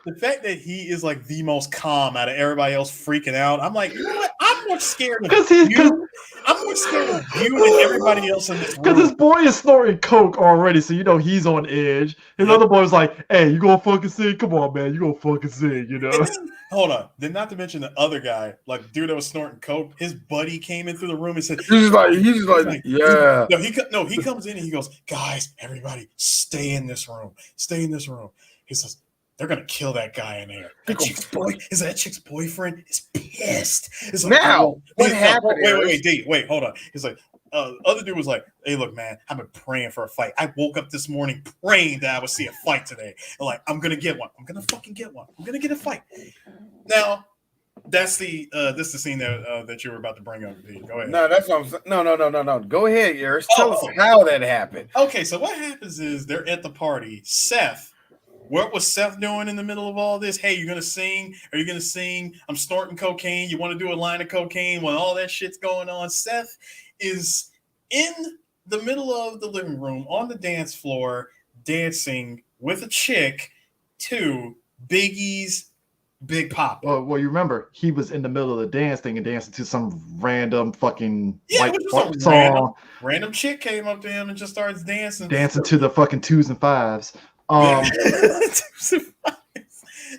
The fact that he is like the most calm out of everybody else freaking out, I'm like, you know what? I'm more scared of you. I'm more scared of you than everybody else in this room. Because this boy is snorting coke already, so you know he's on edge. His other boy was like, "Hey, you gonna fucking sing? Come on, man, you gonna fucking sing?" You know. Hold on. Then not to mention the other guy, like the dude that was snorting coke. His buddy came in through the room and said, "He's like, yeah." He comes in and he goes, "Guys, everybody, stay in this room. Stay in this room." He says, "They're gonna kill that guy in there. That chick's boyfriend is pissed." It's like, now, what happened? Wait, hold on. He's like, other dude was like, "Hey, look, man, I've been praying for a fight. I woke up this morning praying that I would see a fight today. And like, I'm gonna get one. I'm gonna fucking get one. I'm gonna get a fight." Now, that's the scene that you were about to bring up. D. Go ahead. No, that's what I'm saying. No. Go ahead, Yaris. Tell us how that happened. Okay, so what happens is they're at the party. Seth. What was Seth doing in the middle of all this? Hey, you're going to sing? Are you going to sing? I'm snorting cocaine. You want to do a line of cocaine when all that shit's going on? Seth is in the middle of the living room on the dance floor dancing with a chick to Biggie's Big Pop. Well, you remember, he was in the middle of the dance thing and dancing to some random fucking song. Random chick came up to him and just starts dancing. Dancing to the fucking 2s and 5s.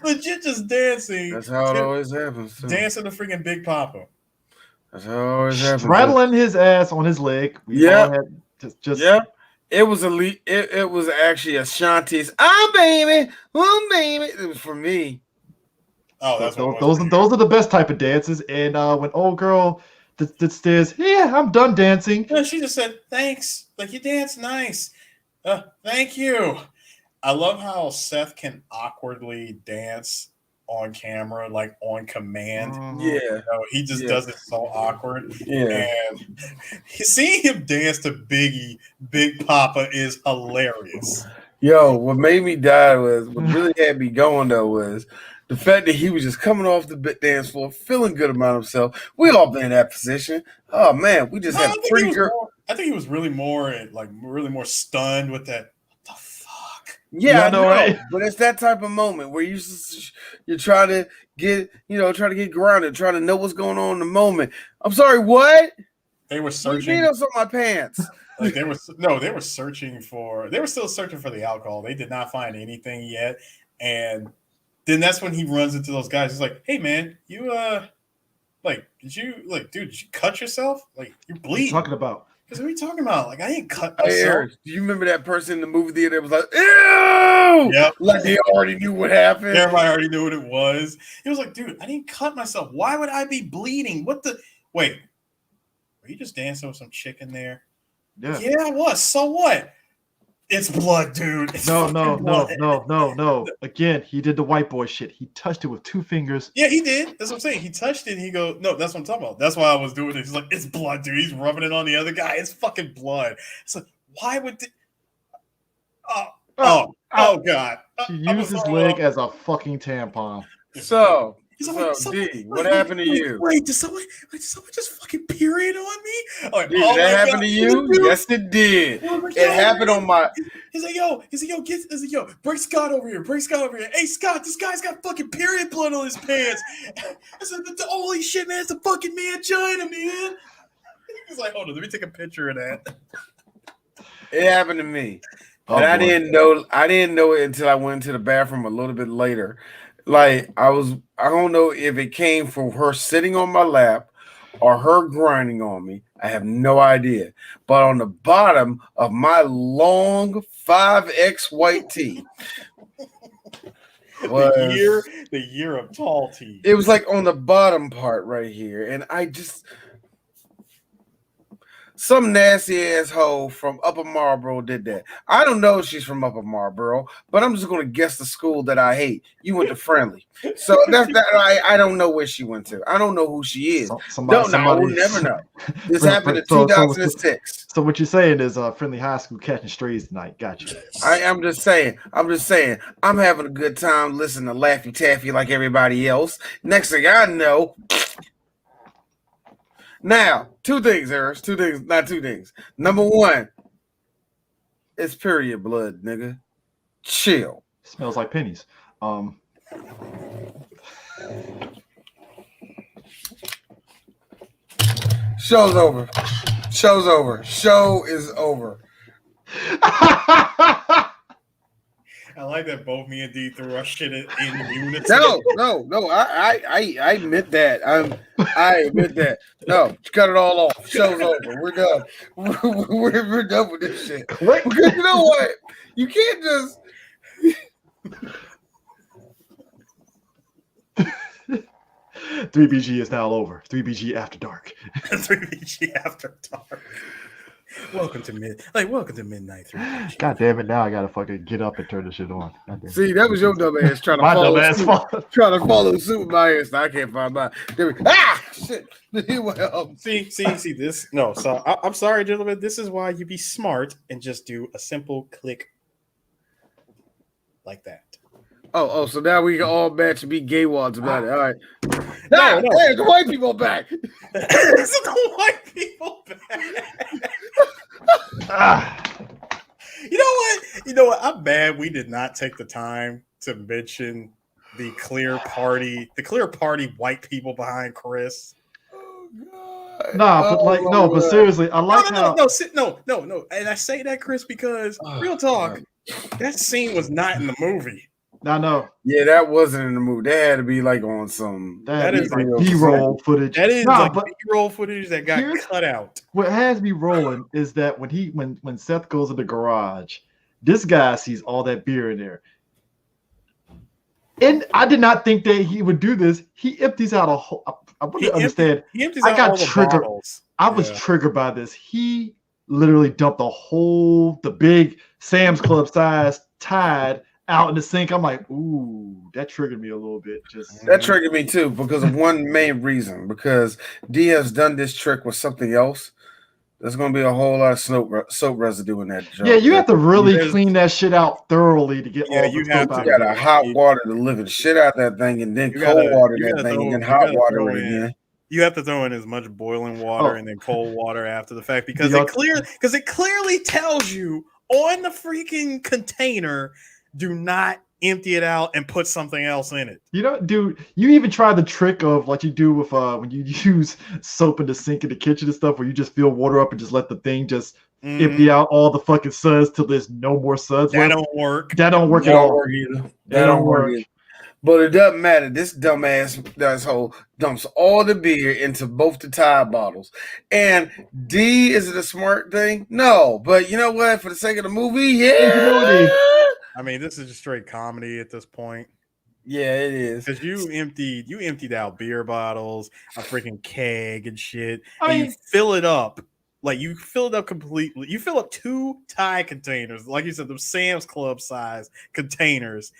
Legit just dancing. That's how it always happens. Dancing to freaking Big Papa. That's how it always happens. Straddling his ass on his leg. Yeah. It was it was actually Ashanti's "Oh baby, oh baby." It was for me. Oh, that's those are the best type of dances. And when old girl that says, "Yeah, I'm done dancing," no, she just said, "Thanks. Like, you dance nice. Thank you." I love how Seth can awkwardly dance on camera, like on command. Yeah, he just does it so awkward. Yeah, and seeing him dance to Biggie, Big Papa, is hilarious. Yo, what made me die was what really had me going though was the fact that he was just coming off the dance floor, feeling good about himself. We all been in that position. Oh man, we just had pretty girl. I think he was really more stunned with that. What the fuck? Yeah, I know, right? But it's that type of moment where you're trying to get grounded, trying to know what's going on in the moment. I'm sorry, what? They were searching. Needles on my pants. Like they were searching for. They were still searching for the alcohol. They did not find anything yet, and then that's when he runs into those guys. He's like, "Hey, man, you did you cut yourself? Like, you're bleeding." What are you talking about? What are you talking about? Like, I didn't cut myself. Do you remember that person in the movie theater that was like, "Ew"? Yep. Like they already knew what happened. Everybody already knew what it was. He was like, "Dude, I didn't cut myself. Why would I be bleeding? What the? Wait, were you just dancing with some chick in there?" Yeah, I was. So what? It's blood, dude. It's no. Again, he did the white boy shit. He touched it with 2 fingers. Yeah, he did. That's what I'm saying. He touched it and he goes, "No, that's what I'm talking about. That's why I was doing it." He's like, "It's blood, dude." He's rubbing it on the other guy. It's fucking blood. It's like, why would oh God. He used his leg as a fucking tampon. So D, what happened to you? Wait, did someone just fucking period on me? Like, did that happen to you? Yes, it did. It happened on my. He's like, yo, bring Scott over here. Hey, Scott, this guy's got fucking period blood on his pants. I said, holy shit, man, it's a fucking mangina, man. He's like, hold on, let me take a picture of that. It happened to me. And I didn't know it until I went to the bathroom a little bit later. Like I don't know if it came from her sitting on my lap or her grinding on me. I have no idea. But on the bottom of my long 5X white tee was the year of tall tea. It was like on the bottom part right here. And some nasty asshole from Upper Marlboro did that. I don't know if she's from Upper Marlboro, but I'm just going to guess the school that I hate. You went to Friendly. So that's that. I don't know where she went to. I don't know who she is. We'll never know. This happened in 2006. So what you're saying is Friendly High School catching strays tonight. Gotcha. I'm just saying. I'm having a good time listening to Laffy Taffy like everybody else. Next thing I know... Now, 2 things, Harris. 2 things, not 2 things. Number 1, it's period blood, nigga. Chill. Smells like pennies. Show's over. Show is over. I like that both me and D threw our shit in unison. No. I admit that. I admit that. No, cut it all off. Show's over. We're done. We're done with this shit. Because you know what? You can't just. 3BG is now over. 3BG After Dark. 3BG After Dark. Welcome to midnight. 3BG. God damn it! Now I gotta fucking get up and turn this shit on. See, that was your dumb ass trying to follow suit with my ass. I can't find mine. Shit. Well, see this. No, so I'm sorry, gentlemen. This is why you be smart and just do a simple click like that. Oh, so now we can all match and be gay wads about it. All right. No. Hey, the white people back. This is the white people back. You know what? I'm mad we did not take the time to mention the clear party white people behind Chris. Oh God. Nah, but seriously, I like no. And I say that, Chris, because real talk, that scene was not in the movie. No. Yeah, that wasn't in the movie. That had to be like on some. That is like B-roll footage. That is B-roll footage that got cut out. What has me rolling is that when Seth goes in the garage, this guy sees all that beer in there. And I did not think that he would do this. He empties out a whole. I wouldn't understand. He empties out all the bottles. I was triggered by this. He literally dumped the big Sam's Club size Tide out in the sink. I'm like, ooh, that triggered me a little bit. That triggered me too because of one main reason. Because D has done this trick with something else. There's going to be a whole lot of soap residue in that jar. Yeah, you have to really clean that shit out thoroughly to get all the soap out. You got hot water to live the shit out that thing, and then cold water that thing, and then hot water again. You have to throw in as much boiling water and then cold water after the fact because it clearly tells you on the freaking container, do not empty it out and put something else in it. You know, dude, you even try the trick of like you do with when you use soap in the sink in the kitchen and stuff, where you just fill water up and just let the thing just empty out all the fucking suds till there's no more suds. That don't work. That don't work at all. That don't work either. But it doesn't matter. This dumbass dumps all the beer into both the Tide bottles. And D, is it a smart thing? No. But you know what? For the sake of the movie, yeah. I mean, this is just straight comedy at this point. Yeah, it is. Because you emptied out beer bottles, a freaking keg and shit, and you fill it up. Like, you fill it up completely. You fill up 2 Tide containers, like you said, the Sam's Club size containers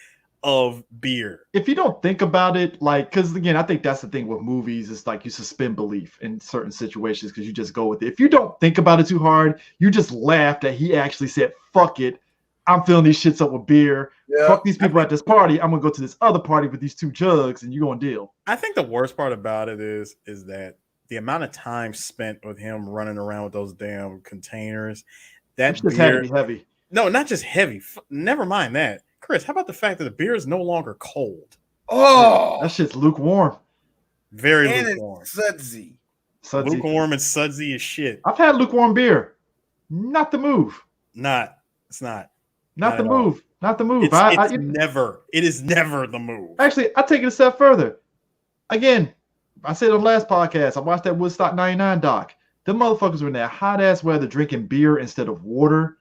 of beer. If you don't think about it, like, because again, I think that's the thing with movies, is like you suspend belief in certain situations because you just go with it. If you don't think about it too hard, you just laugh that he actually said, fuck it, I'm filling these shits up with beer. Yeah. Fuck these people at this party. I'm gonna go to this other party with these 2 jugs, and you're gonna deal. I think the worst part about it is that the amount of time spent with him running around with those damn containers. That just had to be heavy. No, not just heavy. Never mind that. Chris, how about the fact that the beer is no longer cold? Oh, that shit's lukewarm. Very lukewarm. Sudsy. Lukewarm and sudsy as shit. I've had lukewarm beer. Not the move. It's not. Not the move. Not the move. It is never the move. Actually, I take it a step further. Again, I said on the last podcast, I watched that Woodstock 99 doc. Them motherfuckers were in that hot ass weather drinking beer instead of water.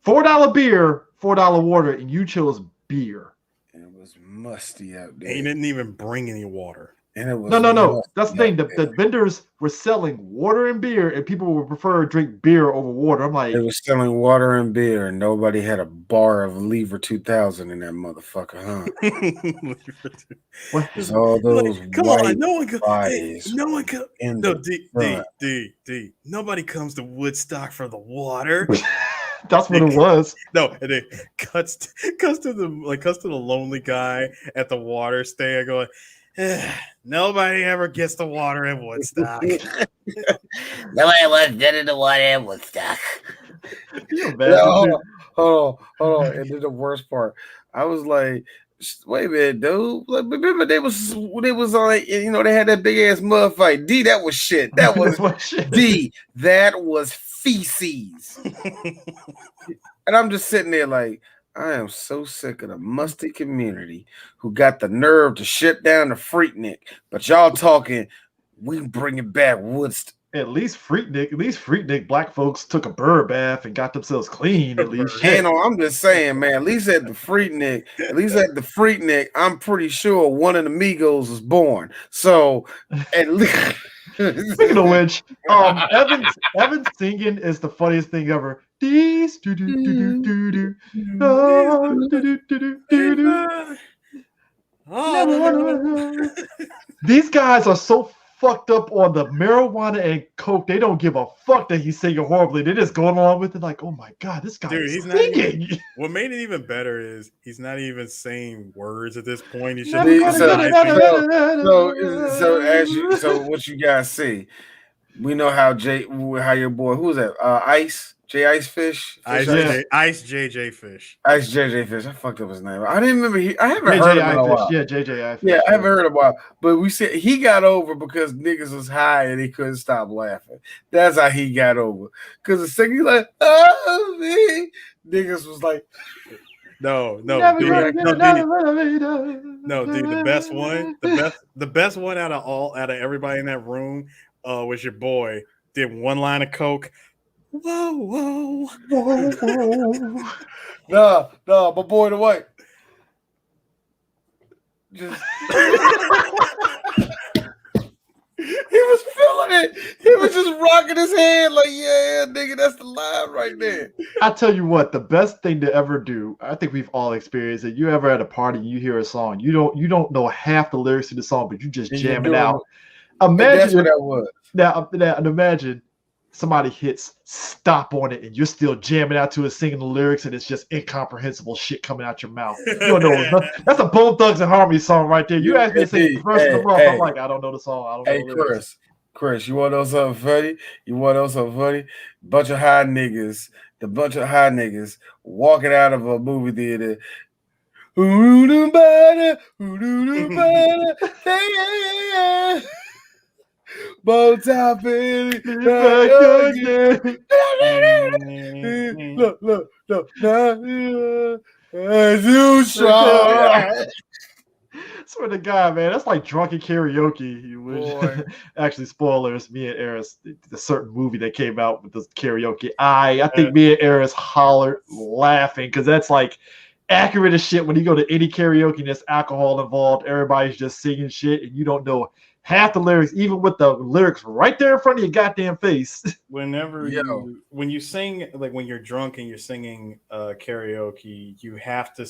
$4 beer, $4 water, and you chose beer. And it was musty out there. He didn't even bring any water. And it was no. That's the thing. The vendors were selling water and beer, and people would prefer to drink beer over water. I'm like, they were selling water and beer, and nobody had a bar of Lever 2000 in that motherfucker, huh? What? All those come on, no one comes. No one comes. No, D. Nobody comes to Woodstock for the water. That's what it was. No, and it cuts to the lonely guy at the water stand going, nobody ever gets the water in Woodstock. Nobody wants to do the water in Woodstock. Hold on. And then the worst part, I was like, wait a minute, dude. Like, remember they was like, you know, they had that big ass mud fight. D, that was shit. That was D. That was feces. And I'm just sitting there like, I am so sick of the musty community who got the nerve to shut down the Freaknik, but y'all talking, we bringing back Woodstock. At least Freaknik black folks took a bird bath and got themselves clean. At least, I'm just saying, man. At least at the Freaknik, I'm pretty sure one of the Migos was born. So at least. Speaking of which, Evan singing is the funniest thing ever. These These guys are so fucked up on the marijuana and coke. They don't give a fuck that he's singing horribly. They're just going along with it like, oh my god, this guy is singing. What made it even better is he's not even saying words at this point. He's so what you guys see? We know how your boy, who's that? Ice Fish? Ice JJ Fish. Ice JJ Fish. I fucked up his name. I didn't remember. I haven't heard him in a while. Yeah, JJ Fish. Yeah, I haven't heard in a while. But we said he got over because niggas was high and he couldn't stop laughing. That's how he got over. Because the singer like, oh, me. Niggas was like, No, dude, the best one out of everybody in that room was your boy. Did one line of coke. Whoa. Nah, my boy the white. Just he was feeling it. He was just rocking his head like, yeah, nigga, that's the line right there. I tell you what, the best thing to ever do, I think we've all experienced it. You ever at a party, you hear a song, you don't know half the lyrics to the song, but you just jam it out. Imagine that's what that was. Now, and imagine somebody hits stop on it and you're still jamming out to it, singing the lyrics, and it's just incomprehensible shit coming out your mouth. You don't know. That's a Bone Thugs and Harmony song right there. You ask me to sing the first of the month, I'm like, I don't know the song. I don't know the lyrics. Chris, you want to know something funny? Bunch of high niggas walking out of a movie theater. Bow tie Billy. Look. You strong. Swear to God, man, that's like drunken karaoke. Actually, spoilers. Me and Eris, the certain movie that came out with the karaoke. I think me and Eris hollered laughing because that's like accurate as shit. When you go to any karaoke and there's alcohol involved, everybody's just singing shit, and you don't know half the lyrics, even with the lyrics right there in front of your goddamn face. When you sing, like when you're drunk and you're singing karaoke, you have to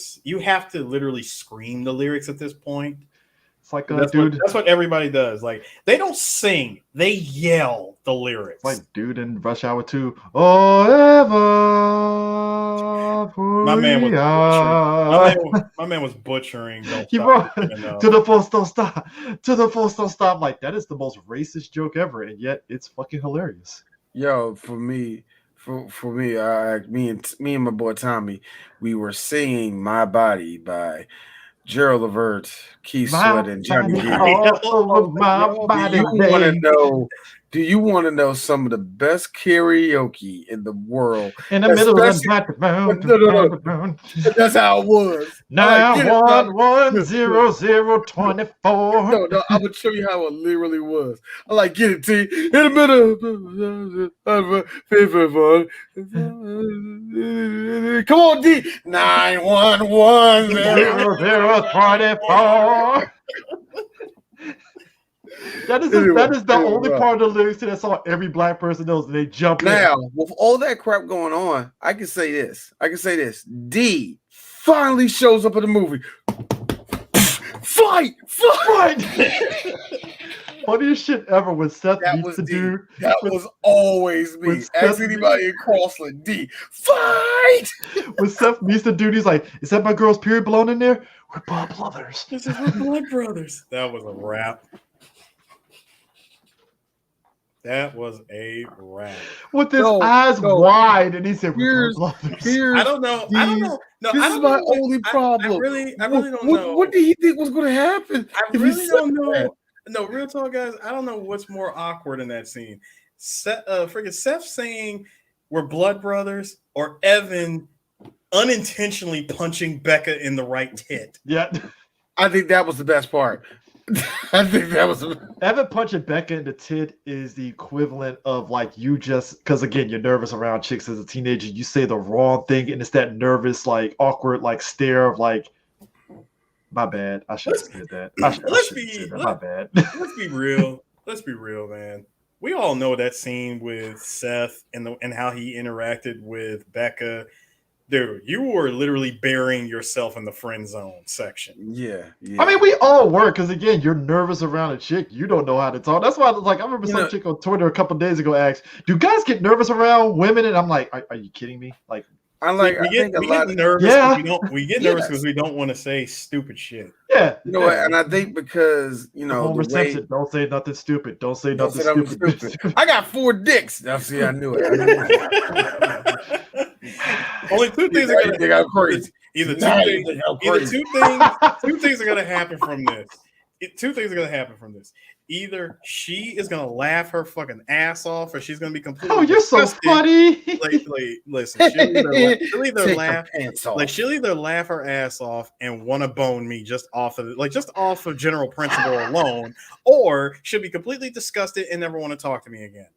literally scream the lyrics at this point. It's like, that's what everybody does. Like, they don't sing, they yell the lyrics. It's like dude in Rush Hour 2. Oh, ever. My man was butchering. He brought to the full don't stop. To the full don't stop. Like, that is the most racist joke ever, and yet it's fucking hilarious. Yo, for me, me and my boy Tommy, we were singing "My Body" by Gerald Levert, Keith Sweat, and Johnny Gill. Do you want to know some of the best karaoke in the world? In the middle of the no. That's how it was. 9110024. No, I'm gonna show you how it literally was. I like get it to you in the middle. Come on, D. 9110024. That is the only part of the lyrics to that song every black person knows, and they jump now in. With all that crap going on. I can say this. D finally shows up in the movie. Fight! Funniest shit ever when Seth meets the dude. That was always me. Ask anybody in Crossland. D, fight! When Seth meets the dude, he's like, "Is that my girl's period blown in there? We're blood brothers." We're blood brothers. That was a rap. With his eyes wide, and he said, "We're blood brothers." I don't know. No, this is my only problem. I really don't know. What did he think was going to happen? I really don't know. No, real talk, guys. I don't know what's more awkward in that scene. Seth saying we're blood brothers, or Evan unintentionally punching Becca in the right tit. Yeah, I think that was the best part. Evan punching Becca in the tit is the equivalent of like you just, because again, you're nervous around chicks as a teenager. You say the wrong thing, and it's that nervous, like awkward, like stare of like, my bad. I should have said that. My bad. Let's be real. Let's be real, man. We all know that scene with Seth and how he interacted with Becca. Dude, you were literally burying yourself in the friend zone section. Yeah. I mean, we all were, because again, you're nervous around a chick. You don't know how to talk. That's why I was like, I remember some chick on Twitter a couple of days ago asked, "Do guys get nervous around women?" And I'm like, "Are you kidding me?" Like, we get nervous. Yeah, we get nervous because we don't want to say stupid shit. Yeah, you know what? And I think because Homer Simpson, don't say nothing stupid. Don't say nothing stupid. I got 4 dicks. Now, see, I knew it. Only two things are gonna go crazy. Two things are gonna happen from this. Two things are gonna happen from this. Either she is gonna laugh her fucking ass off, or she's gonna be completely. Oh, you're disgusted. So funny. Listen, she'll either laugh. Like, she'll either laugh her ass off and want to bone me just off of general principle alone, or she'll be completely disgusted and never want to talk to me again.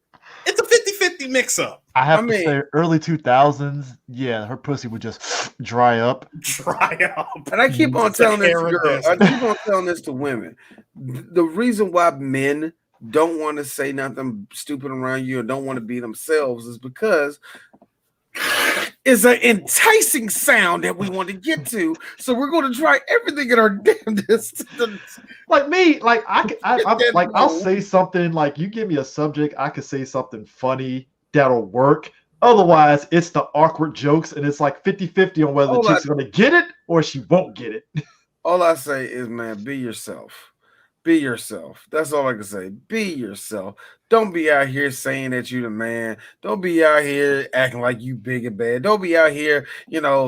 It's a 50-50. 50-50 mix-up. I have to say, early 2000s, yeah, her pussy would just dry up. And I keep on telling this to girls. I keep on telling this to women. The reason why men don't want to say nothing stupid around you or don't want to be themselves is because it's an enticing sound that we want to get to. So we're going to try everything in our damnedest. Like me, like I'll say something, like you give me a subject, I could say something funny that'll work. Otherwise, it's the awkward jokes, and it's like 50-50 on whether the chick's going to get it or she won't get it. All I say is, man, be yourself. Be yourself. That's all I can say. Be yourself. Don't be out here saying that you the man. Don't be out here acting like you big and bad. Don't be out here,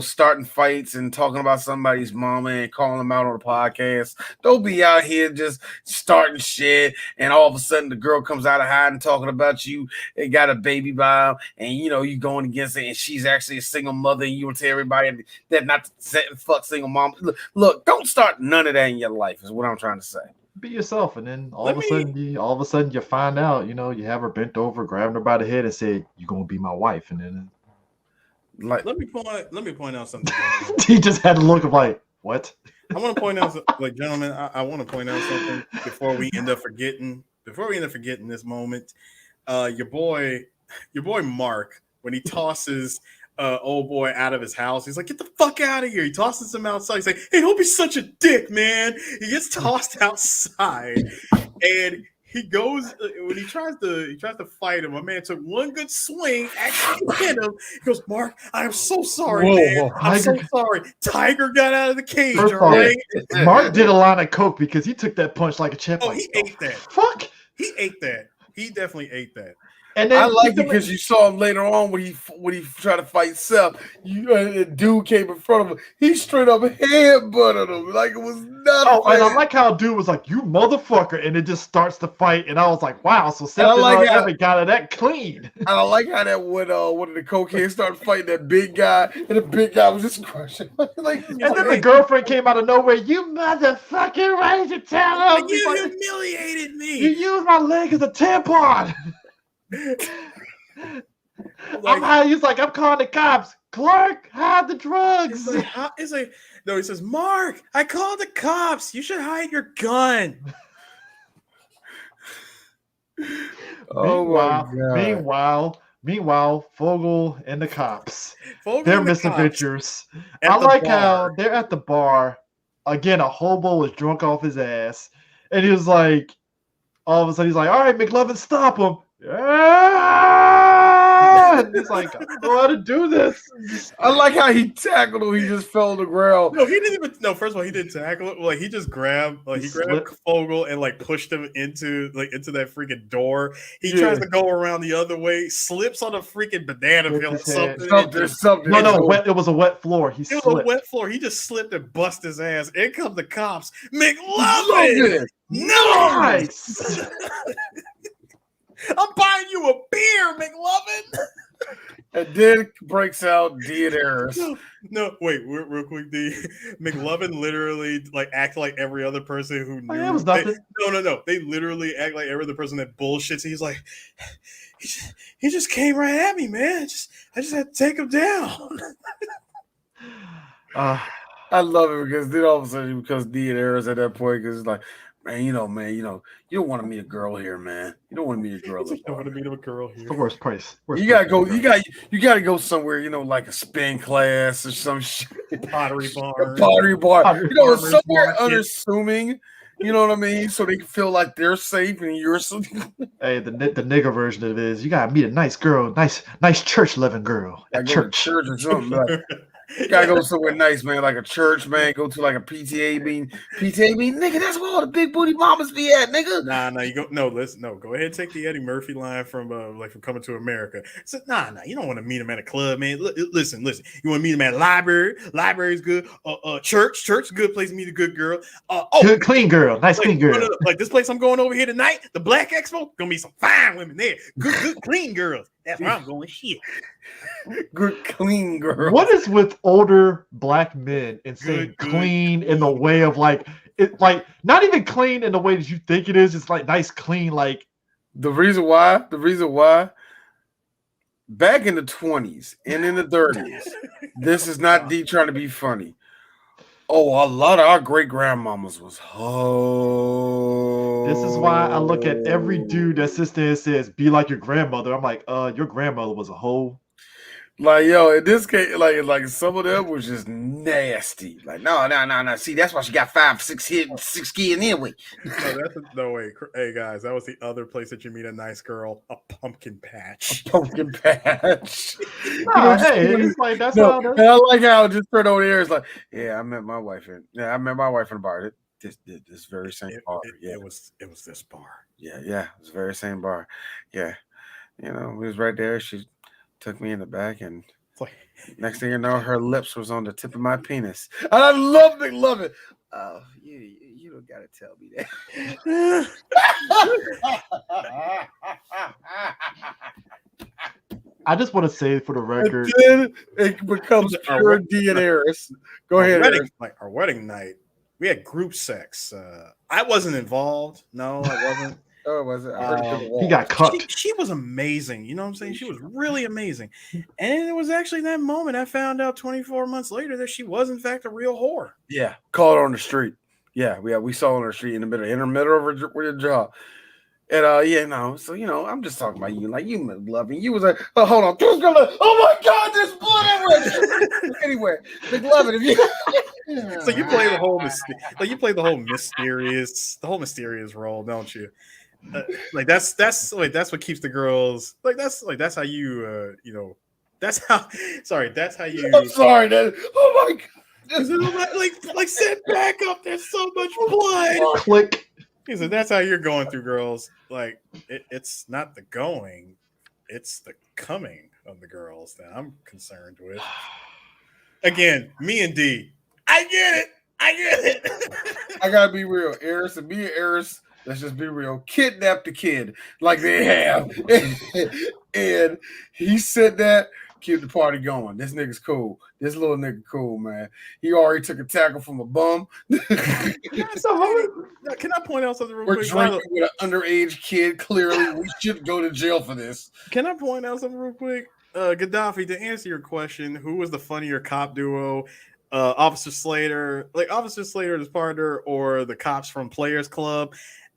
starting fights and talking about somebody's mama and calling them out on the podcast. Don't be out here just starting shit and all of a sudden the girl comes out of hiding talking about you and got a baby by him and you going against it and she's actually a single mother and you will tell everybody that not to fuck single mom. Look, don't start none of that in your life is what I'm trying to say. Be yourself, and then all of a sudden you find out, you have her bent over, grabbing her by the head, and said, "You're gonna be my wife," and then let me point out something. He just had a look of like, what? I want to point out, like, gentlemen, I want to point out something before we end up forgetting this moment. Your boy Mark, when he tosses old boy out of his house, he's like, get the fuck out of here. He tosses him outside. He's like, hey, don't be such a dick, man. He gets tossed outside and he goes when he tries to fight him. My man took one good swing, actually hit him. He goes, Mark, I am so sorry, man. I'm so sorry. Tiger got out of the cage. Right? Mark did a line of coke because he took that punch like a champ. Oh, he ate that. Fuck. He ate that. He definitely ate that. And then I like it because you saw him later on when he tried to fight Seth. A dude came in front of him. He straight up headbutted him like it was nothing. Oh, and I like how dude was like, "You motherfucker," and it just starts to fight. And I was like, "Wow!" So Seth ever got it that clean. And I like how that when one of the cokeheads started fighting that big guy, and the big guy was just crushing. And then the girlfriend came out of nowhere. You motherfucking right to tell him. You humiliated me. You used my leg as a tampon. He's like, I'm calling the cops. Clark, hide the drugs. No, he says, Mark, I called the cops. You should hide your gun. Meanwhile, Fogel and the cops, their misadventures. I like how they're at the bar. Again, a hobo was drunk off his ass. And he was like, all of a sudden, he's like, all right, McLovin, stop him. And he's like, I don't know how to do this. I like how he tackled him. He just fell on the ground. No, he didn't even. No, first of all, he didn't tackle it. Like he just grabbed, he grabbed Fogel and pushed him into that freaking door. He tries to go around the other way, slips on a freaking banana peel or something. No, it was a wet floor. It was a wet floor. He just slipped and bust his ass. In comes the cops. McLovin! Nice! I'm buying you a beer, McLovin. And then breaks out dead errors. No, wait, real quick. McLovin literally act like every other person who knew. That was nothing. No. They literally act like every other person that bullshits. He's like, he just came right at me, man. I just had to take him down. I love it because then all of a sudden he becomes dead errors at that point because it's like, man, you don't want to meet a girl here, man. You don't want to meet a girl. You don't want to meet a girl here. The worst place. You gotta go. You gotta go somewhere. Like a spin class or some shit. Pottery bar. Somewhere unassuming. You know what I mean? So they can feel like they're safe and you're something. Hey, the nigga version of it is you gotta meet a nice girl, nice church loving girl at church or something. You gotta go somewhere nice, man, like a church, man. Go to a PTA meeting. Nigga, that's where all the big booty mamas be at, nigga. Nah, you go. No, go ahead and take the Eddie Murphy line from Coming to America. So, nah, you don't want to meet him at a club, man. Listen. You want to meet him at a library. Library's good. Church, good place to meet a good girl. Good, clean girl, clean girl. No. Like this place I'm going over here tonight, the Black Expo, gonna be some fine women there. Good, clean girls. That's where I'm going. Shit. Good, clean girl. What is with older black men and saying clean in the way of not even clean in the way that you think it is? It's nice, clean. The reason why back in the 20s and in the 30s, this is not D trying to be funny. Oh, a lot of our great grandmamas was This is why I look at every dude that sits there and says, "Be like your grandmother." I'm like, your grandmother was a hoe. Like, yo, in this case, like some of them was just nasty. Like, no. See, that's why she got 6 kids anyway. No way. Hey guys, that was the other place that you meet a nice girl, a pumpkin patch. A pumpkin patch. It's like that's how. I like how it just turned over there. It's like, yeah, I met my wife in a bar. This very same bar. Yeah, it was this bar. Yeah, it was the very same bar. Yeah, we was right there. She took me in the back, and next thing you know, her lips was on the tip of my penis. And I love it. Oh, you don't gotta tell me that. I just want to say for the record, then it becomes pure D and Eris. Go ahead. Our wedding night, we had group sex. I wasn't involved. No, I wasn't. Oh, was it? He got cut. She was amazing. You know what I'm saying? She was really amazing. And it was actually that moment I found out 24 months later that she was in fact a real whore. Yeah, called her on the street. Yeah, we saw her on the street in the middle of her jaw. And so I'm just talking about you. Like, you loving. You was like, oh, hold on, oh my God, there's blood everywhere. Anyway, McLovin, So you play the whole mysterious role, don't you? That's what keeps the girls that's how you that's how you. I'm sorry, Dad. Oh my God. Like sit back up. There's so much blood. Click. He said that's how you're going through girls. Like it's not the going, it's the coming of the girls that I'm concerned with. Again, me and D. I get it. I gotta be real. Eris and me and Eris, let's just be real, kidnapped the kid like they have. And he said that, keep the party going. This nigga's cool. This little nigga cool, man. He already took a tackle from a bum. Can I point out something real quick? We're drinking with an underage kid. Clearly, we should go to jail for this. Can I point out something real quick? Gaddafi, to answer your question, who was the funnier cop duo? Officer Slater, his partner, or the cops from Players Club?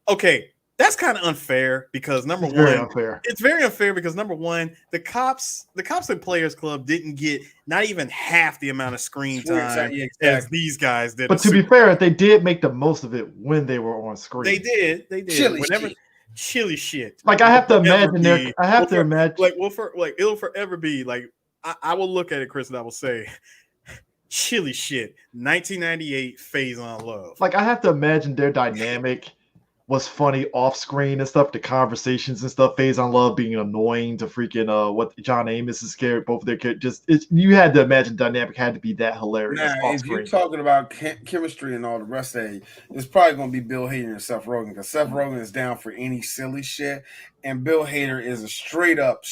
Okay, that's kind of unfair because number one, it's very unfair because number one, the cops in Players Club didn't get not even half the amount of screen time as these guys did. But to be fair, they did make the most of it when they were on screen. They did. Chilly shit. Like I have to imagine it'll forever be like I will look at it, Chris, and I will say chilly shit. 1998 Phase on Love. Like I have to imagine their dynamic was funny off screen and stuff. The conversations and stuff. Phase on Love being annoying to freaking what John Amos is scared. Both of their characters. You had to imagine dynamic had to be that hilarious. Now, if you're talking about chemistry and all the rest of it, it's probably going to be Bill Hader and Seth Rogen because Seth Rogen is down for any silly shit, and Bill Hader is a straight up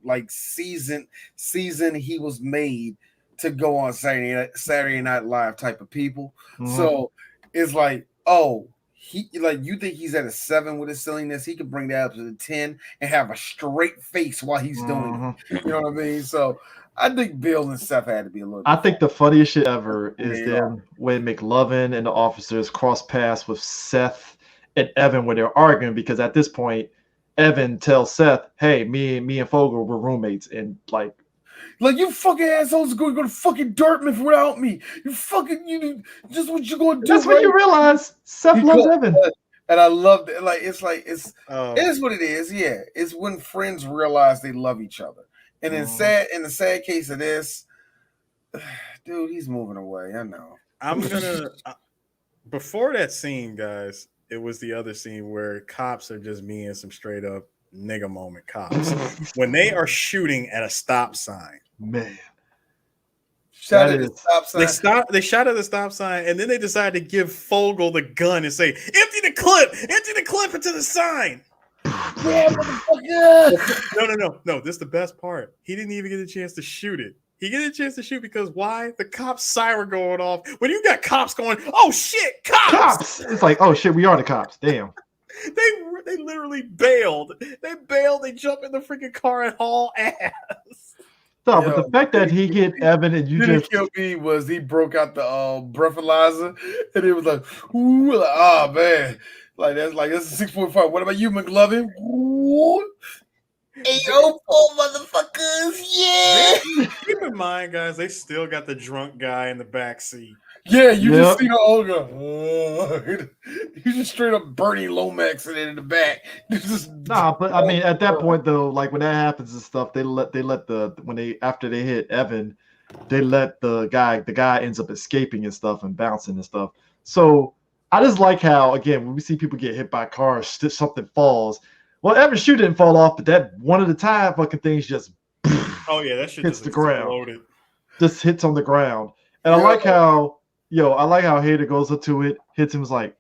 like season. He was made to go on Saturday Night Live type of people. Mm-hmm. So it's like, oh. You think he's at a 7 with his silliness? He could bring that up to the 10 and have a straight face while he's doing it. You know what I mean? So I think Bill and Seth had to be a little. I think the funniest shit ever is then when McLovin and the officers cross paths with Seth and Evan when they're arguing because at this point, Evan tells Seth, "Hey, me and Fogel were roommates," and like you fucking assholes are going to go to fucking Dartmouth without me. Just what you going to do. That's when you realize Seth loves Evan. And I love it. Like, it is what it is. Yeah. It's when friends realize they love each other. And in the sad case of this, dude, he's moving away. I know. I'm going to, before that scene, guys, it was the other scene where cops are just being some straight up nigga moment cops. When they are shooting at a stop sign. Man, they shot at the stop sign, and then they decided to give Fogel the gun and say, "Empty the clip into the sign." Yeah, motherfucker. No. This is the best part. He didn't even get a chance to shoot it. He get a chance to shoot because why? The cop's siren going off. When you got cops going, oh shit, cops! It's like, oh shit, we are the cops. Damn. They literally bailed. They bailed. They jumped in the freaking car and haul ass. No, but the fact that he hit Evan and you just killed me was he broke out the breathalyzer and it was like, ooh, like, oh man, that's a 6.5. What about you, McLovin? Ooh. Hey, yo, motherfuckers, yeah. Keep in mind, guys, they still got the drunk guy in the back seat. Yeah, you just see the Olga. You just straight up Bernie Lomax in the back. Nah, but I mean, at that point though, like when that happens and stuff, after they hit Evan, they let the guy ends up escaping and stuff and bouncing and stuff. So I just like how, again, when we see people get hit by cars, something falls. Well, Evan's shoe didn't fall off, but that one at a time fucking things just that shit hits just the ground. exploded. Just hits on the ground. And I like how Hader goes up to it, hits him, was like,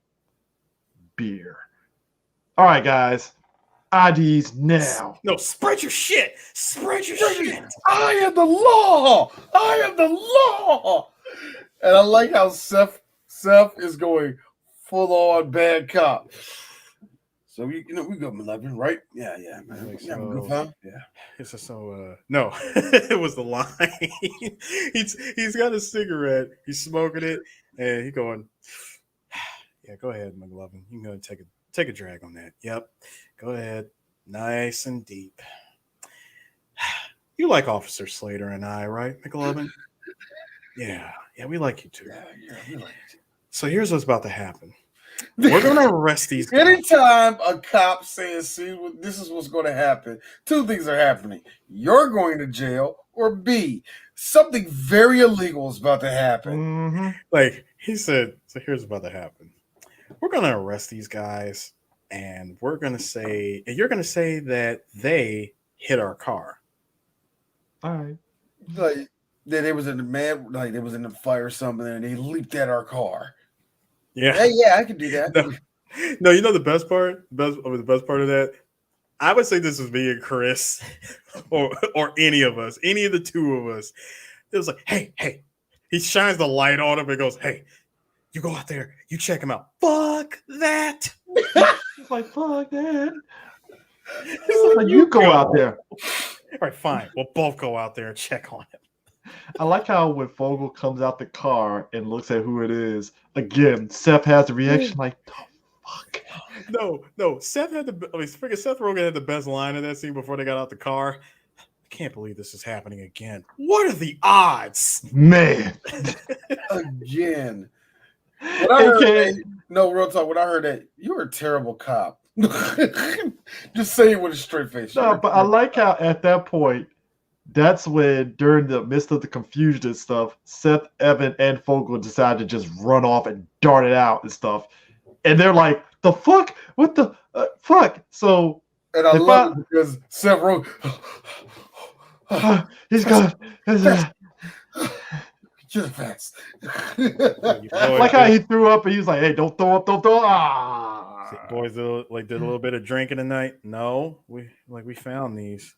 beer. All right, guys. IDs now. No, spread your shit. Spread your shit. I am the law. I am the law. And I like how Seth is going full on bad cop. So we go 11, right? Yeah, man. So, good, huh? Yeah. No, it was the line. he's got a cigarette. He's smoking it, and he's going. Yeah, go ahead, McLovin. You can go and take a drag on that. Yep, go ahead. Nice and deep. You like Officer Slater and I, right, McLovin? Yeah, we like you too. Yeah, we like you. So here's what's about to happen. We're gonna arrest these guys. Anytime a cop says, see, this is what's going to happen, two things are happening. You're going to jail, or B, something very illegal is about to happen. Mm-hmm. Like he said, so here's what's about to happen. We're going to arrest these guys, and you're going to say that they hit our car. All right. Like, that it was in the fire or something, and they leaped at our car. Yeah, I can do that. No, you know the best part? The best part of that? I would say this was me and Chris or any of us, any of the two of us. It was like, hey. He shines the light on him and goes, hey, you go out there, you check him out. Fuck that. It's like, fuck that. It's like, you go out there. All right, fine. We'll both go out there and check on him. I like how when Fogel comes out the car and looks at who it is, again, Seth has the reaction like, the fuck? No. Seth Rogen had the best line in that scene before they got out the car. I can't believe this is happening again. What are the odds? Man. Again. Real talk. When I heard that, you're a terrible cop. Just say it with a straight face. No, but I like how at that point, that's when, during the midst of the confusion and stuff, Seth, Evan, and Fogel decided to just run off and dart it out and stuff. And they're like, the fuck? What the fuck? So, and I love it because Seth Rogen, he's gone. You're fast. Like how he threw up and he was like, hey, don't throw up. Boys did a little bit of drinking tonight. No, we found these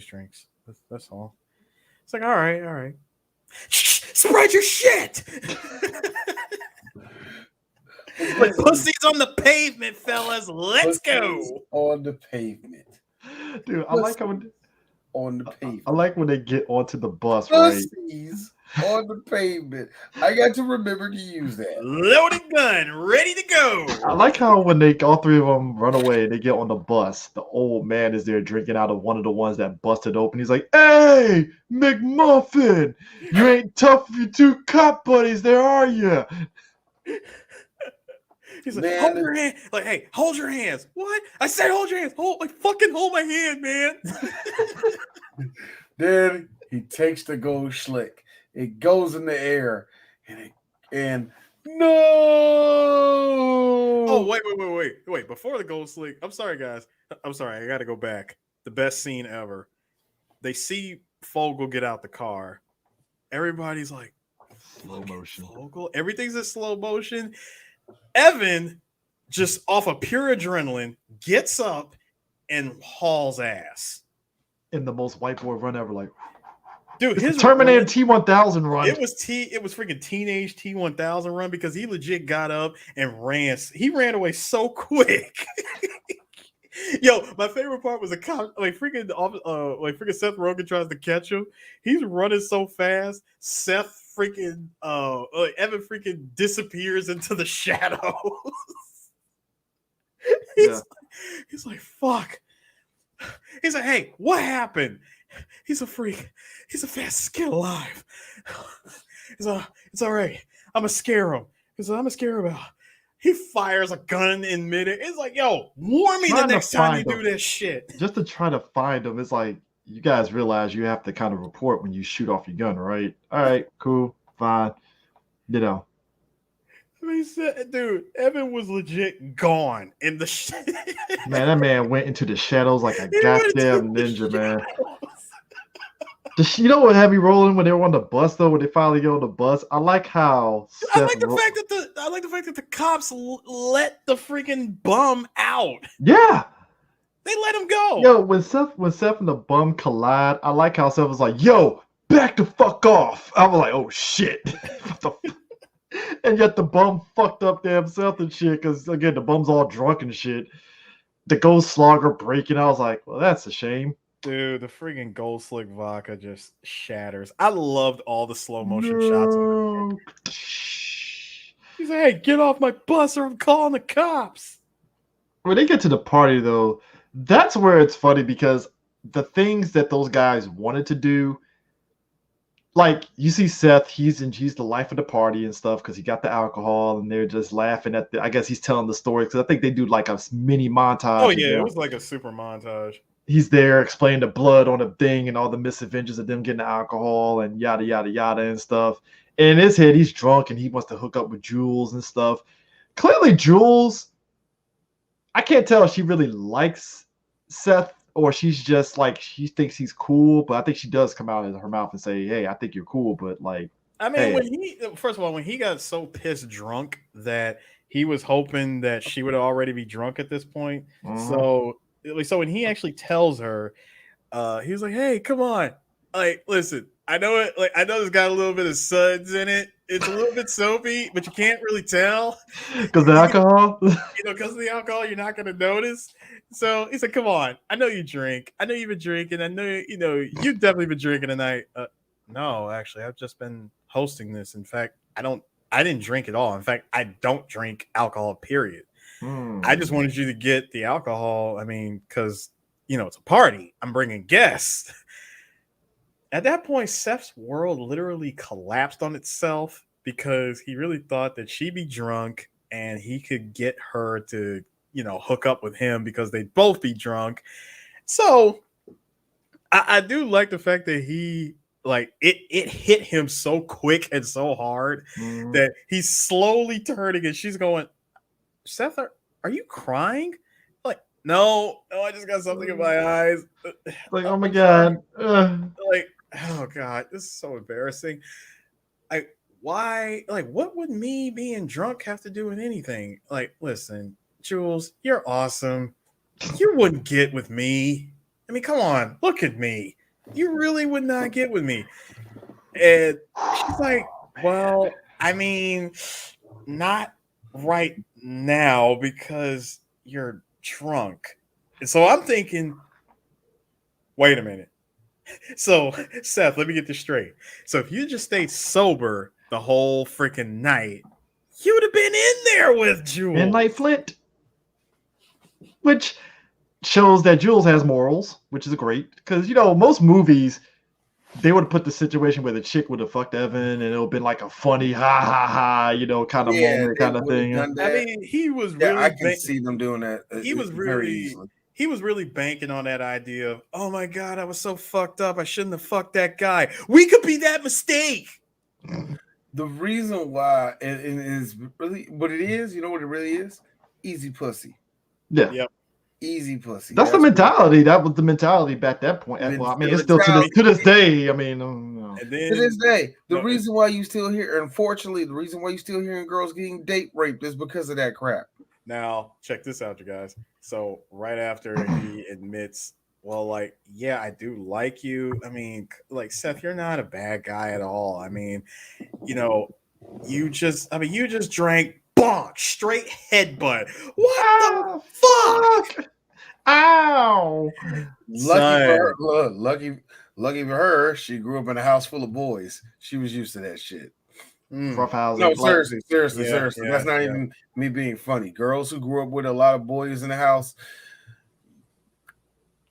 drinks. That's all. It's like, all right. Shh, spread your shit. Like pussies on the pavement, fellas. Let's go. On the pavement. Dude, I like how on the pavement. I like when they get onto the bus, pussies on the pavement. I got to remember to use that. Loaded gun, ready to go. I like how when all three of them run away, they get on the bus. The old man is there drinking out of one of the ones that busted open. He's like, "Hey, McMuffin, you ain't tough with your two cop buddies, there are you?" He's like, hold your hand. Like, hey, hold your hands. What? I said hold your hands. Fucking hold my hand, man. Then he takes the gold slick. It goes in the air, and no. Oh, wait! Before the gold slick, I'm sorry, guys. I'm sorry. I got to go back. The best scene ever. They see Fogel get out the car. Everybody's like, slow motion. Fogel. Everything's in slow motion. Evan, just off of pure adrenaline, gets up and hauls ass. In the most white boy run ever, like. Dude, his Terminator T-1000 run. It was freaking teenage T-1000 run because he legit got up and ran. He ran away so quick. Yo, my favorite part was a cop, freaking Seth Rogen tries to catch him. He's running so fast. Seth freaking Evan freaking disappears into the shadows. He's like, fuck. He's like, hey, what happened? He's a freak. He's the fastest kid alive. He's like, it's all right. I'm gonna scare him. He's like, I'm gonna scare him out. He fires a gun in midair. It's like, yo, warn me the next time you do this shit. Just to try to find him, it's like, you guys realize you have to kind of report when you shoot off your gun, right? All right, cool, fine. You know. I mean, dude, Evan was legit gone in the shit. Man, that man went into the shadows like a goddamn ninja, man. You know what had me rolling when they were on the bus though? When they finally get on the bus, I like how I like the fact that the cops let the freaking bum out. Yeah, they let him go. Yo, when Seth and the bum collide, I like how Seth was like, "Yo, back the fuck off." I was like, "Oh shit." And yet the bum fucked up damn Seth and shit because again the bum's all drunk and shit. The Ghost Slogger breaking. I was like, "Well, that's a shame." Dude, the freaking Gold Slick vodka just shatters. I loved all the slow motion shots. He's like, hey, get off my bus or I'm calling the cops. When they get to the party, though, that's where it's funny because the things that those guys wanted to do, like you see Seth, he's the life of the party and stuff because he got the alcohol and they're just laughing at I guess he's telling the story because I think they do like a mini montage. Oh, yeah, it was like a super montage. He's there explaining the blood on the thing and all the misadventures of them getting the alcohol and yada, yada, yada and stuff. And in his head, he's drunk and he wants to hook up with Jules and stuff. Clearly, Jules, I can't tell if she really likes Seth or she's just like, she thinks he's cool. But I think she does come out of her mouth and say, hey, I think you're cool. But like, I mean, first of all, when he got so pissed drunk that he was hoping that she would already be drunk at this point. So when he actually tells her, he was like, "Hey, come on! Like, listen, I know it. Like, I know it's got a little bit of suds in it. It's a little bit soapy, but you can't really tell because the alcohol. Because of the alcohol, you're not gonna notice." So he said, "Come on! I know you drink. I know you've been drinking. I know you've definitely been drinking tonight." No, actually, I've just been hosting this. In fact, I didn't drink at all. In fact, I don't drink alcohol. Period. I just wanted you to get the alcohol. I mean, because, it's a party. I'm bringing guests. At that point, Seth's world literally collapsed on itself because he really thought that she'd be drunk and he could get her to, hook up with him because they'd both be drunk. So I do like the fact that he, it hit him so quick and so hard that he's slowly turning and she's going, Seth, are you crying? Like, no, I just got something in my eyes. Like, oh my God. Like, oh God, this is so embarrassing. Why? Like, what would me being drunk have to do with anything? Like, listen, Jules, you're awesome. You wouldn't get with me. I mean, come on, look at me. You really would not get with me. And she's like, well, I mean, not right now because you're drunk. And so I'm thinking, wait a minute. So Seth, let me get this straight. So if you just stayed sober the whole freaking night, you would have been in there with Jules. Midnight Flint. Which shows that Jules has morals, which is great. Because, most movies, they would have put the situation where the chick would have fucked Evan and it would have been like a funny ha ha ha, kind of moment kind of thing. I mean, he was really I can see them doing that. He was really banking on that idea of, oh my God, I was so fucked up. I shouldn't have fucked that guy. We could be that mistake. The reason why it is really what it is, you know what it really is? Easy pussy. Yeah. Yep. Easy pussy. That's the mentality. That was the mentality back that point. Well, I mean, it's still to this day. I mean, to this day, the reason why you still hear, unfortunately, the reason why you still hearing girls getting date raped is because of that crap. Now, check this out, you guys. So right after he admits well, like, yeah, I do like you. I mean, like, Seth, you're not a bad guy at all. I mean, you just drank bonk, straight headbutt. What the fuck? Ow! Lucky for her, look, lucky for her, she grew up in a house full of boys. She was used to that shit. Rough housing. No, seriously. That's not even me being funny. Girls who grew up with a lot of boys in the house,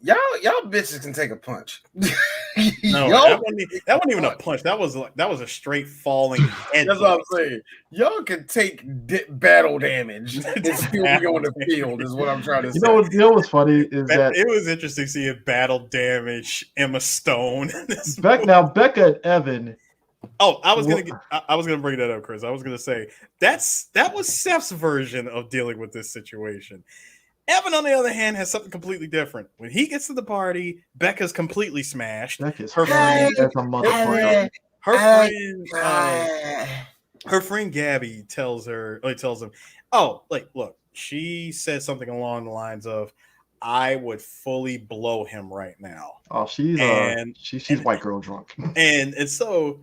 y'all bitches can take a punch. No, that wasn't even a punch. That was a straight falling head. That's what I'm saying. Y'all can take battle damage and still be on the field. Is what I'm trying to say. You know what's funny is that it was interesting seeing battle damage Emma Stone. Becca and Evan. Oh, I was gonna bring that up, Chris. I was gonna say that was Seth's version of dealing with this situation. Evan, on the other hand, has something completely different. When he gets to the party, Becca's completely smashed. Her friend Gabby tells him, "Oh, like, look." She says something along the lines of, "I would fully blow him right now." Oh, she's white girl drunk. And so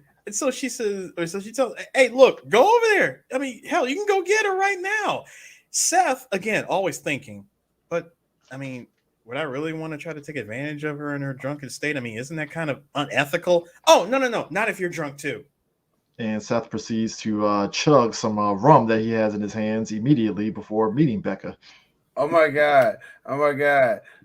she says, or so she tells, "Hey, look, go over there. I mean, hell, you can go get her right now." Seth, again, always thinking, but I mean, would I really want to try to take advantage of her in her drunken state? I mean, isn't that kind of unethical? Oh, no, not if you're drunk too. And Seth proceeds to chug some rum that he has in his hands immediately before meeting Becca. Oh my god!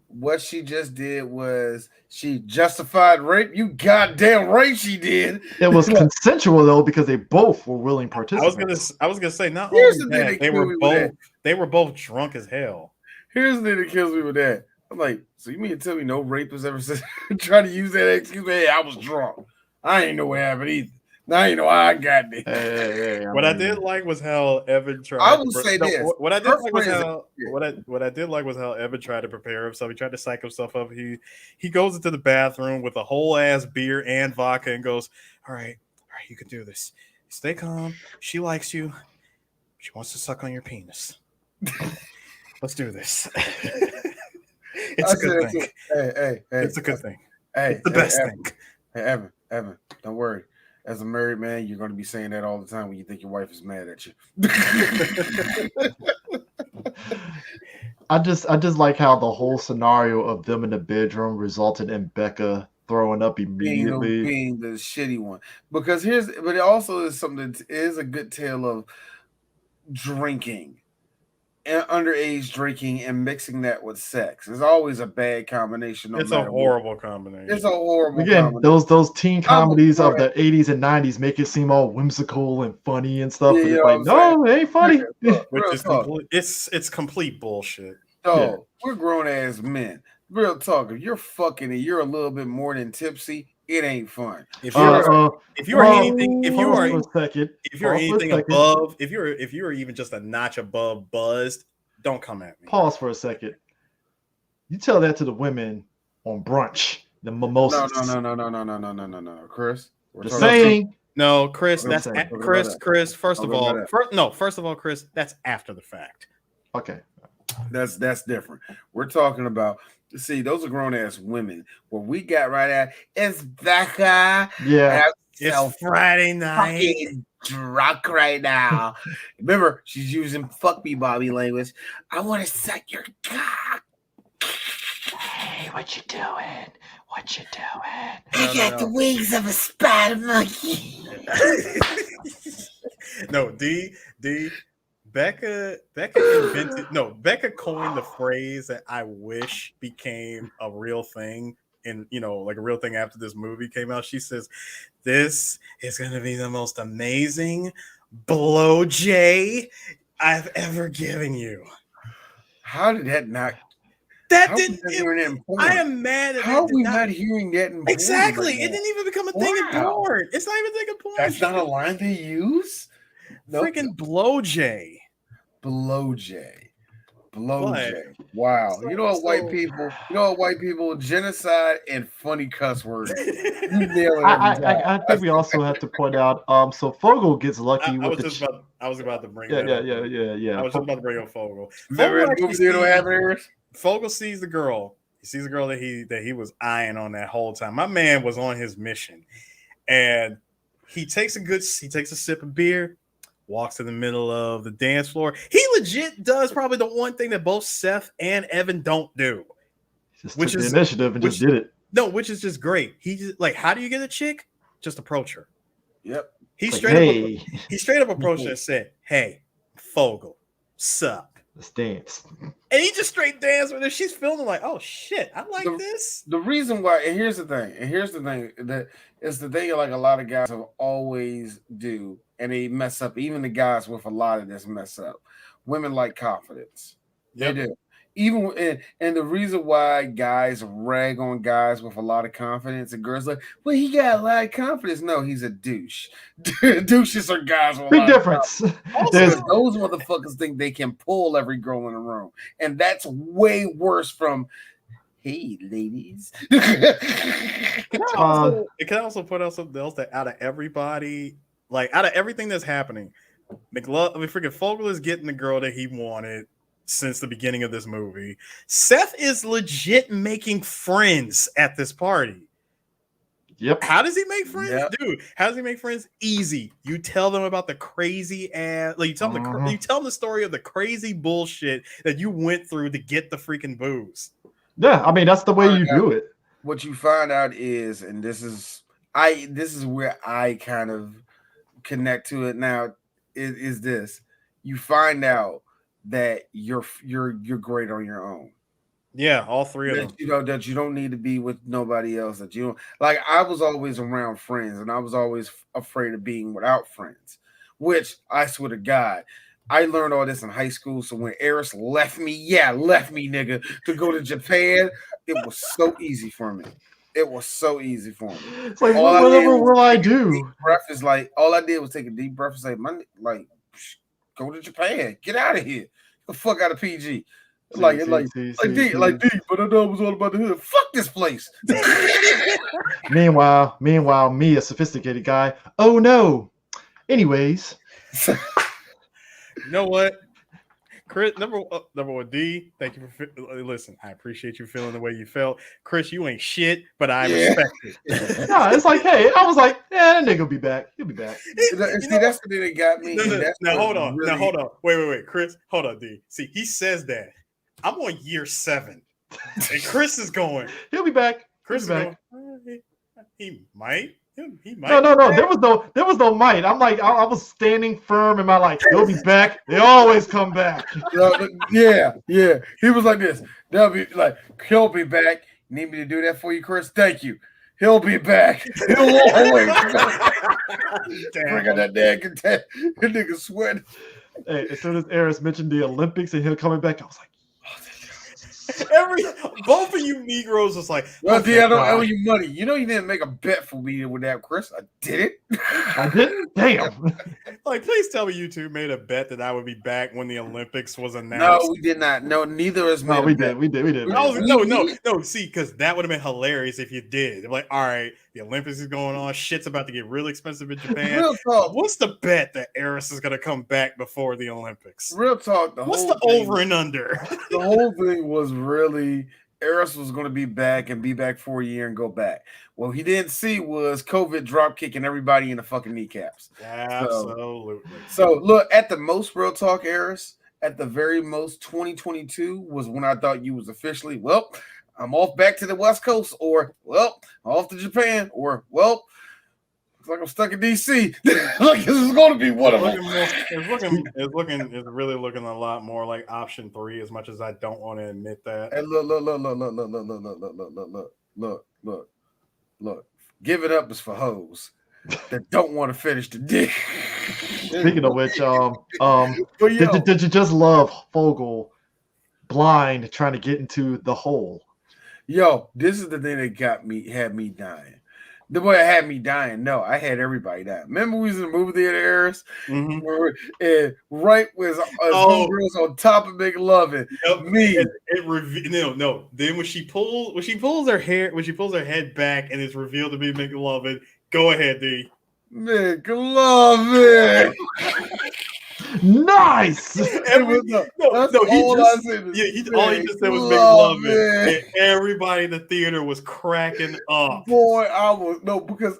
What she just did was she justified rape. You goddamn right she did. It was consensual though because they both were willing participants. I was gonna say not only that, they were both drunk as hell. Here's the thing that kills me with that. I'm like, so you mean to tell me no rapist ever said try to use that excuse? Hey, I was drunk. I ain't know what happened either. Now you know how I got there. What I did like was how Evan tried. I will say this. What I did like was how Evan tried to prepare himself. He tried to psych himself up. He goes into the bathroom with a whole ass beer and vodka and goes, "All right, you can do this. Stay calm. She likes you. She wants to suck on your penis. Let's do this." It's a good thing. Hey, it's a good thing. Hey, it's the best thing. Hey, Evan, don't worry. As a married man, you're going to be saying that all the time when you think your wife is mad at you. I just like how the whole scenario of them in the bedroom resulted in Becca throwing up immediately. Being the shitty one. But it also is something that is a good tale of drinking. And underage drinking and mixing that with sex is always a bad combination. It's a horrible combination. It's a horrible combination. Those teen comedies of the 80s and 90s make it seem all whimsical and funny and stuff. Yeah, and it's no, it ain't funny. It's complete bullshit. So we're grown ass men. Real talk. If you're fucking and you're a little bit more than tipsy, it ain't fun. If you are even just a notch above buzzed, don't come at me. Pause for a second. You tell that to the women on brunch, the mimosas. No, Chris. Just saying. No, Chris. That's Chris. First of all, Chris. That's after the fact. Okay. That's different. We're talking about. See, those are grown ass women. What we got right at is Becca. Yeah, it's Friday night. Fucking drunk right now. Remember, she's using "fuck me, Bobby" language. I want to suck your cock. Hey, what you doing? I got the wings of a spider monkey. No, D. Becca coined the phrase that I wish became a real thing like a real thing after this movie came out. She says, "This is going to be the most amazing blow J I've ever given you." How did that not? I am mad at how are we not hearing that in porn? Exactly. Right, it didn't even become a thing in porn. It's not even a thing in porn. That's not a line they use? Freaking blow J. Blow J. Wow. You know what white people genocide and funny cuss words. You nail it. I think we also have to point out so Fogel gets lucky I was about to bring yeah. I was just about to bring up Fogel. Fogel sees the girl. Fogel sees the girl. He sees a girl that he was eyeing on that whole time. My man was on his mission, and he takes a sip of beer, walks to the middle of the dance floor. He legit does probably the one thing that both Seth and Evan don't do, which is the initiative and just did it. No, which is just great. He just like, how do you get a chick? Just approach her. Yep. He straight up approached her and said, "Hey, Fogel, sup? Let's dance." And he just straight danced with her. She's feeling like, oh shit, I like this. The reason why, and here's the thing that is the thing like a lot of guys have always do, and they mess up. Even the guys with a lot of this mess up. Women like confidence. Yep. They do. Even and the reason why guys rag on guys with a lot of confidence and girls like, well, he got a lot of confidence. No, he's a douche. Douches are guys with a lot of confidence. Those motherfuckers think they can pull every girl in the room, and that's way worse from. Hey, ladies. It can also put out something else that out of everybody, like out of everything that's happening, freaking Fogel is getting the girl that he wanted since the beginning of this movie. Seth is legit making friends at this party. Yep. How does he make friends? Yep. Dude, how does he make friends? Easy. You tell them about the crazy ass, like you tell them the story of the crazy bullshit that you went through to get the freaking booze. Yeah, I mean that's the way you do it. What you find out is, and this is where I kind of connect to it now, is this. You find out that you're great on your own. Yeah, all three of them. You know that you don't need to be with nobody else. That you don't like. I was always around friends, and I was always afraid of being without friends. Which I swear to God, I learned all this in high school. So when Eris left me, nigga, to go to Japan, it was so easy for me. It was so easy for me. It's like, whatever will I do? Breath is like all I did was take a deep breath and say, go to Japan. Get out of here. Get the fuck out of PG. D, but I know it was all about the hood. Fuck this place. Meanwhile, me, a sophisticated guy. Oh no. Anyways. You know what? Chris, number one, D, thank you for listen. I appreciate you feeling the way you felt. Chris, you ain't shit, but I respect it. No, it's like, hey, I was like, that nigga will be back. He'll be back. See, that's the thing that got me. Now hold on. Really... Now hold on. Wait, Chris, hold on, D. See, he says that. I'm on year 7, and Chris is going. He'll be back. Chris is back. He might. He might. No. There was no might. I'm like, I was standing firm in my like, he'll be back. They always come back. Yeah. He was like this. They'll be like, he'll be back. You need me to do that for you, Chris? Thank you. He'll be back. He'll always be back. Bring out that damn content. That nigga sweating. Hey, as soon as Eris mentioned the Olympics and him coming back, I was like, both of you Negroes was like, well, D, I don't owe you money. You know you didn't make a bet for me with that, Chris. I did it. I didn't? Damn. Like, please tell me you two made a bet that I would be back when the Olympics was announced. No, we did not. No, neither of us made we did. No, see, because that would have been hilarious if you did. Like, all right, the Olympics is going on. Shit's about to get real expensive in Japan. Real talk. What's the bet that Eris is going to come back before the Olympics? Real talk. What's the over and under? The whole thing was really Eris was going to be back for a year and go back. What he didn't see was COVID drop kicking everybody in the fucking kneecaps. Absolutely. So look, at the most, real talk, Eris, at the very most, 2022 was when I thought you was officially, well, I'm off back to the West Coast, or, well, off to Japan, or, well, looks like I'm stuck in DC. Look, this is going to be one of them. It's really looking a lot more like option 3, as much as I don't want to admit that. And look. Give it up is for hoes that don't want to finish the dick. Speaking of which, did you just love Fogel blind trying to get into the hole? Yo, this is the thing that had me dying. The way it had me dying, no, I had everybody dying. Remember we was in the movie theater, Eris? Mm-hmm. And right was girls on top of McLovin. Yep. No. Then when she pulls her head back and it's revealed to be McLovin, go ahead, D. McLovin. Nice. All he just said was McLovin, and everybody in the theater was cracking up. Boy, because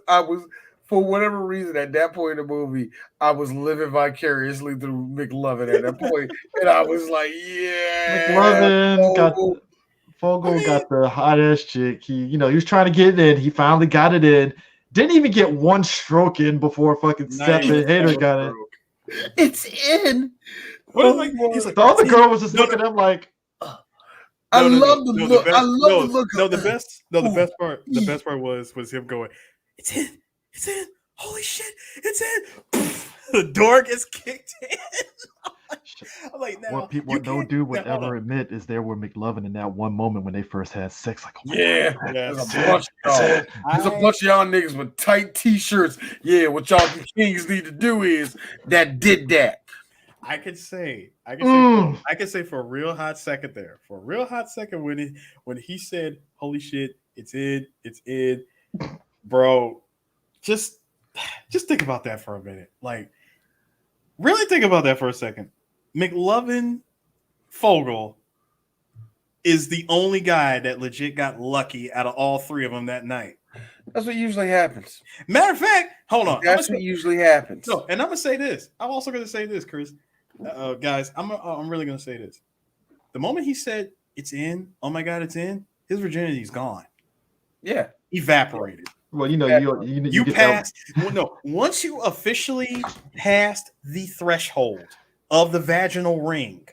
for whatever reason at that point in the movie, I was living vicariously through McLovin at that point, and I was like, yeah, McLovin got the hot ass chick. He was trying to get it in. He finally got it in. Didn't even get one stroke in before fucking Seth and Hater got it. It's in. He's like, the other girl was just looking at him like, I love the look. I love the look. The best part was him going, it's in, holy shit, it's in. The door gets kicked in. I'm like, now, what people don't do would ever admit is there were McLovin in that one moment when they first had sex. Like, there's a bunch of y'all niggas with tight t-shirts. Yeah, what y'all kings need to do is that did that. I could say for a real hot second there. For a real hot second when he said, holy shit, it's in, bro. Just think about that for a minute. Like, really think about that for a second. McLovin Fogel is the only guy that legit got lucky out of all three of them that night. That's what usually happens. Matter of fact, hold on. That's what usually happens. No, and I'm gonna say this. I'm also gonna say this, Chris. Guys, I'm really gonna say this. The moment he said it's in, oh my god, it's in, his virginity's gone. Yeah, evaporated. Well, you passed. Well, no, once you officially passed the threshold of the vaginal ring,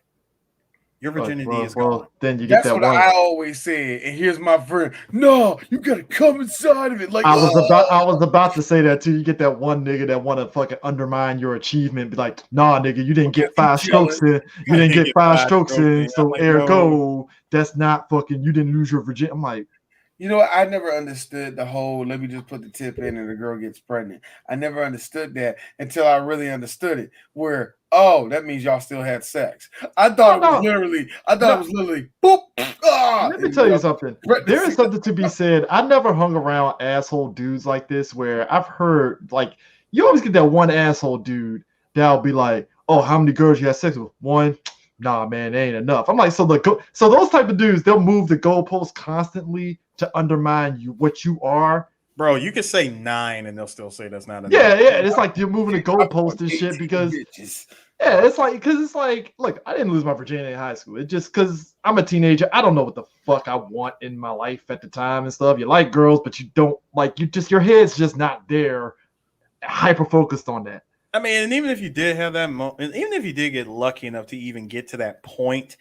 your virginity is gone. Then you get That's what I always say. And here's my friend. No, you gotta come inside of it. Like I was about to say that too. You get that one nigga that want to fucking undermine your achievement. Be like, nah, nigga, you didn't get 5 strokes in. You didn't get 5 strokes in. So ergo, that's not fucking. You didn't lose your virginity. I'm like. You know what? I never understood the whole, let me just put the tip in and the girl gets pregnant. I never understood that until I really understood it. Where, that means y'all still had sex. I thought it was literally, boop. Let me tell you something. There is something to be said. I never hung around asshole dudes like this where I've heard, like, you always get that one asshole dude that'll be like, oh, how many girls you had sex with? 1. Nah, man, it ain't enough. I'm like, so those type of dudes, they'll move the goalposts constantly to undermine you, what you are. Bro, you can say 9 and they'll still say that's not enough. Yeah. It's like you're moving the goalpost and shit because it's like, look, I didn't lose my virginity in high school. It's just because I'm a teenager. I don't know what the fuck I want in my life at the time and stuff. You like girls, but you don't like, your head's just not there, hyper focused on that. I mean, and even if you did have that moment, even if you did get lucky enough to even get to that point,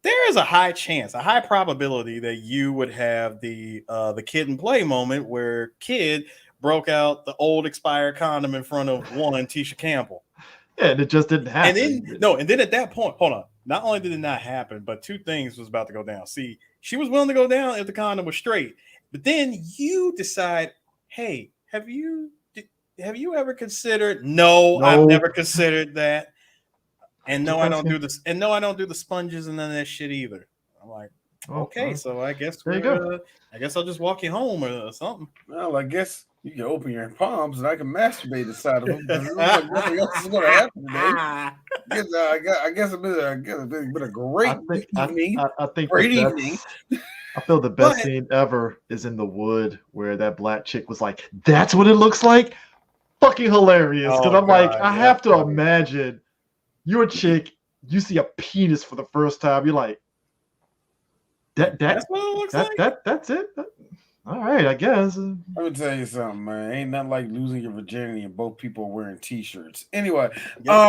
there is a high chance, a high probability that you would have the kid and play moment where kid broke out the old expired condom in front of one Tisha Campbell. Yeah, and it just didn't happen. And then at that point, hold on. Not only did it not happen, but 2 things was about to go down. See, she was willing to go down if the condom was straight, but then you decide, hey, have you ever considered? No, I've never considered that. And no, I don't do this. And no, I don't do the sponges and none of that shit either. I'm like, okay, so I guess I guess I'll just walk you home or something. Well, I guess you can open your palms and I can masturbate inside of them. Like nothing else is going to happen today. I guess it's been a great evening. I think great evening. I feel the best scene ever is in the wood where that black chick was like, "That's what it looks like." Fucking hilarious. Because I'm like, I have to imagine. You're a chick, you see a penis for the first time, you're like, that's what it looks like? That's it? All right, I guess. Let me tell you something, man. Ain't nothing like losing your virginity and both people are wearing t-shirts. Anyway, Yep.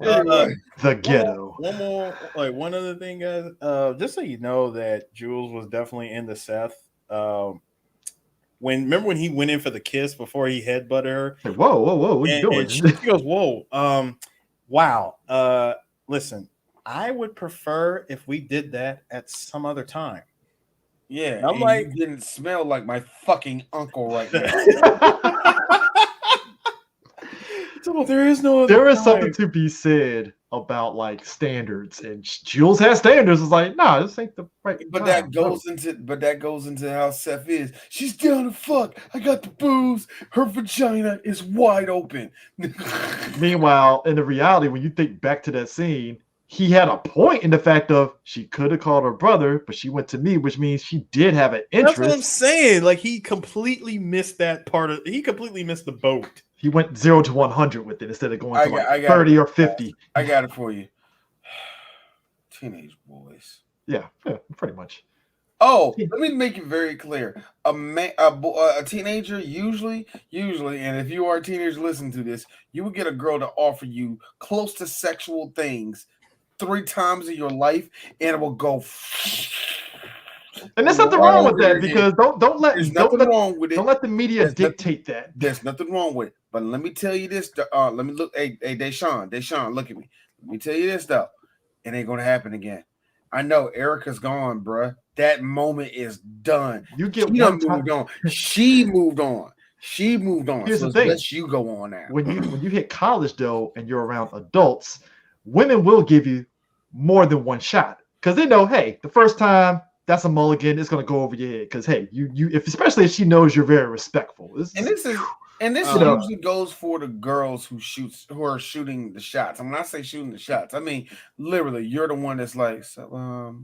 Anyway, the ghetto. One more, one other thing, guys. Just so you know that Jules was definitely into Seth. Remember when he went in for the kiss before he headbutted her? Like, whoa, what are you doing? She goes, whoa, wow. Listen, I would prefer if we did that at some other time. Yeah, I'm like, you didn't smell like my fucking uncle right now. acceptable. There is no other there is something to be said about like standards, and Jules has standards. It's like, nah, this ain't the right. But that goes into how Seth is. She's down to fuck. I got the booze. Her vagina is wide open. Meanwhile, in the reality, when you think back to that scene, he had a point in the fact of she could have called her brother, but she went to me, which means she did have an interest. That's what I'm saying. Like, he completely missed that part of. He completely missed the boat. He went 0 to 100 with it instead of going to like 30 or 50. I got it for you. Teenage boys. Yeah, pretty much. Oh, let me make it very clear. A teenager usually, and if you are a teenager listening to this, you would get a girl to offer you close to sexual things 3 times in your life, and it will go. And there's nothing wrong with that, because don't let the media dictate that. There's nothing wrong with it. But let me tell you this. Let me look. Hey, Deshaun, look at me. Let me tell you this though. It ain't gonna happen again. I know Erica's gone, bruh. That moment is done. She moved on. She moved on. Here's the thing. Let you go on now. When you hit college though, and you're around adults, women will give you more than one shot because they know, hey, the first time that's a mulligan. It's gonna go over your head because hey, especially if she knows you're very respectful. This usually goes for the girls who are shooting the shots. And when I say shooting the shots, I mean literally you're the one that's like, so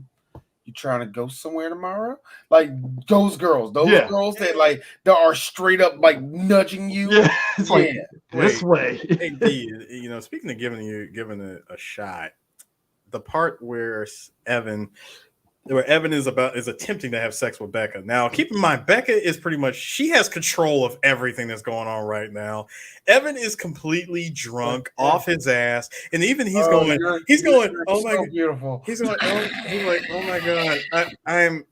you trying to go somewhere tomorrow? Like those girls that like that are straight up like nudging you. Yeah, it's like this way. Hey, speaking of giving a shot, the part where Evan is attempting to have sex with Becca. Now, keep in mind, Becca is pretty much, she has control of everything that's going on right now. Evan is completely drunk off his ass, and even he's going, oh my god, beautiful. He's like, oh my god, I'm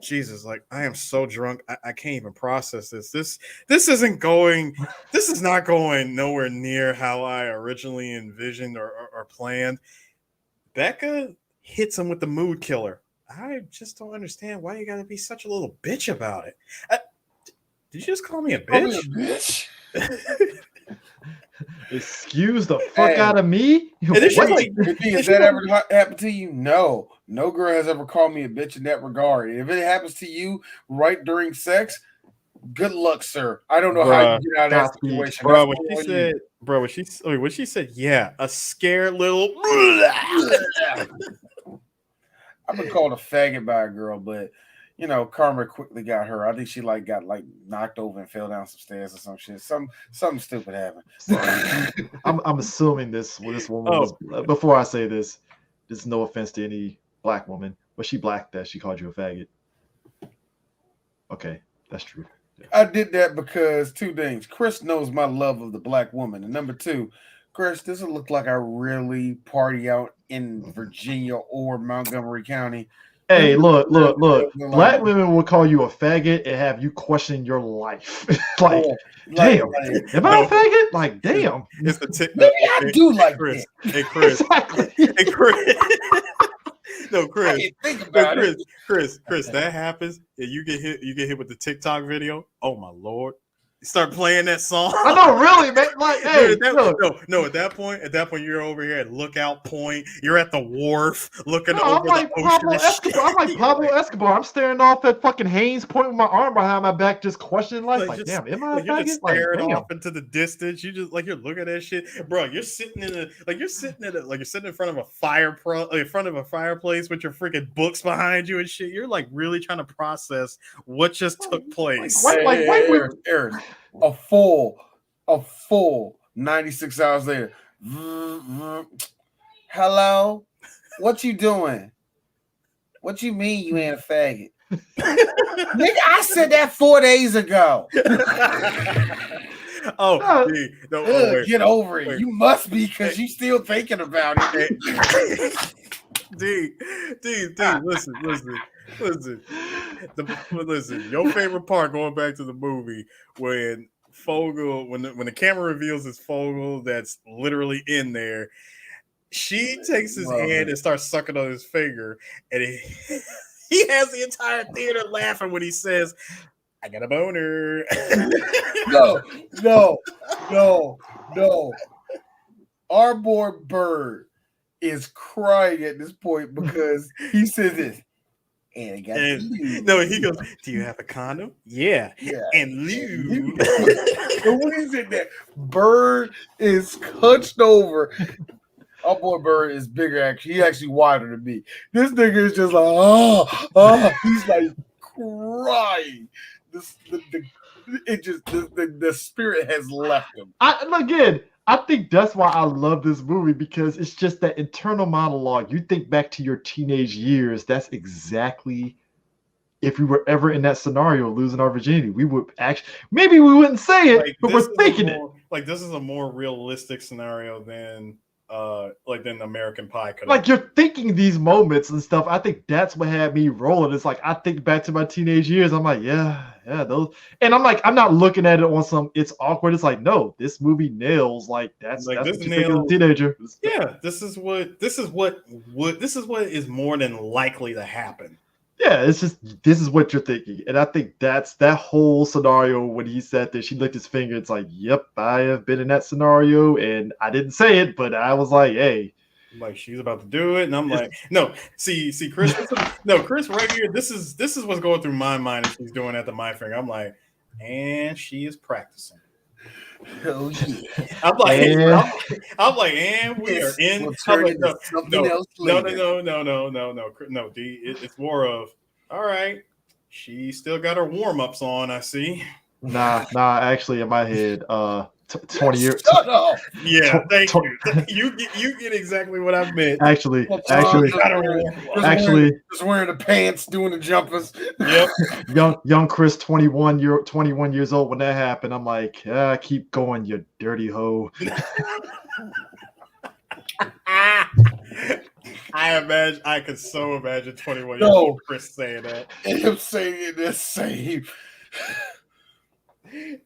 Jesus, like I am so drunk, I can't even process this. This is not going nowhere near how I originally envisioned or planned. Becca hits him with the mood killer. I just don't understand why you got to be such a little bitch about it. Did you just call me a bitch? Excuse the fuck out of me? Has that ever happened to you? No girl has ever called me a bitch in that regard. If it happens to you right during sex, good luck, sir. I don't know how you get out of that situation. What she said, yeah, a scared little. I've been called a faggot by a girl, but karma quickly got her. I think she got knocked over and fell down some stairs or some shit. Something stupid happened. I'm assuming this woman was, before I say this is no offense to any black woman, but she black that she called you a faggot. Okay, that's true. Yeah. I did that because 2 things. Chris knows my love of the black woman, and number 2, Chris, this will look like I really party out in Virginia or Montgomery County. Hey, look. Black women will call you a faggot and have you question your life. Damn. Am I a faggot? Like, damn. It's the maybe I do like Chris. That. Hey, Chris. Exactly. Hey, Chris. No, Chris. Think about it. Chris, that happens and you get hit with the TikTok video. Oh my Lord. Start playing that song. I know, really, man. Like, hey, at that point, you're over here at Lookout Point. You're at the wharf looking over the ocean. I'm like Pablo Escobar. I'm staring off at fucking Haynes Point with my arm behind my back, just questioning life. Damn, am I a faggot? You're just staring off into the distance. You just you're looking at that shit, bro. You're sitting in front of a fireplace with your freaking books behind you and shit. You're like really trying to process what just took place. Aaron. A full 96 hours later. Hello? What you doing? What you mean you ain't a faggot? Nigga, I said that 4 days ago. Get over it. You must be because you still thinking about it. D, listen. Your favorite part, going back to the movie, when Fogel, when the camera reveals it's Fogel that's literally in there, she takes his hand and starts sucking on his finger, and he has the entire theater laughing when he says, I got a boner. No. Our boy Bird is crying at this point because he says this. And he goes, do you have a condom? Yeah. And lube. And when he said that, Bird is hunched over. Our boy Bird is bigger, actually. He actually wider than me. This nigga is just like, he's like crying. The spirit has left him. I think that's why I love this movie, because it's just that internal monologue. You think back to your teenage years. That's exactly, if we were ever in that scenario, losing our virginity, we would actually, maybe we wouldn't say it, but we're thinking it. Like, this is a more realistic scenario than American Pie could. Like, you're thinking these moments and stuff. I think that's what had me rolling. It's like, I think back to my teenage years. I'm like, yeah, those. And I'm like, I'm not looking at it on some, it's awkward. It's like, no, this movie nails. Like, that's what you think as a teenager. Yeah, this is what is more than likely to happen. Yeah, it's just, this is what you're thinking. And I think that's that whole scenario when he said that, she licked his finger. It's like, yep, I have been in that scenario. And I didn't say it, but I was like, hey. Like, she's about to do it. And I'm like, no, see, Chris, Chris right here, this is what's going through my mind as she's doing at the my finger. I'm like, and she is practicing. Oh yeah. I'm like, and we are in. I'm like, no, D. It's more of, all right. She still got her warm-ups on, I see. Nah. Actually, in my head, 20 years. Shut up. Yeah, thank you. You get exactly what I meant. Actually, just wearing the pants, doing the jumpers. Yep. Young Chris, 21 years old when that happened. I'm like, keep going, you dirty hoe. I could so imagine 21-year-old Chris saying that. And him saying the same.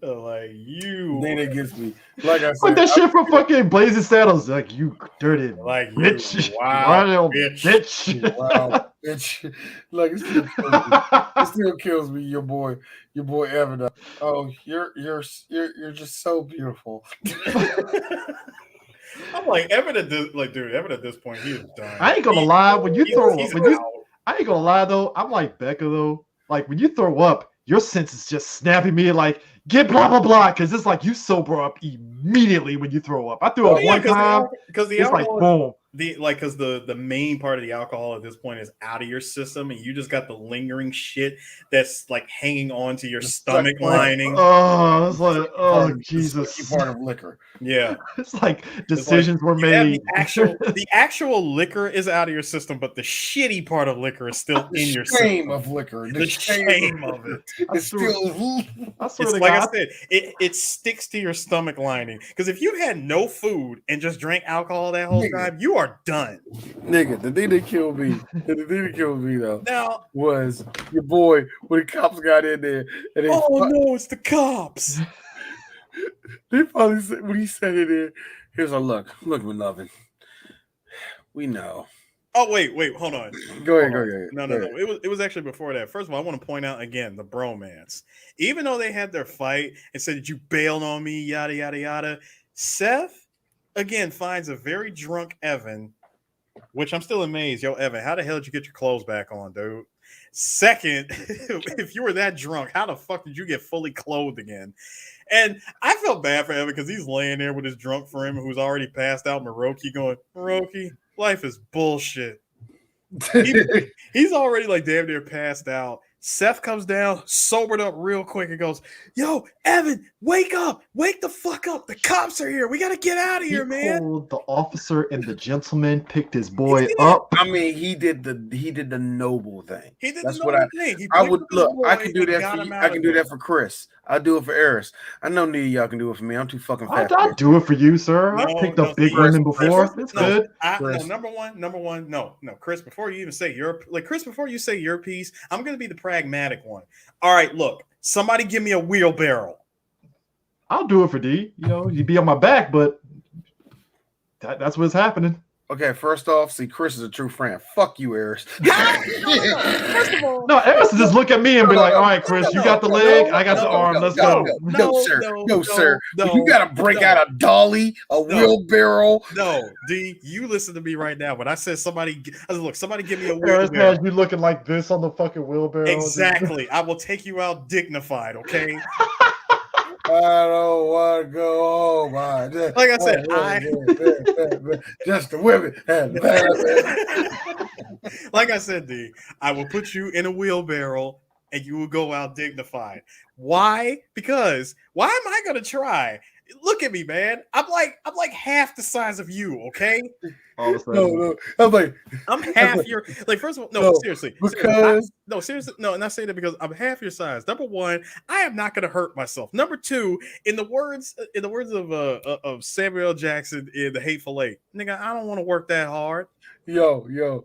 Like, you. Then it gets me. Like I said, like that shit from fucking Blazing Saddles. Like, you dirty, like, bitch. Wow, bitch. Wow, bitch. Like, it still kills me. Your boy Evan. Oh, you're just so beautiful. I'm like, Evan at this point, he is done. I ain't gonna lie. I ain't gonna lie though. I'm like Becca though. Like, when you throw up, your sense is just snapping me like, get blah blah blah, because it's like you sober up immediately when you throw up. I threw up one time because the alcohol, like, boom. Because the main part of the alcohol at this point is out of your system, and you just got the lingering shit that's like hanging on to your stomach lining. Oh, it's like, oh Jesus! Part of liquor. Yeah, it's like decisions were made. The actual liquor is out of your system, but the shitty part of liquor is still in your system. The shame of liquor. The shame of it. It's still. I said, it sticks to your stomach lining. Because if you had no food and just drank alcohol that whole time, you are done. Nigga, the thing that killed me though now was your boy when the cops got in there. And no, it's the cops. They probably said, when he said it there, he was like, look, my loving. We know. Oh, wait, hold on. Go ahead. No. It was actually before that. First of all, I want to point out again the bromance. Even though they had their fight and said that you bailed on me, yada, yada, yada, Seth, again, finds a very drunk Evan, which I'm still amazed. Yo, Evan, how the hell did you get your clothes back on, dude? Second, if you were that drunk, how the fuck did you get fully clothed again? And I felt bad for Evan because he's laying there with his drunk friend who's already passed out, Maroki, going, Maroki, life is bullshit. He's already like damn near passed out. Seth comes down, sobered up real quick, and goes, yo, Evan, wake up. Wake the fuck up. The cops are here. We got to get out of here, man. The officer and the gentleman picked his boy up. I mean, he did the noble thing. He did That's the what noble thing. I would look. I can do that for you. I can do that for Chris. I'll do it for Eris. I know neither of y'all can do it for me. I'm too fucking fat. I'll do it for you, sir. I've picked up big women before. It's good. Number one. No, Chris, before you even say before you say your piece, I'm going to be the pragmatic one. All right, look, somebody give me a wheelbarrow. I'll do it for D. You know, you'd be on my back, but that's what's happening. Okay, first off, see, Chris is a true friend. Fuck you, Eris. No. First of all, no, Eris just look at me and be like, all right, Chris, you got the leg, I got the arm, let's go. No, sir. You got to break out a dolly, a wheelbarrow. No, D, you listen to me right now. When I said somebody give me a wheelbarrow. Eris has you looking like this on the fucking wheelbarrow. Exactly. I will take you out dignified, okay? I don't want to go home. Like I said, just the women. Like I said, D, I will put you in a wheelbarrow and you will go out dignified. Why? Because why am I gonna try? Look at me, man. I'm like half the size of you, okay? No. I'm half your first of all, seriously. Seriously, and I say that because I'm half your size. Number one, I am not gonna hurt myself. Number two, in the words of Samuel L. Jackson in The Hateful Eight, nigga, I don't want to work that hard. Yo,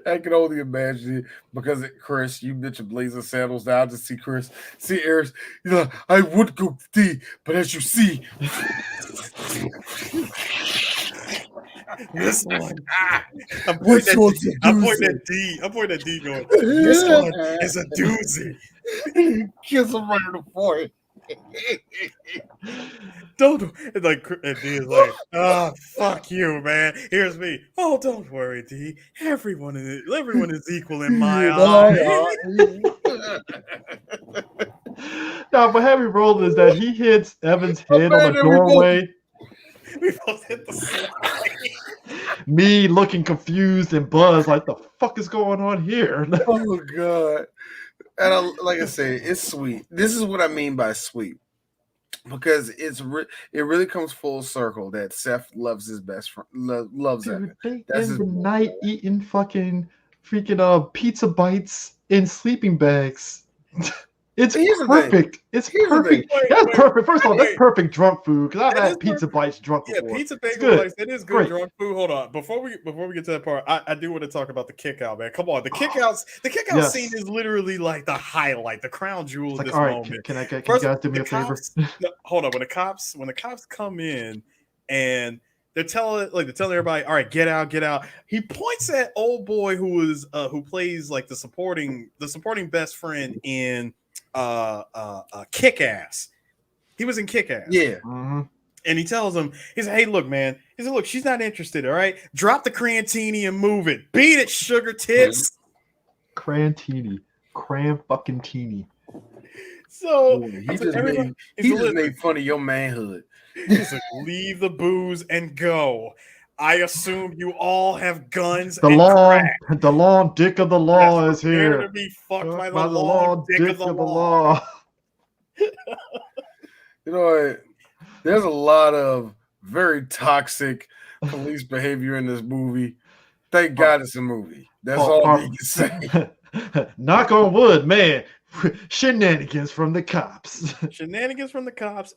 I can only imagine it because Chris, you mentioned blazing sandals. Now I just see Chris, see Eris. I would go D, but as you see, this one, I'm pointing at D. I'm pointing at D going, this one is a doozy. Kiss him right in the forehead. Don't and D is like, oh, fuck you, man. Here's me. Oh, don't worry, D. Everyone is equal in my eyes. No, but heavy roll is that he hits Evan's head on the doorway. We both hit the side. Me looking confused and Buzz like, the fuck is going on here? Oh god. And like I said, it's sweet. This is what I mean by sweet, because it really comes full circle that Seth loves his best friend, loves Evan. That's the night eating freaking pizza bites in sleeping bags. It's perfect. It's perfect. That's perfect. First of all, that's perfect drunk food because I've had pizza bites drunk before. Yeah, pizza bagel bites. It is good drunk food. Hold on, before we get to that part, I do want to talk about the kick out, man. Come on, the kick out scene is literally like the highlight, the crown jewel of this moment. Can you guys do me a favor? Hold on, when the cops come in and they're telling everybody, all right, get out. He points at old boy who plays like the supporting best friend in Kick-Ass. He was in Kick-Ass. Yeah. Mm-hmm. And he tells him, he said, hey, look, man. He said, look, she's not interested, all right? Drop the crantini and move it. Beat it, sugar tits. Crantini. Cram fucking teeny. So he just made fun of your manhood. He said, leave the booze and go. I assume you all have guns. The long dick of the law is here. To be fucked by the long dick of the law. You know what? There's a lot of very toxic police behavior in this movie. Thank God it's a movie. That's all you can say. Knock on wood, man. Shenanigans from the cops.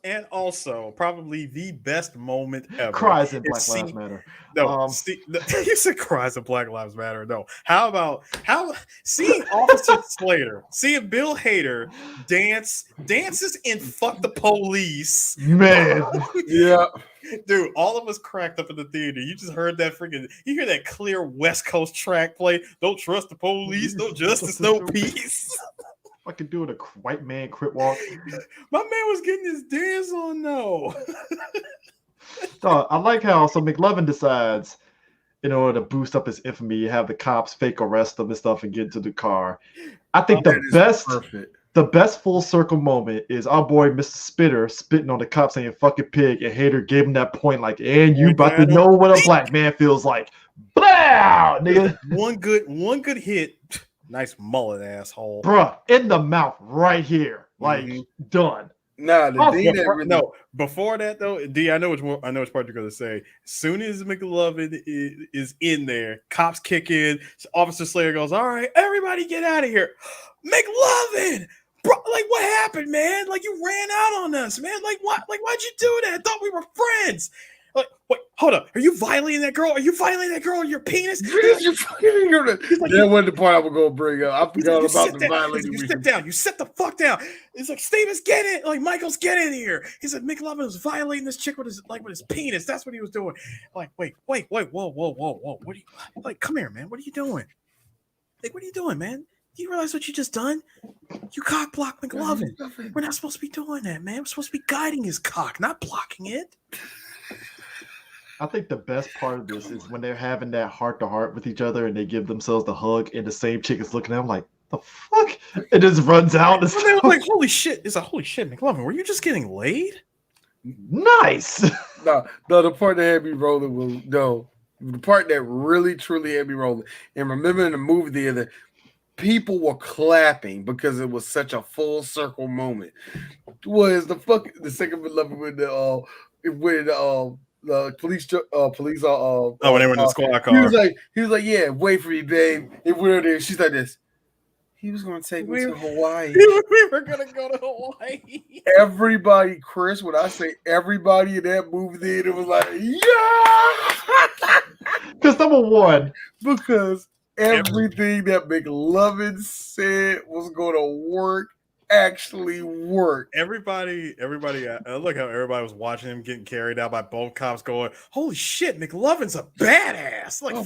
And also probably the best moment ever. Cries in Black Lives Matter. No, you said cries in Black Lives Matter. No. How seeing Officer Slater, seeing Bill Hader dances in Fuck the Police. Man. Yeah. Dude, all of us cracked up in the theater. You just heard that you hear that clear West Coast track play. Don't trust the police, no justice, no peace. Fucking doing a white man crip walk. My man was getting his dance on though. I like how McLovin decides, in order to boost up his infamy, have the cops fake arrest him and stuff and get into the car. I think the best full circle moment is our boy Mr. Spitter spitting on the cops saying fucking pig, and Hader gave him that point like, and you about to know what a black man feels like. Blah, nigga. One good hit. Nice mullet, asshole. Bruh, in the mouth right here. Like, done. Nah, before that though, D, I know which part you're gonna say. As soon as McLovin is in there, cops kick in, Officer Slater goes, all right, everybody get out of here. McLovin! Bro, like what happened, man? Like you ran out on us, man. Like what? Like why'd you do that? I thought we were friends. Like, wait, hold up. Are you violating that girl? Are you violating that girl with your penis? That wasn't the part I was going to bring up. I forgot about the violating. You sit down. You sit the fuck down. He's like, Stevens, get in. Like, Michael's, get in here. He said, McLovin was violating this chick with his penis. That's what he was doing. Like, wait, whoa. What are you, like, come here, man. What are you doing? Like, what are you doing, man? Do you realize what you just done? You cock block McLovin. We're not supposed to be doing that, man. We're supposed to be guiding his cock, not blocking it. I think the best part of this is when they're having that heart-to-heart with each other and they give themselves the hug and the same chick is looking at them like, the fuck? It just runs out. And they're like, holy shit. It's like, holy shit, McLovin, were you just getting laid? Nice. No, the part that had me rolling was, the part that really, truly had me rolling. And remember in the movie theater, people were clapping because it was such a full circle moment. Was the second beloved with the police when they were in the squad car. He was like, yeah, wait for me, babe. And we're there. She's like this. He was going to take me to Hawaii. We were going to go to Hawaii. Everybody, Chris, when I say everybody in that movie theater was like, yeah. Because number one, because everything that McLovin said was going to work actually worked. Everybody, look how everybody was watching him getting carried out by both cops going, holy shit, McLovin's a badass. Like, no.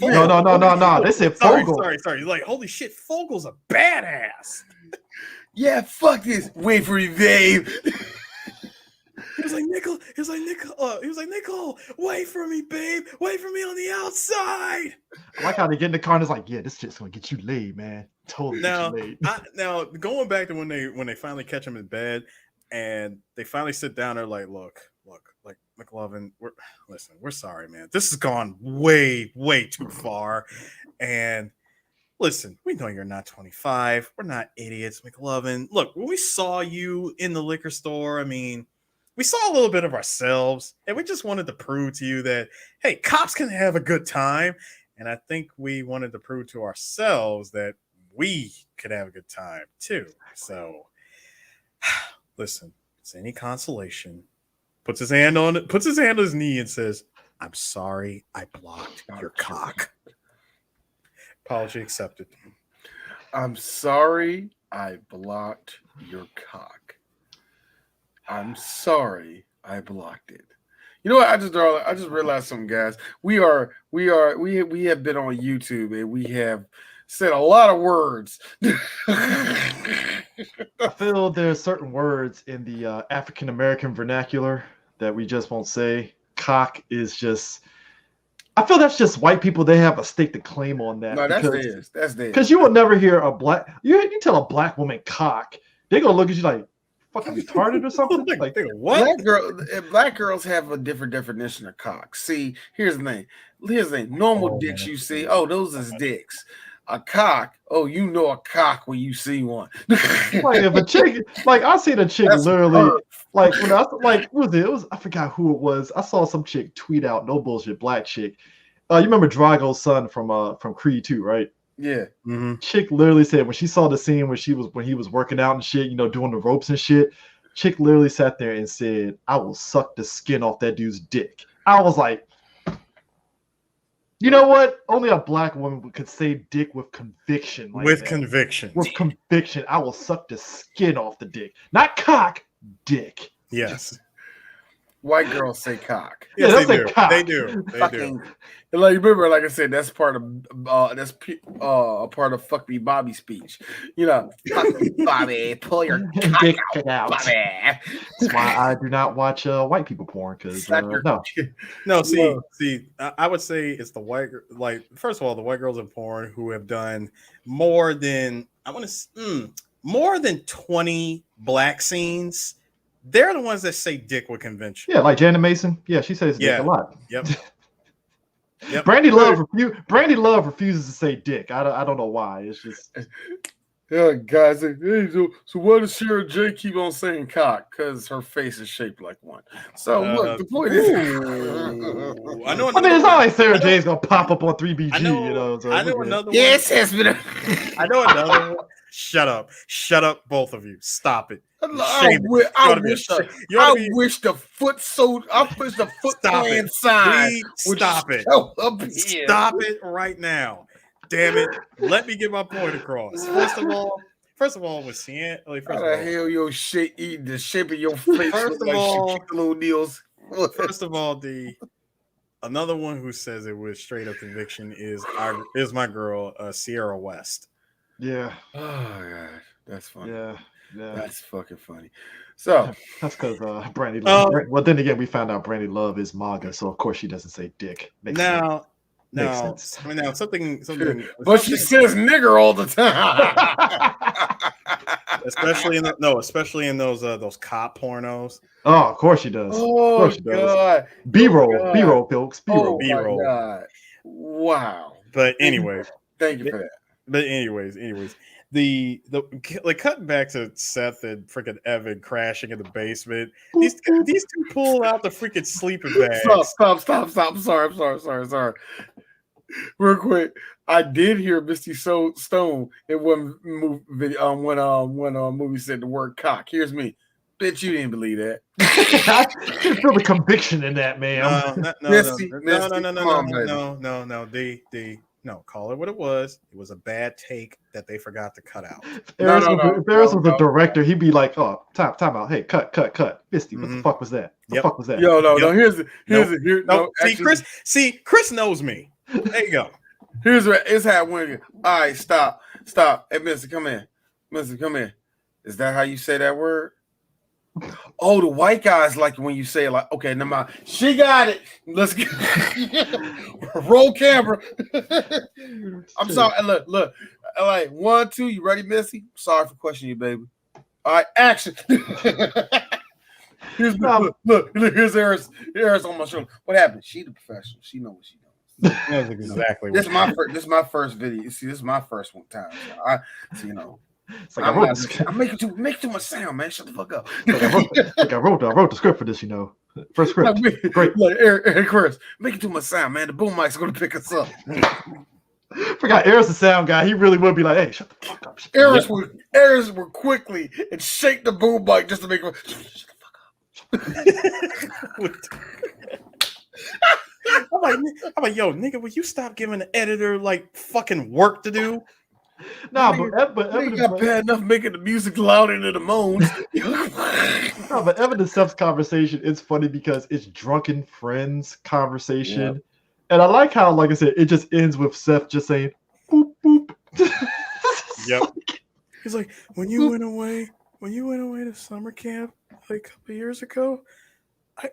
They said Fogel. Sorry. Like, holy shit, Fogel's a badass. Yeah, fuck this. Wait for me, babe. He was like, Nicole, wait for me, babe. Wait for me on the outside. I like how they get in the car and it's like, yeah, this shit's gonna get you laid, man. Totally now, get you laid. Now going back to when they finally catch him in bed and they finally sit down, they're like, look, like McLovin, we're sorry, man. This has gone way, way too far. And listen, we know you're not 25. We're not idiots, McLovin. Look, when we saw you in the liquor store, I mean, we saw a little bit of ourselves, and we just wanted to prove to you that, hey, cops can have a good time. And I think we wanted to prove to ourselves that we could have a good time too. So, listen, it's any consolation. Puts his hand on his knee and says, I'm sorry I blocked your cock. Apology accepted. I'm sorry I blocked your cock. I'm sorry I blocked it. You know what? I just realized something, guys. We have been on YouTube and we have said a lot of words. I feel there's certain words in the African American vernacular that we just won't say. Cock is just. I feel that's just white people. They have a stake to claim on that. No, that's theirs. Because you will never hear a black. You tell a black woman cock, they're gonna look at you like, fucking retarded or something. Like, what? Black girls have a different definition of cock. See, here's the thing. Normal dicks you see, those is dicks. A cock, you know a cock when you see one. Like if a chick, like I seen a chick literally, like when I I forgot who it was. I saw some chick tweet out, no bullshit, black chick. You remember Drago's son from Creed 2, right? Yeah. Mm-hmm. Chick literally said when she saw the scene when he was working out and shit, doing the ropes and shit. Chick literally sat there and said, "I will suck the skin off that dude's dick." I was like, you know what? Only a black woman could say dick with conviction. Like with that. Conviction. With conviction. I will suck the skin off the dick. Not cock, dick. Yes. White girls say cock. Yes, they do. Cock. They do. Like remember, like I said, that's part of part of fuck me Bobby speech. Fuck me Bobby, pull your dick out, Bobby. That's why I do not watch white people porn because See, I would say it's the white. Like first of all, the white girls in porn who have done more than 20 black scenes. They're the ones that say dick with convention. Yeah, like Janet Mason. Yeah, she says dick a lot. Yep. Brandy Love refuses to say dick. I don't know why. It's just yeah, guys. Hey, so why does Sarah J keep on saying cock? Because her face is shaped like one. So look, the point is, I know. It's not like Sarah J's gonna pop up on 3BG. I know another. Yes, has been. I know another one. Shut up, both of you. Stop it. I wish the Foot Clan sign would stop it. Up here. Stop it right now. Damn it. Let me get my point across. First of all, with seeing like how the hell your shit eating the shape of your face? First of all, another one who says it was straight up conviction is my girl Sierra West. Yeah. Oh god, that's funny. Yeah. That's fucking funny. So that's because Brandy Love. Well, then again, we found out Brandy Love is MAGA, so of course she doesn't say dick. Makes sense. I mean, now something. But she says nigger all the time. especially in those cop pornos. Oh, of course she does. Oh, of course she does. B-roll, Pilks. B-roll. B-roll. God. Wow. But anyway, thank you for that. But anyways, the like cutting back to Seth and freaking Evan crashing in the basement. These two pull out the freaking sleeping bag. Stop. I'm sorry. Real quick, I did hear Misty Stone in one movie when movie said the word cock. Here's me. Bitch, you didn't believe that. I can feel the conviction in that, man. No, call it what it was. It was a bad take that they forgot to cut out. If Harris was the director, he'd be like, "Oh, time out. Hey, cut. Misty, what the fuck was that? The fuck was that?" Chris knows me. There you go. Here's how it went. All right, stop. Hey, Misty, come in. Is that how you say that word? Oh, the white guys like when you say it like, okay, never mind. She got it. Let's get roll camera. I'm sorry. Look. All right, 1, 2. You ready, Missy? Sorry for questioning you, baby. All right, action. Here's Harris on my shoulder. What happened? She the professional. She know what she does. That's exactly. This is my first video. See, this is my first one time. So It's like I'm making too much sound, man. Shut the fuck up. I wrote the script for this, First script. Great. Like Eric Chris, making too much sound, man. The boom mic's gonna pick us up. Forgot Eric's the sound guy. He really would be like, "Hey, shut the fuck up." Eric would quickly and shake the boom mic just to make him shut the fuck up. I'm like, yo, nigga, will you stop giving the editor like fucking work to do? But Evan got bad enough making the music louder than the moans. But Evan and Seth's conversation is funny because it's drunken friends conversation. Yep. And I like how, like I said, it just ends with Seth just saying, boop, boop. Yep. He's like, when you went away to summer camp like a couple years ago, I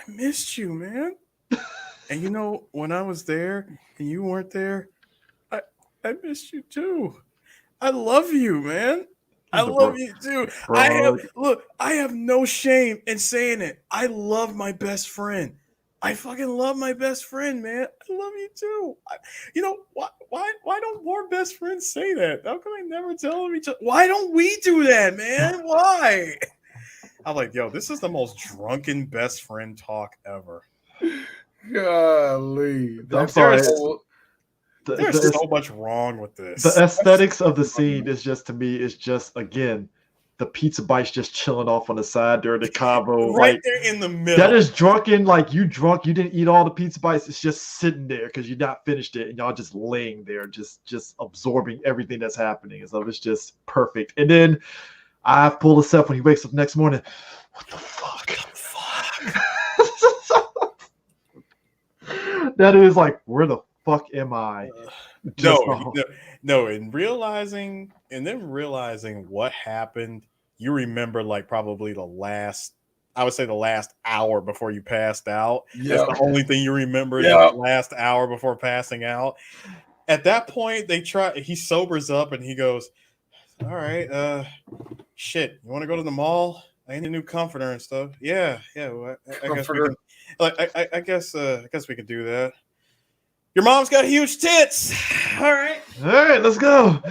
missed you, man. And when I was there and you weren't there, I missed you too. I love you, man. I love you too. I have no shame in saying it. I love my best friend. I fucking love my best friend, man. I love you too. Why don't more best friends say that? How come I never tell them each other? Why don't we do that, man? Why? I'm like, yo, this is the most drunken best friend talk ever. Golly. I'm sorry. There's so much wrong with this. The aesthetics of the scene is just again, the pizza bites just chilling off on the side during the combo. Right there in the middle. That is drunken, like you drunk, you didn't eat all the pizza bites. It's just sitting there because you not finished it and y'all just laying there, just absorbing everything that's happening. So it's just perfect. And then I pull a Seth when he wakes up next morning. What the fuck? That is like, where the fuck am I? No. And realizing what happened, you remember like probably the last hour before you passed out. Yep. That's the only thing you remember. The last hour before passing out. At that point, he sobers up and he goes, all right, shit, you want to go to the mall? I need a new comforter and stuff. Yeah. Well, I guess we could do that. Your mom's got huge tits. All right, let's go.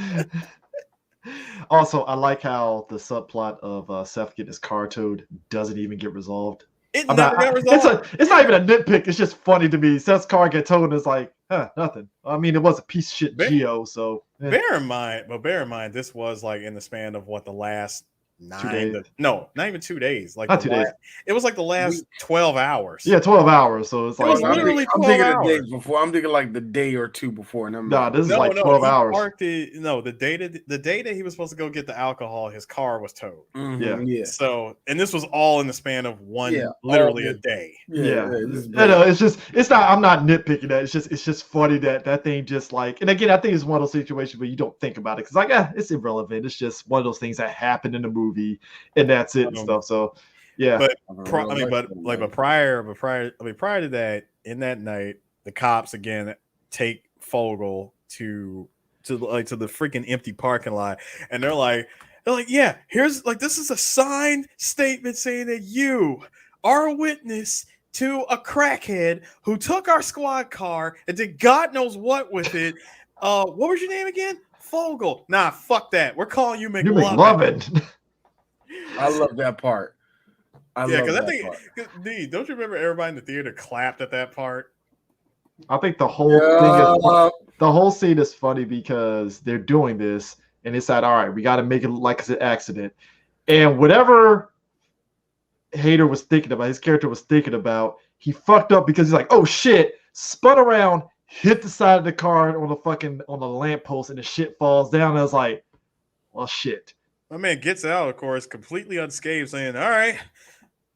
Also, I like how the subplot of Seth getting his car towed doesn't even get resolved. It never got resolved. It's not even a nitpick. It's just funny to me. Seth's car get towed and it's like, nothing. I mean, it was a piece of shit Geo, so bear in mind, this was like in the span of what the last 9 days. No, not even 2 days. Like not 2 days. It was like the last 12 hours. Yeah, 12 hours. So it's like was literally 12 hours. The days before. I'm thinking like the day or two before. Nah, this is like 12 hours. The day that he was supposed to go get the alcohol, his car was towed. Mm-hmm. Yeah. So, and this was all in the span of literally a day. Yeah. No, it's not. I'm not nitpicking that. It's just funny that thing just like. And again, I think it's one of those situations where you don't think about it because like, it's irrelevant. It's just one of those things that happened in the movie, and that's it and stuff. So, yeah. But prior to that, in that night, the cops again take Fogel to the freaking empty parking lot, and they're like, yeah, here's like this is a signed statement saying that you are a witness to a crackhead who took our squad car and did God knows what with it. What was your name again? Fogel. Nah, fuck that. We're calling you McLovin. I love that part. Because I think, don't you remember everybody in the theater clapped at that part? I think the whole the whole scene is funny because they're doing this and it's like, all right, we got to make it like it's an accident. And whatever Hader was thinking about, his character was thinking about, he fucked up because he's like, oh shit, spun around, hit the side of the car on the lamppost, and the shit falls down. And I was like, well, shit. My man gets out, of course, completely unscathed, saying, all right,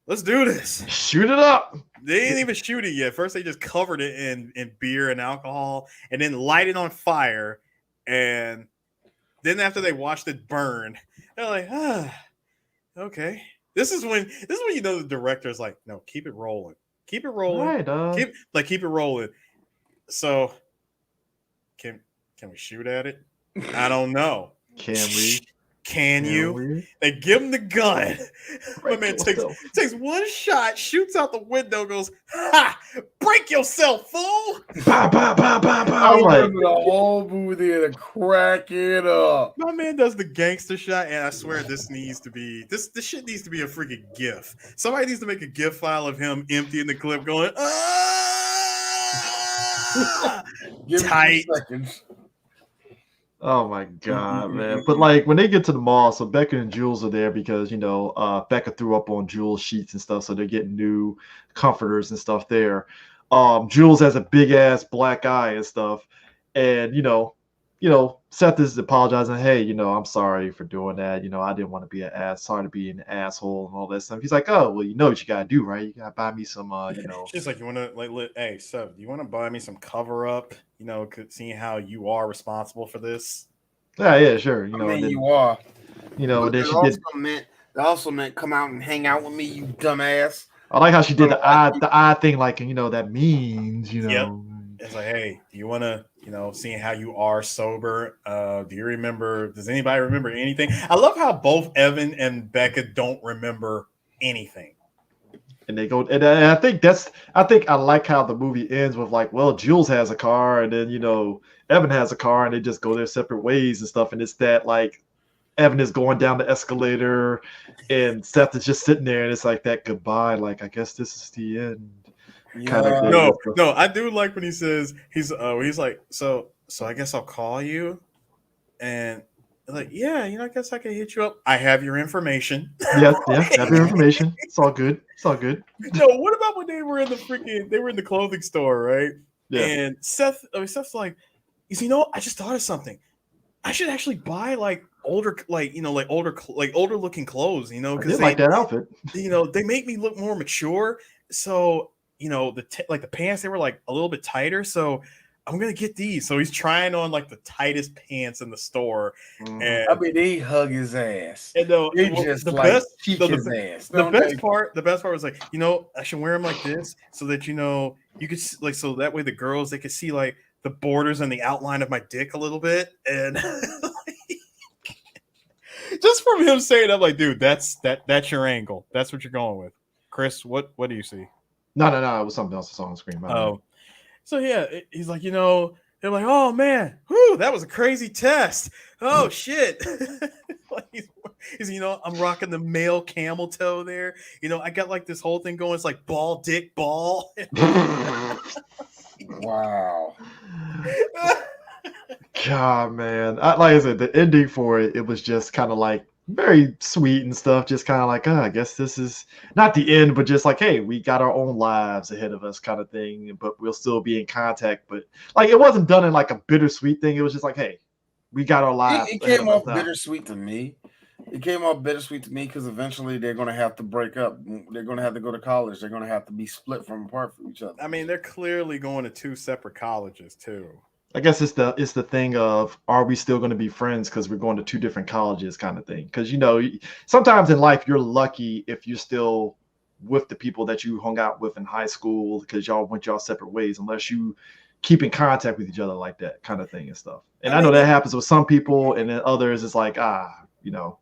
let's do this. Shoot it up. They didn't even shoot it yet. First, they just covered it in beer and alcohol and then light it on fire. And then after they watched it burn, they're like, okay. This is when you know the director's like, no, keep it rolling. Keep it rolling. Right, keep it rolling. So can we shoot at it? I don't know. Can we? Can you? They give him the gun. My man takes one shot, shoots out the window, goes, ha! Break yourself, fool! Bah, bah, bah, bah, bah. I remember the whole movie there to crack it up. My man does the gangster shot, and I swear this shit needs to be a freaking GIF. Somebody needs to make a GIF file of him emptying the clip, going, Give tight. me 2 seconds. Oh my god, man! But like when they get to the mall, so Becca and Jules are there because Becca threw up on Jules sheets and stuff, so they're getting new comforters and stuff there. Jules has a big ass black eye and stuff, and Seth is apologizing. Hey, I'm sorry for doing that. I didn't want to be sorry to be an asshole and all that stuff. He's like, oh well, you know what you gotta do, right? You gotta buy me some, She's like, you want to hey, Seth, do you want to buy me some cover up? Seeing how you are responsible for this. Yeah, sure. You are. And then she did. That also meant come out and hang out with me, you dumbass. I like how she did the eye thing, like that means. Yep. It's like, hey, do you want to, seeing how you are sober? Do you remember? Does anybody remember anything? I love how both Evan and Becca don't remember anything. And they go, and I think I like how the movie ends with like, well, Jules has a car, and then Evan has a car, and they just go their separate ways and stuff. And it's that like Evan is going down the escalator, and Seth is just sitting there, and it's like that goodbye. Like, I guess this is the end. No, I do like when he says he's like, so I guess I'll call you, and like, yeah, I guess I can hit you up. I have your information. Yeah, have your information. It's all good. No, what about when they were in the clothing store, right? Yeah. And Seth's like, I just thought of something. I should actually buy like older looking clothes, because like that outfit. They make me look more mature. So, the pants, they were like a little bit tighter. So I'm gonna get these. So he's trying on like the tightest pants in the store, and I mean they hug his ass. And the best part was like, I should wear them like this so that you could like, so that way the girls, they could see like the borders and the outline of my dick a little bit, and just from him saying, I'm like, dude, that's your angle. That's what you're going with, Chris. What do you see? No, it was something else that's on the screen. So yeah, he's like, they're like, oh man, whew, that was a crazy test. Oh shit. He's I'm rocking the male camel toe there. I got like this whole thing going. It's like ball, dick, ball. Wow. God, man. Like I said, the ending for it was just kind of like very sweet and stuff. Just kind of like, I guess this is not the end, but just like, hey, we got our own lives ahead of us kind of thing, but we'll still be in contact. But like, it wasn't done in like a bittersweet thing. It was just like, hey, we got our lives. It came off bittersweet to me. It came off bittersweet to me because eventually they're going to have to break up. They're going to have to go to college. They're going to have to be split from apart from each other. I mean, they're clearly going to two separate colleges too. I guess it's the thing of, are we still going to be friends because we're going to two different colleges kind of thing? Because, you know, sometimes in life you're lucky if you're still with the people that you hung out with in high school because y'all went y'all separate ways, unless you keep in contact with each other like that kind of thing and stuff. And I know that happens with some people, and then others it's like, you know.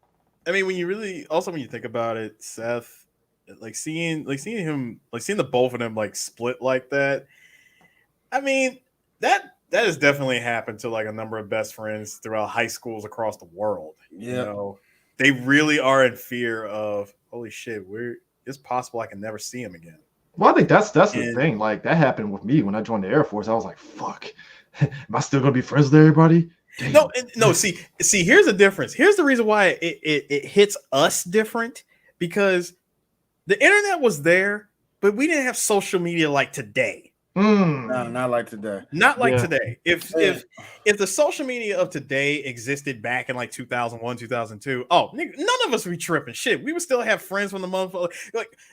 I mean, when you think about it, Seth, like seeing the both of them like split like that. I mean, that has definitely happened to like a number of best friends throughout high schools across the world. Yeah. You know, they really are in fear of, holy shit, it's possible I can never see him again. Well, I think that's the thing. Like, that happened with me when I joined the Air Force. I was like, fuck, am I still gonna be friends with everybody? Damn. No. See. Here's the difference. Here's the reason why it hits us different, because the internet was there, but we didn't have social media like today. No, not like today. Not like today. If the social media of today existed back in like 2001, 2002, nigga, none of us would be tripping. Shit, we would still have friends from the motherfucker.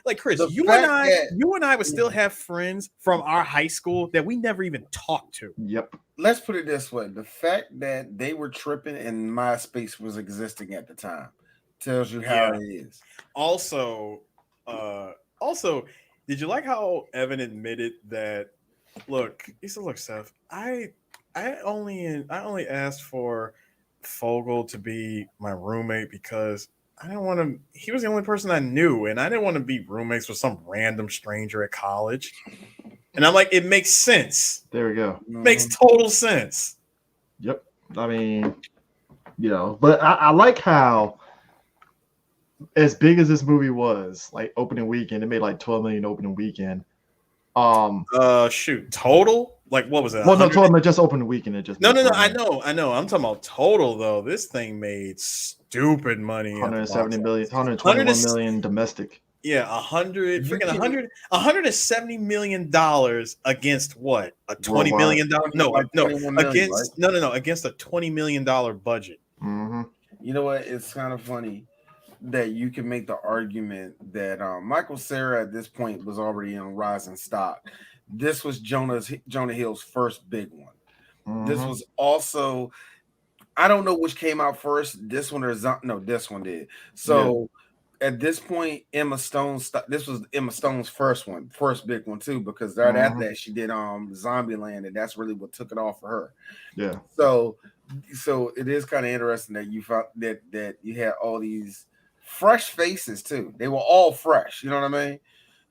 Like Chris, you and I would still have friends from our high school that we never even talked to. Yep. Let's put it this way: the fact that they were tripping and MySpace was existing at the time tells you how it is. Also, did you like how Evan admitted that? He said, "Look, Seth, I only asked for Fogel to be my roommate because I didn't want to. He was the only person I knew, and I didn't want to be roommates with some random stranger at college." And I'm like, it makes sense. There we go. Makes total sense. Yep. I mean, you know, but I like how, as big as this movie was, like opening weekend, it made like 12 million opening weekend. Total? Like, what was that? Well, no, 12 million just opening weekend. It just no. I know. I'm talking about total though. This thing made stupid money. 170 million, 121 million domestic. Yeah, $170 million against what? A $20 million? Against a $20 million budget. Mm-hmm. You know what? It's kind of funny that you can make the argument that Michael Cera at this point was already on rising stock. This was Jonah Hill's first big one. Mm-hmm. This was also, I don't know which came out first, this one or this one did. So at this point, Emma Stone, this was Emma Stone's first big one too, because right after that she did Zombieland, and that's really what took it off for her. Yeah. So it is kind of interesting that you found that you had all these fresh faces too. They were all fresh. You know what I mean?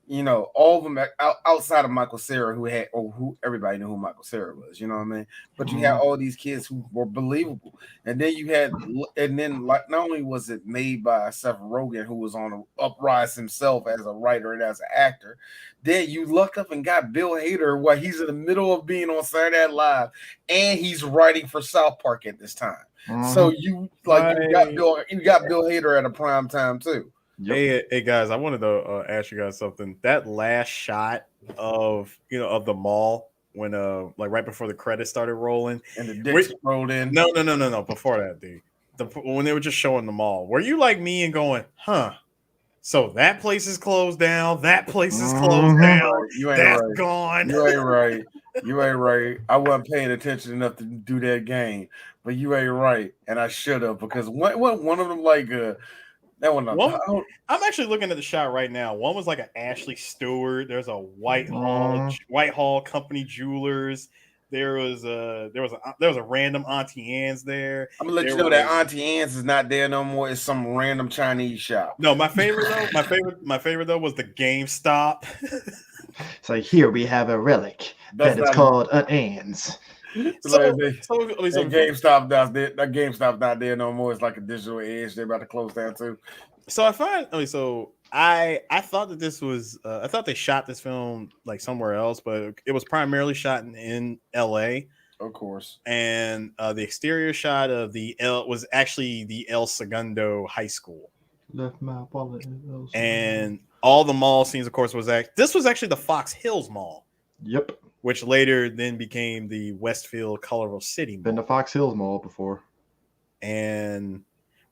You know, all of them outside of Michael Cera, who everybody knew who Michael Cera was. You know what I mean? But you had all these kids who were believable, and then like not only was it made by Seth Rogen, who was on the uprise himself as a writer and as an actor, then you lucked up and got Bill Hader while he's in the middle of being on Saturday Night Live, and he's writing for South Park at this time. So you got Bill Hader at a prime time too. Yep. Hey guys, I wanted to ask you guys something. That last shot of the mall when like right before the credits started rolling and the dicks rolled in. No. Before that, dude. When they were just showing the mall, were you like me and going, huh? So that place is closed down. That place is closed down. That's gone. You ain't right. I wasn't paying attention enough to do that game, but you ain't right, and I should have, because one of them like that one. I'm actually looking at the shot right now. One was like an Ashley Stewart. There's a Whitehall Company Jewelers. There was a random Auntie Anne's there. I'm gonna let you know that Auntie Anne's is not there no more. It's some random Chinese shop. No, my favorite though was the GameStop. So here we have a relic that is called an Anne's. GameStop not there. That GameStop not there no more. It's like a digital edge. They're about to close down too. So I thought that this was I thought they shot this film like somewhere else, but it was primarily shot in LA. Of course. And the exterior shot of was actually the El Segundo High School. Left my wallet. And all the mall scenes, of course, this was actually the Fox Hills Mall. Yep. Which later then became the Westfield Colorado City Mall. Been the Fox Hills Mall before. And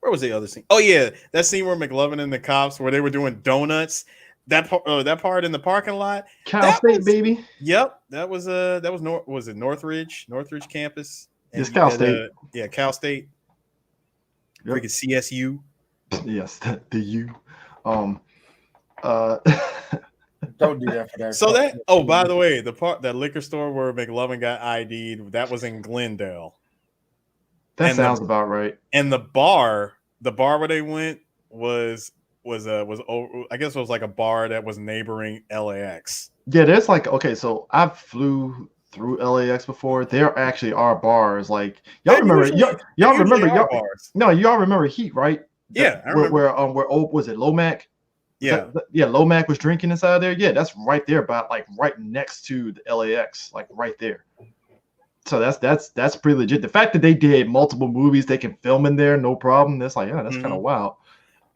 where was the other scene? Oh yeah, that scene where McLovin and the cops where they were doing donuts. That part in the parking lot. Cal State, baby. Yep, was it Northridge campus? Yes, Cal State. Cal State. Yep. Freaking CSU. Yes, the U. Don't do that for that. So by the way, that liquor store where McLovin got ID'd, that was in Glendale. That sounds about right. And the bar where they went was I guess it was like a bar that was neighboring LAX. Yeah, there's like, okay, so I flew through LAX before. There actually are bars like y'all remember Heat, right? Yeah, I remember. Where was it Lomac? Yeah. Lomac was drinking inside there. Yeah, that's right there, about like right next to the LAX, like right there. So that's pretty legit. The fact that they did multiple movies, they can film in there, no problem. That's like, yeah, that's kind of wild.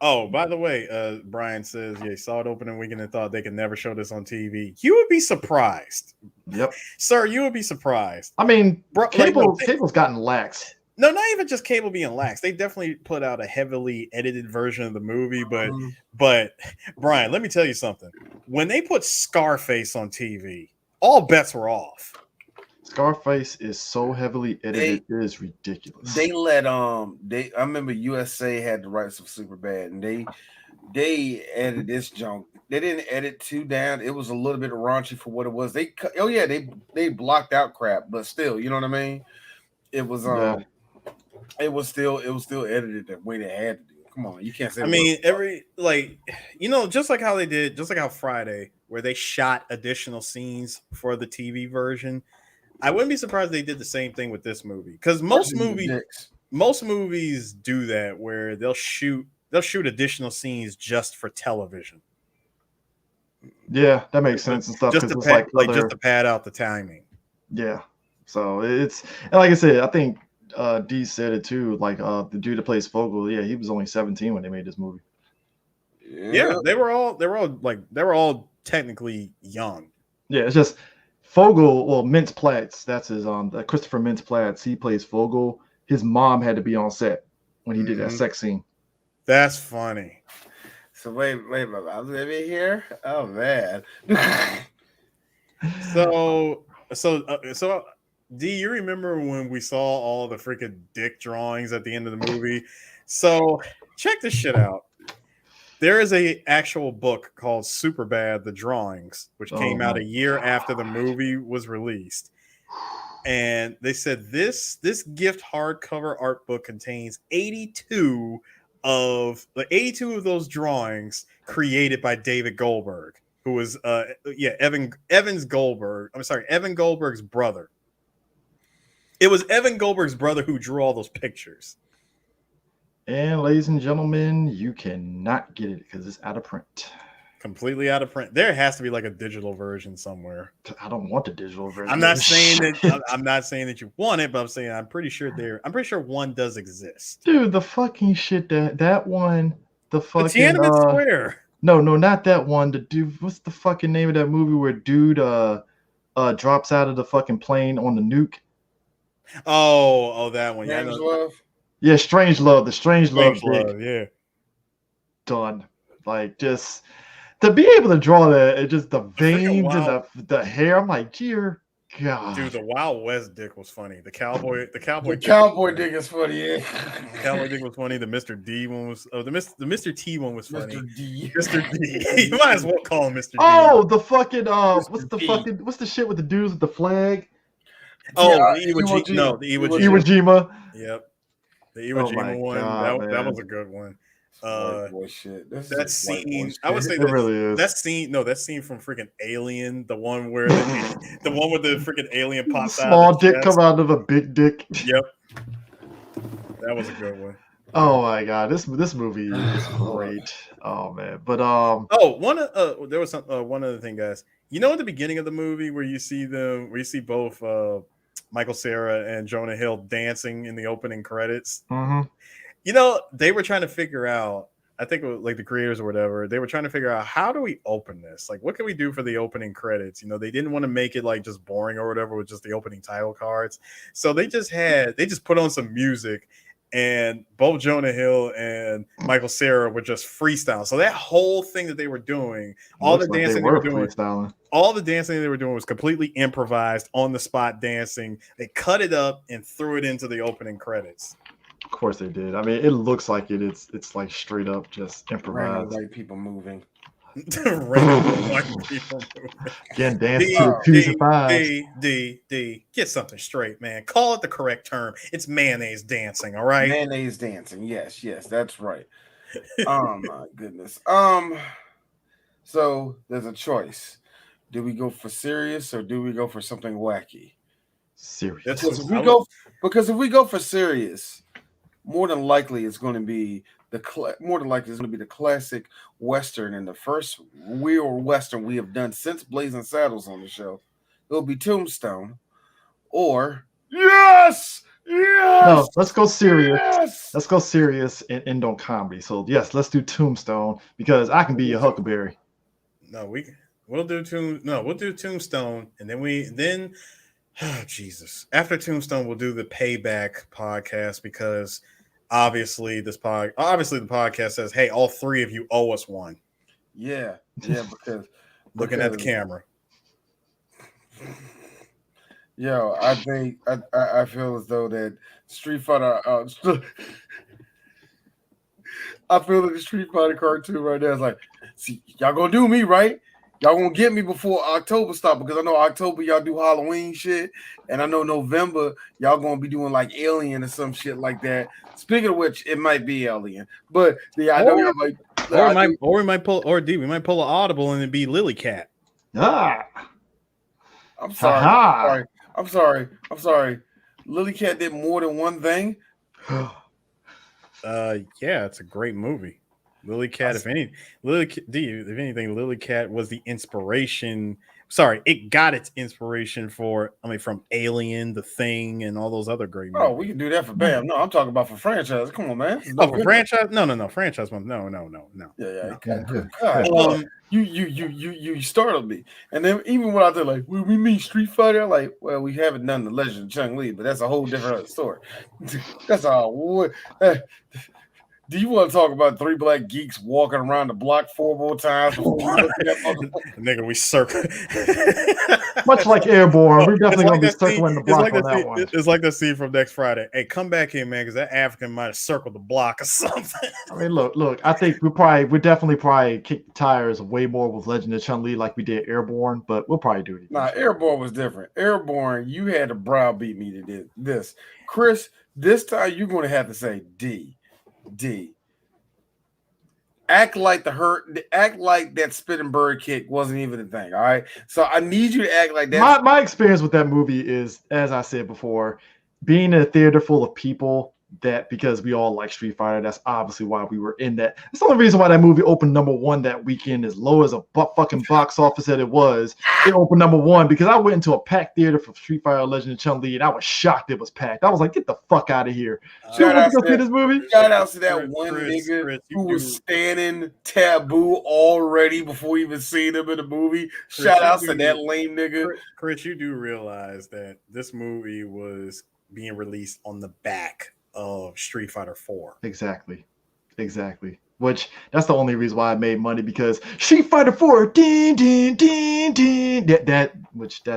Oh, by the way, Brian says, yeah, he saw it opening weekend and thought they could never show this on TV. You would be surprised. Yep. Sir, you would be surprised. I mean, cable's gotten lax. No, not even just cable being lax. They definitely put out a heavily edited version of the movie, but Brian, let me tell you something. When they put Scarface on TV, all bets were off. Scarface is so heavily edited, it is ridiculous. They let I remember USA had the rights of SuperBad, and they edited this junk. They didn't edit too down. It was a little bit raunchy for what it was. They blocked out crap, but still, you know what I mean? It was it was still edited the way they had to do. Come on, you can't say. I mean, just like how Friday, where they shot additional scenes for the TV version. I wouldn't be surprised they did the same thing with this movie, because most movies do that, where they'll shoot additional scenes just for television. Yeah, that makes sense and stuff. Just to pad out the timing. Yeah, so and like I said, I think D said it too. Like the dude that plays Fogel, yeah, he was only 17 when they made this movie. Yeah, they were all technically young. Yeah, it's just. Fogel, well, Mintz-Platz, that's his Christopher Mintz-Platz. He plays Fogel. His mom had to be on set when he did that sex scene. That's funny. So wait, I was living here. Oh man. So, D, you remember when we saw all the freaking dick drawings at the end of the movie? So check this shit out. There is a actual book called SuperBad, The Drawings, which came out a year after the movie was released. And they said this gift hardcover art book contains 82 of those drawings created by David Goldberg, who was Evan Goldberg. I'm sorry, Evan Goldberg's brother. It was Evan Goldberg's brother who drew all those pictures. And ladies and gentlemen, you cannot get it because it's out of print. Completely out of print. There has to be like a digital version somewhere. I don't want the digital version. I'm not saying that you want it, but I'm saying I'm pretty sure one does exist. Dude, the fucking shit that one, the fucking Tiananmen Square. No, not that one. The dude, what's the fucking name of that movie where dude drops out of the fucking plane on the nuke? Oh, that one. Yeah, Love. Yeah, Strange Love. The Strange Love. Yeah. Done. Like, just to be able to draw that, it just the veins and the hair. I'm like, dear God. Dude, the Wild West dick was funny. The cowboy dick is funny. Yeah. The cowboy dick was funny. The Mr. D one was. Oh, the Mr. T one was funny. Mr. D. You might as well call him Mr. D. Oh, the fucking what's the shit with the dudes with the flag? Oh, the Iwo Jima. Iwo Jima. Yep. The Iwo Jima one. That was a good one. Boy shit. That scene, I would say it really is. That scene from freaking Alien, the one where the one with the freaking alien pops out. Small dick come out of a big dick. Yep, that was a good one. Oh my god, this movie is great. Oh man, but there was one other thing, guys. You know, at the beginning of the movie where you see both Michael Cera and Jonah Hill dancing in the opening credits. Mm-hmm. You know, they were trying to figure out. I think it was like the creators or whatever. They were trying to figure out, how do we open this? Like, what can we do for the opening credits? You know, they didn't want to make it like just boring or whatever with just the opening title cards. So they just put on some music. And both Jonah Hill and Michael Cera were just freestyle. So that whole thing that they were doing, all the dancing they were doing was completely improvised, on the spot dancing. They cut it up and threw it into the opening credits. Of course they did. I mean, it looks like it. It's like straight up just improvised. Random white people moving. Again, dancing to Fusion 5. D, get something straight, man. Call it the correct term. It's mayonnaise dancing, all right? Mayonnaise dancing. Yes, that's right. Oh my goodness. So there's a choice. Do we go for serious or do we go for something wacky? Serious. Because if we go for serious, more than likely it's going to be the classic Western, and the first real Western we have done since Blazing Saddles on the show. It'll be Tombstone, or yes. No, let's go serious. Yes! Let's go serious and end on comedy. So yes, let's do Tombstone, because I can be your Huckleberry. We'll do Tombstone, and then Jesus. After Tombstone, we'll do the Payback podcast, because obviously the podcast says, hey, all three of you owe us one. Yeah, because looking at the camera. Yo, I think I feel as though that Street Fighter I feel like the Street Fighter cartoon right now is like, see, y'all gonna do me, right? Y'all gonna get me before October stop, because I know October y'all do Halloween shit, and I know November y'all gonna be doing like Alien or some shit like that. Speaking of which, it might be Alien, but I know y'all might. We might pull an audible and it'd be Lily Cat. Ah, I'm sorry. I'm sorry. Lily Cat did more than one thing. Yeah, it's a great movie. Lily Cat, if anything, Lily Cat was the inspiration. Sorry, it got its inspiration from Alien, The Thing, and all those other great movies. Oh, we can do that for Bam. No, I'm talking about for franchise. Come on, man. For franchise? No. Franchise one. No. Yeah. No. You startled me. And then even when I thought, like, we mean Street Fighter, like, well, we haven't done the Legend of Chun-Li, but that's a whole different story. That's all. Do you want to talk about three black geeks walking around the block 4 more times before we look at that? Nigga, we circle. Much like Airborne, we're definitely going to be circling the block on that one. It's like the scene from next Friday. Hey, come back here, man, because that African might have circled the block or something. I mean, look. I think we definitely kick the tires way more with Legend of Chun-Li like we did Airborne, but we'll probably do it again. Nah, Airborne was different. Airborne, you had to browbeat me to this. Chris, this time you're going to have to say D. Act like that spinning bird kick wasn't even a thing. All right. So I need you to act like that. My experience with that movie is, as I said before, being in a theater full of people, that because we all like Street Fighter, that's obviously why we were in that. That's the only reason why that movie opened #1 that weekend, as low as a fucking box office that it was. It opened #1 because I went into a packed theater for Street Fighter Legend of Chun-Li, and I was shocked it was packed. I was like, get the fuck out of here. Shout out to this movie. Shout out to that one nigga who was standing taboo already before we even seen him in the movie. Shout out to that lame nigga. Chris, you do realize that this movie was being released on the back of Street Fighter 4. Exactly. Which that's the only reason why I made money, because Street Fighter 4, din. That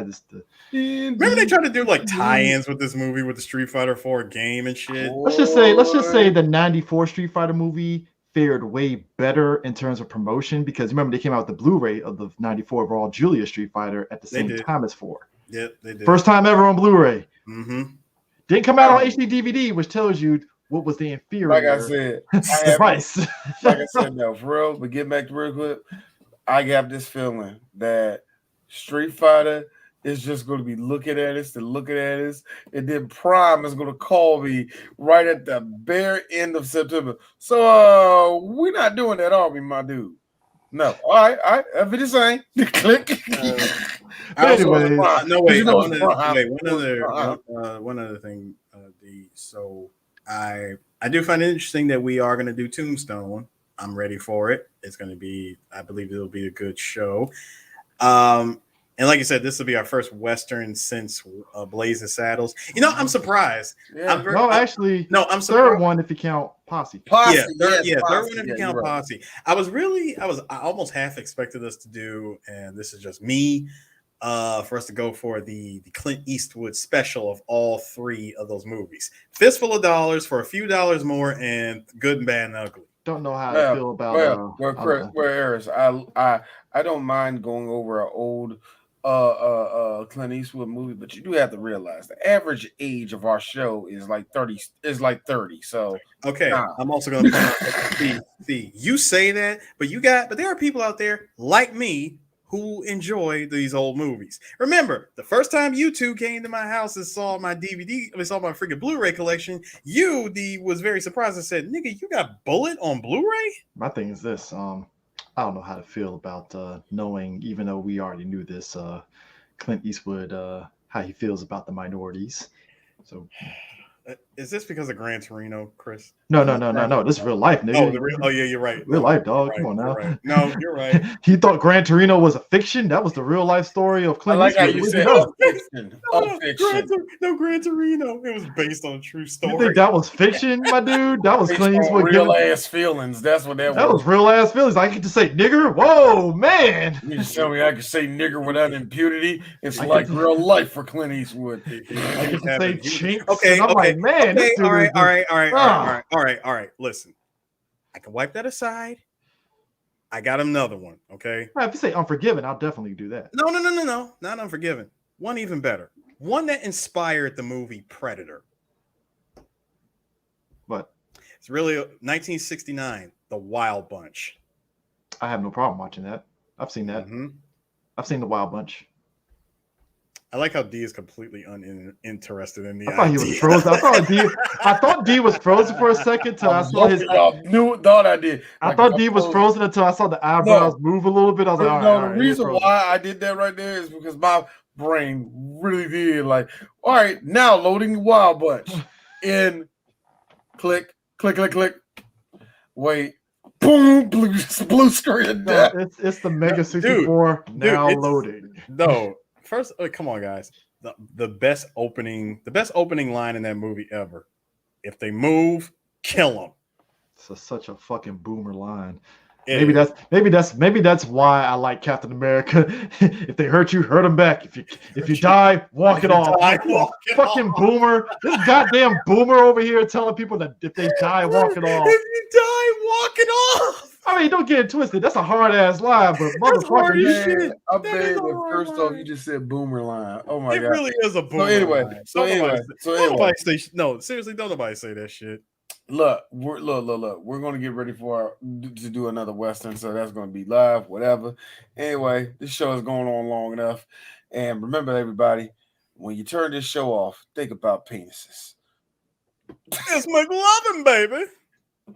is the. Remember they tried to do like tie-ins with this movie with the Street Fighter 4 game and shit. Let's just say the '94 Street Fighter movie fared way better in terms of promotion, because remember they came out with the Blu-ray of the '94 Raw Julia Street Fighter at the same time as 4. Yep, they did. First time ever on Blu-ray. Mm-hmm. Didn't come out on HD DVD, which tells you what was the inferior? Like I said, device. Like I said, no, for real. But get back to real quick. I got this feeling that Street Fighter is just going to be looking at us, and then Prime is going to call me right at the bare end of September. So we're not doing that, are we, my dude? No. All right. If it is same, click. Anyway, one other thing, D. So I do find it interesting that we are going to do Tombstone. I'm ready for it. It's going to be, I believe it'll be a good show. And like you said, this will be our first Western since Blazing Saddles. You know, I'm surprised. Yeah. I'm surprised. Third one if you count Posse. Third one if you count Posse. I almost half expected us to do, and this is just me, for us to go for the Clint Eastwood special of all three of those movies. Fistful of Dollars for a few dollars more, and Good and Bad and Ugly. Don't know how I feel about Chris, I don't mind going over an old Clint Eastwood movie, but you do have to realize the average age of our show is like 30. So okay, I'm also going to see. You say that, but there are people out there like me who enjoy these old movies. Remember, the first time you two came to my house and saw my saw my freaking Blu-ray collection, was very surprised and said, "Nigga, you got Bullet on Blu-ray?" My thing is this: I don't know how to feel about knowing, even though we already knew this, Clint Eastwood, how he feels about the minorities. So, is this because of Gran Torino, Chris? No. This is real life, nigga. Yeah, you're right. Real life, dog. Come on now. Right. No, you're right. He thought Gran Torino was a fiction. That was the real life story of Clint Eastwood. I like how you said fiction. No, Gran Torino. It was based on a true story. You think that was fiction, my dude? That was Clint Eastwood. Real ass feelings. That's what that was. That was real ass feelings. I get to say nigger. Whoa, man. You just tell me I can say nigger without impunity. It's like real life for Clint Eastwood. I get to say chinks. Okay. I'm like, man. All right. Listen, I can wipe that aside. I got another one. Okay. If you say Unforgiven, I'll definitely do that. No. Not Unforgiven. One even better. One that inspired the movie Predator. What? It's really 1969, The Wild Bunch. I have no problem watching that. I've seen that. Mm-hmm. I've seen The Wild Bunch. I like how D is completely uninterested in the I thought he was frozen. I thought D was frozen for a second till I saw his. I did. I thought D was frozen until I saw the eyebrows move a little bit. I was like, all right. The reason why I did that right there is because my brain really did all right, now loading Wild Bunch in click. Wait. Boom, blue screen. It's the Mega 64 now loading. No. First, come on, guys. The best opening line in that movie ever. If they move, kill them. It's such a fucking boomer line. Maybe that's why I like Captain America. If they hurt you, hurt them back. If you die, walk it off. Fucking boomer. This goddamn boomer over here telling people that if they die, walk it off. If you die, walk it off. I mean, don't get it twisted. That's a hard ass line, but motherfucker, man, I bet first off you just said boomer line. Oh my god, it really is a boomer. So anyway, nobody say no. Seriously, don't nobody say that shit. Look. We're gonna get ready to do another Western, so that's gonna be live, whatever. Anyway, this show is going on long enough, and remember, everybody, when you turn this show off, think about penises. It's McLovin, baby.